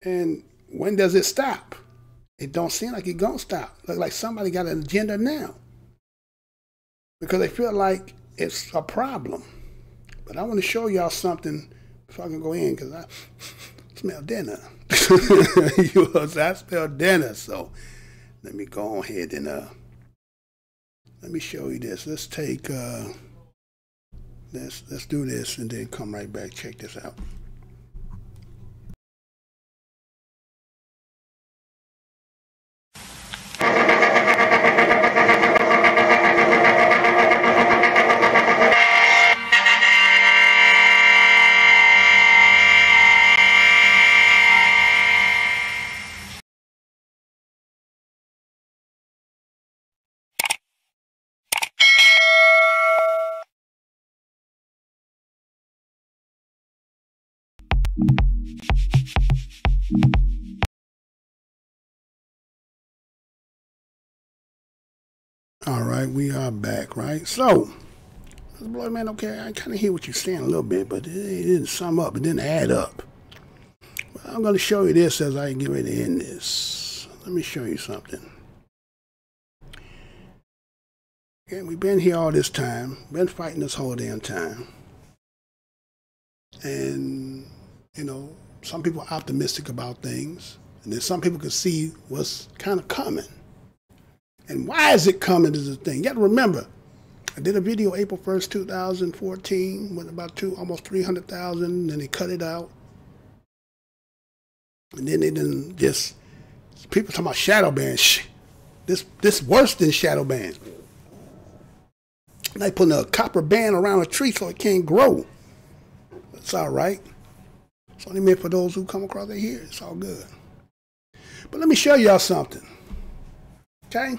D: And when does it stop? It don't seem like it gonna stop. Look like somebody got an agenda now, because they feel like it's a problem. But I want to show y'all something before I can go in, because I smell dinner. I smell dinner. So let me go on ahead and let me show you this. Let's take let's do this and then come right back. Check this out. All right, we are back, right? So, boy, man, okay, I kind of hear what you're saying a little bit, but it didn't sum up, it didn't add up. Well, I'm going to show you this as I get ready to end this. Let me show you something. Okay, we've been here all this time, been fighting this whole damn time. And, you know, some people are optimistic about things, and then some people can see what's kind of coming. And why is it coming is the thing. You got to remember, I did a video April 1st, 2014 with about almost 300,000, and they cut it out. And then they didn't just, people talking about shadow bans. This worse than shadow bans. They putting a copper band around a tree so it can't grow. It's all right. It's only meant for those who come across it here. It's all good. But let me show y'all something. Okay?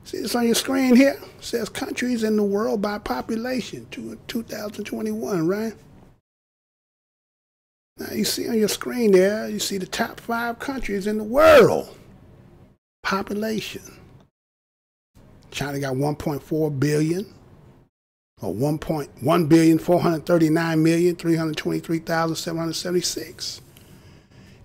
D: See this on your screen here? It says countries in the world by population to 2021, right? Now you see on your screen there, you see the top 5 countries in the world. Population. China got 1.4 billion, or 1,139,323,776.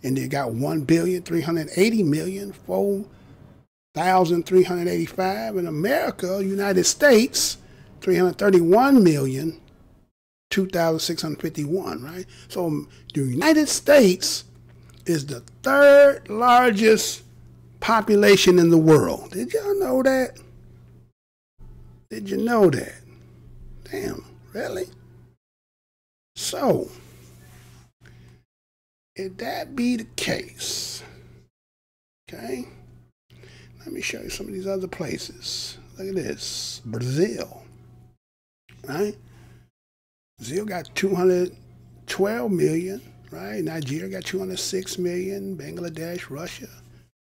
D: India got 1,380,004,385. And America, United States, 331,002,651, right? So the United States is the third largest population in the world. Did y'all know that? Did you know that? Damn, really? So, if that be the case, okay, let me show you some of these other places. Look at this, Brazil, right? Brazil got 212 million, right? Nigeria got 206 million, Bangladesh, Russia,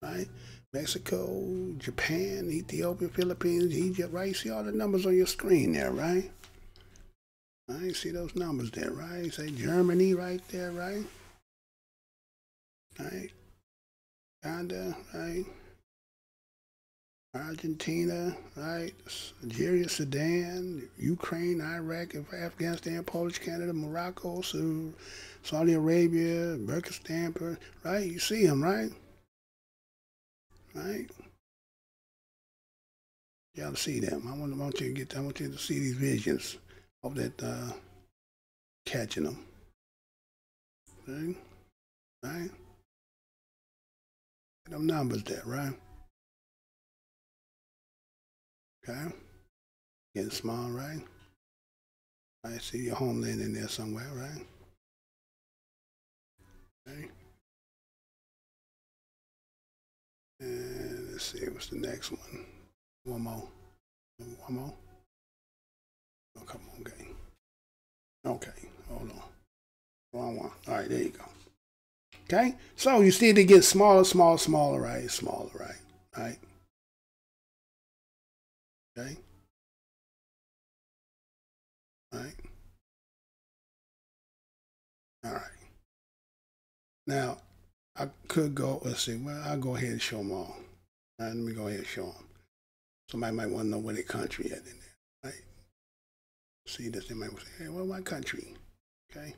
D: right? Mexico, Japan, Ethiopia, Philippines, Egypt, right? You see all the numbers on your screen there, right? Right? See those numbers there, right? You say Germany right there, right? Right? Uganda, right? Argentina, right? Algeria, Sudan, Ukraine, Iraq, Afghanistan, Polish, Canada, Morocco, Saudi Arabia, Pakistan, right? You see them, right? Right? Y'all see them. I want you to see these visions of that catching them. Right? Right? Them numbers there, right? Okay? Getting small, right? I see your homeland in there somewhere, right? Okay. And let's see, what's the next one? One more. One more? Oh, come on, gang. Okay, hold on. Wrong one. All right, there you go. Okay? So you see it get smaller, smaller, right? Smaller, right? Right? Okay? Right? All right. Now, I could go, let's see, well, I'll go ahead and show them all. All right, let me go ahead and show them. Somebody might want to know where their country is in there, right? See this, they might say, hey, where's my country? Okay?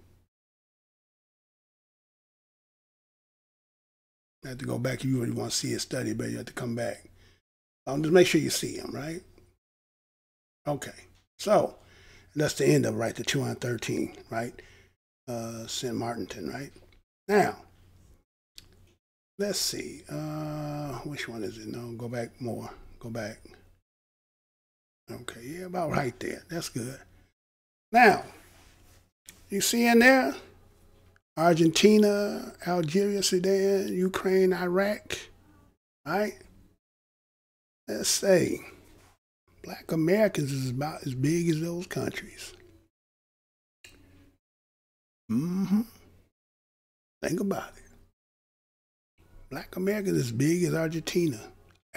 D: You have to go back if you really want to see a study, but you have to come back. Just make sure you see them, right? Okay, so that's the end of, right, the 213, right? St. Martinton, right? Now, let's see, which one is it? No, go back more, go back. Okay, yeah, about right there, that's good. Now, you see in there, Argentina, Algeria, Sudan, Ukraine, Iraq, right? Let's say, Black Americans is about as big as those countries. Think about it. Black Americans as big as Argentina,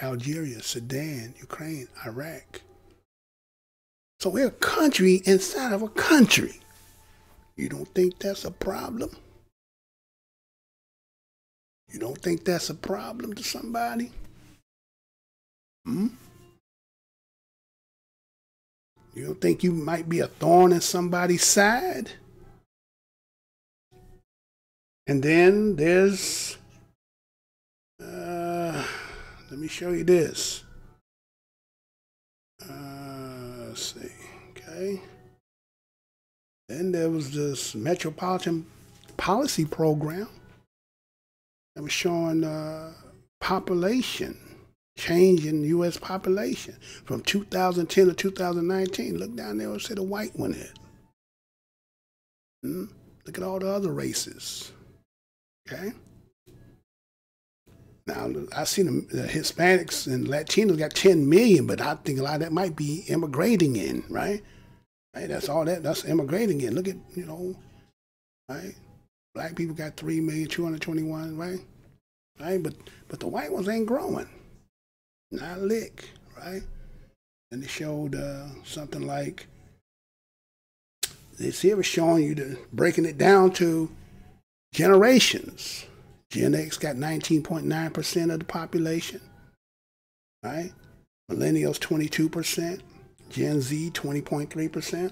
D: Algeria, Sudan, Ukraine, Iraq. So we're a country inside of a country. You don't think that's a problem? You don't think that's a problem to somebody? You don't think you might be a thorn in somebody's side? And then there's, let me show you this. Let's see, okay. Then there was this metropolitan policy program that was showing population, change in U.S. population from 2010 to 2019. Look down there and see the white one hit. Look at all the other races. Okay. Now, I see the Hispanics and Latinos got 10 million, but I think a lot of that might be immigrating in, right? Right, that's all that's immigrating in. Look at, you know, right? Black people got 3,221,000, right? Right, but the white ones ain't growing. Not a lick, right? And they showed something like, this here was showing you breaking it down to generations. Gen X got 19.9% of the population, right? Millennials 22%. Gen Z 20.3%.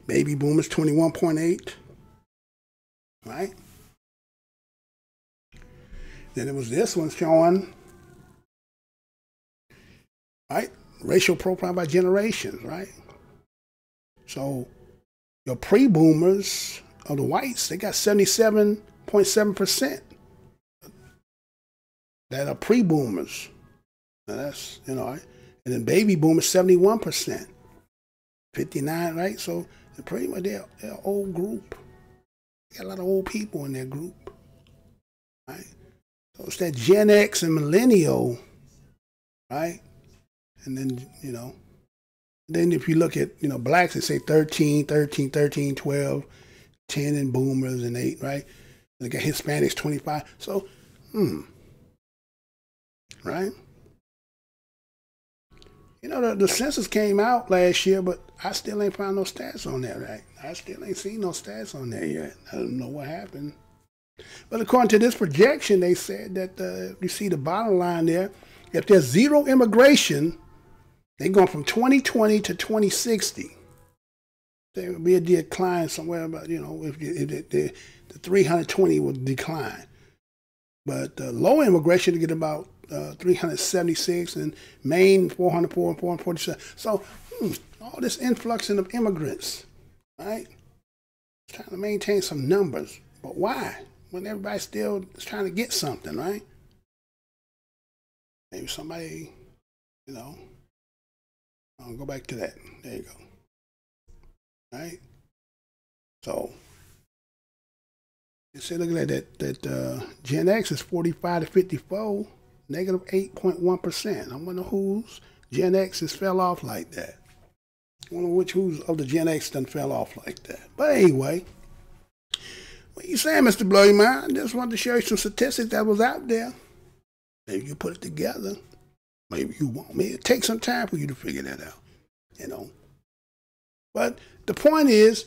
D: Baby boomers 21.8%. Right? Then it was this one showing, right? Racial profile by generations, right? So your pre-boomers of the whites, they got 77.7% that are pre-boomers. Now that's, you know, right? And then baby boomers 71%. 59, right? So pretty much they're an old group. Got a lot of old people in their group, right? So it's that Gen X and millennial, right? And then, you know, then if you look at, you know, blacks, they say 13, 12, 10 and boomers and 8, right? They got Hispanics 25. So, right? You know, the census came out last year, but I still ain't found no stats on that, right? I still ain't seen no stats on that yet. I don't know what happened. But according to this projection, they said that, you see the bottom line there, if there's zero immigration, they're going from 2020 to 2060. There will be a decline somewhere about, you know, if the 320 will decline. But low immigration to get about 376, and Maine 404 and 447. So all this influx of immigrants, right? Trying to maintain some numbers, but why? When everybody still is trying to get something, right? Maybe somebody, you know. I'll go back to that. There you go. Right? So you see, look at that Gen X is 45 to 54. Negative 8.1%. I wonder whose Gen X has fell off like that. I wonder whose of the Gen X done fell off like that. But anyway, what you saying, Mr. Blow Your Mind? I just wanted to show you some statistics that was out there. Maybe you put it together. Maybe you won't. Maybe it'll take some time for you to figure that out. You know. But the point is,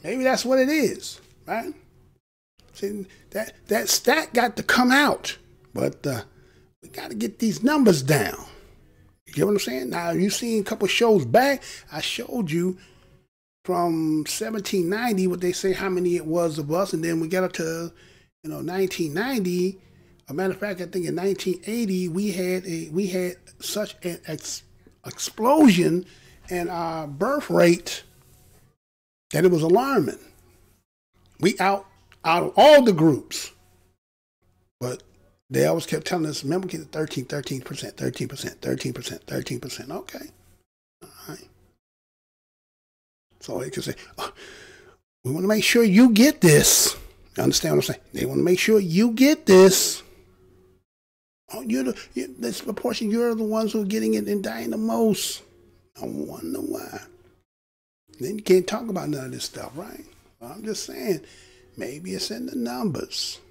D: maybe that's what it is, right? See, that stat got to come out. But we got to get these numbers down. You get what I'm saying? Now, you seen a couple shows back, I showed you from 1790 what they say how many it was of us, and then we got up to, you know, 1990. A matter of fact, I think in 1980 we had such an explosion in our birth rate that it was alarming. We out of all the groups, but they always kept telling us, remember, get 13%. Okay. All right. So they could say, oh, we want to make sure you get this. You understand what I'm saying? They want to make sure you get this. Oh, this proportion, you're the ones who are getting it and dying the most. I wonder why. Then you can't talk about none of this stuff, right? Well, I'm just saying, maybe it's in the numbers.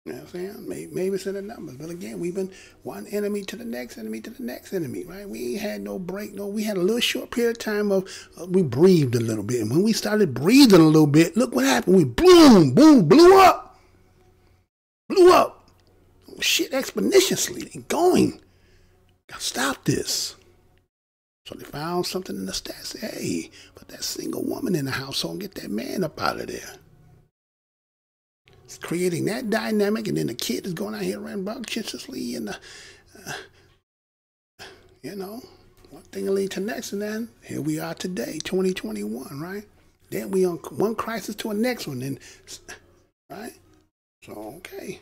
D: You know what I'm saying? Maybe it's in the numbers. But again, we've been one enemy to the next enemy to the next enemy, right? We ain't had no break. No, we had a little short period of time of, we breathed a little bit. And when we started breathing a little bit, look what happened. We blew up. Blew up. Oh, shit, exponentially going. Got to stop this. So they found something in the stats. Hey, put that single woman in the household and get that man up out of there. It's creating that dynamic, and then the kid is going out here rambunctiously, and you know, one thing will lead to the next, and then here we are today, 2021, right? Then we on one crisis to the next one, and right? So okay,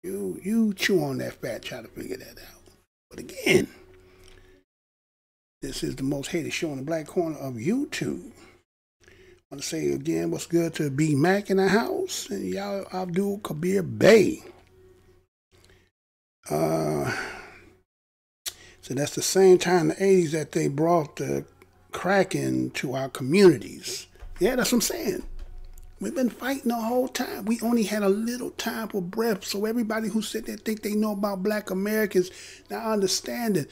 D: you chew on that fat, try to figure that out. But again, this is the most hated show in the black corner of YouTube. I want to say again, what's good to B Mac in the house and y'all Abdul Kabir Bey. So that's the same time in the 80s that they brought the crack into our communities. Yeah, that's what I'm saying. We've been fighting the whole time. We only had a little time for breath. So everybody who sit there think they know about black Americans, now understand it.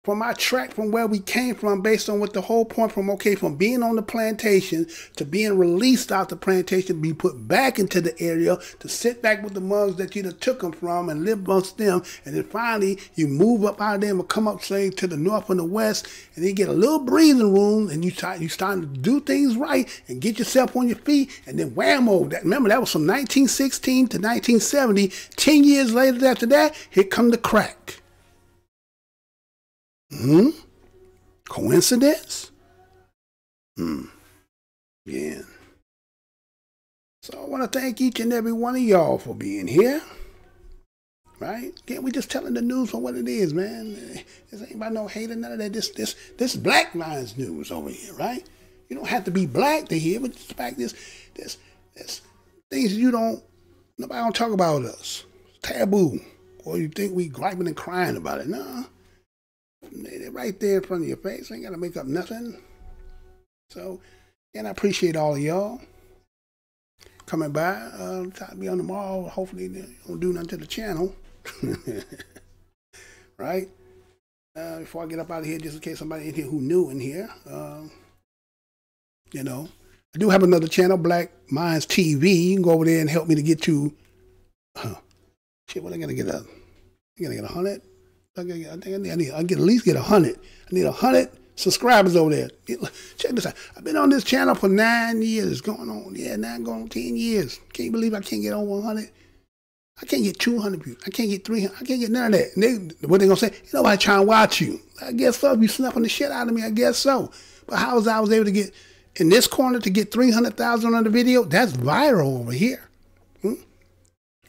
D: from our track from where we came from, based on what the whole point from being on the plantation to being released out the plantation, be put back into the area to sit back with the mugs that you done took them from and live amongst them, and then finally you move up out of them and come up, say, to the north and the west, and then get a little breathing room, and you starting to do things right and get yourself on your feet, and then whammo. Remember, that was from 1916 to 1970. 10 years later after that, here come the crack. Coincidence? Yeah. So I want to thank each and every one of y'all for being here. Right? Again, we just telling the news for what it is, man. This ain't about no hate or none of that. This black man's news over here, right? You don't have to be black to hear, but just fact this things nobody don't talk about us. It's taboo. Or you think we griping and crying about it. No. They're right there in front of your face. Ain't got to make up nothing. So, and I appreciate all of y'all coming by. Try to be on tomorrow. Hopefully they don't do nothing to the channel. Right? Before I get up out of here, just in case somebody in here who new in here. You know, I do have another channel, Black Minds TV. You can go over there and help me to get to shit, what I gotta get 100? I get at least get 100. I need 100 subscribers over there. Check this out. I've been on this channel for 9 years. Going on 10 years. Can't believe I can't get over 100. I can't get 200 views. I can't get 300. I can't get none of that. What they gonna say? Nobody trying to watch you. I guess so. If you snuffing the shit out of me, I guess so. But how was I able to get in this corner to get 300,000 on the video? That's viral over here.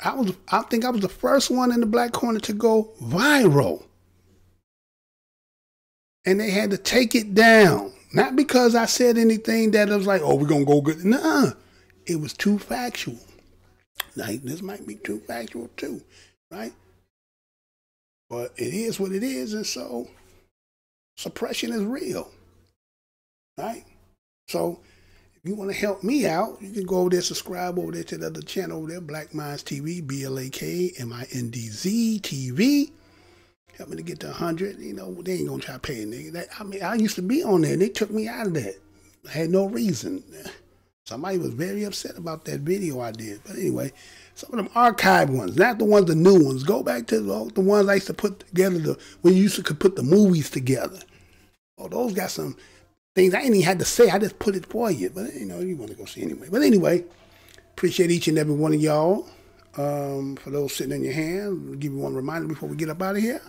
D: I think I was the first one in the black corner to go viral. And they had to take it down. Not because I said anything that was like, oh, we're going to go good. Nah, it was too factual. Like, this might be too factual too, right? But it is what it is, and so suppression is real, right? So if you want to help me out, you can go over there, subscribe over there to the other channel over there, Black Minds TV, BLAKMINDZ TV. Help me to get to 100. You know, they ain't going to try to pay a nigga. I mean, I used to be on there, and they took me out of that. I had no reason. Somebody was very upset about that video I did. But anyway, some of them archived ones, not the ones, the new ones. Go back to the ones I used to put together, when you used to put the movies together. Oh, those got some things I ain't even had to say. I just put it for you. But, you know, you want to go see anyway. But anyway, appreciate each and every one of y'all. For those sitting in your hand, I'll give you one reminder before we get up out of here.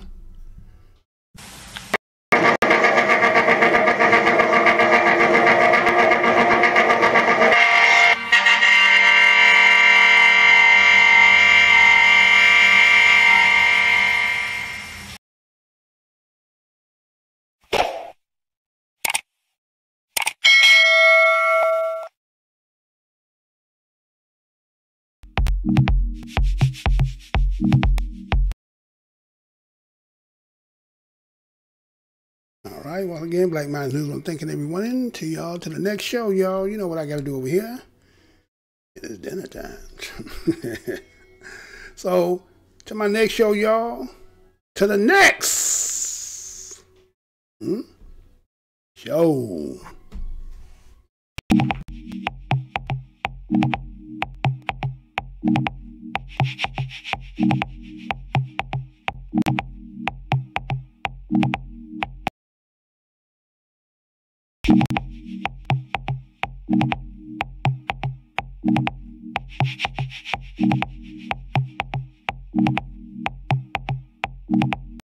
D: All right, well, again, Black Minds News, I'm thanking everyone to y'all. To the next show, y'all. You know what I got to do over here. It is dinner time. So, to my next show, y'all. To the next show.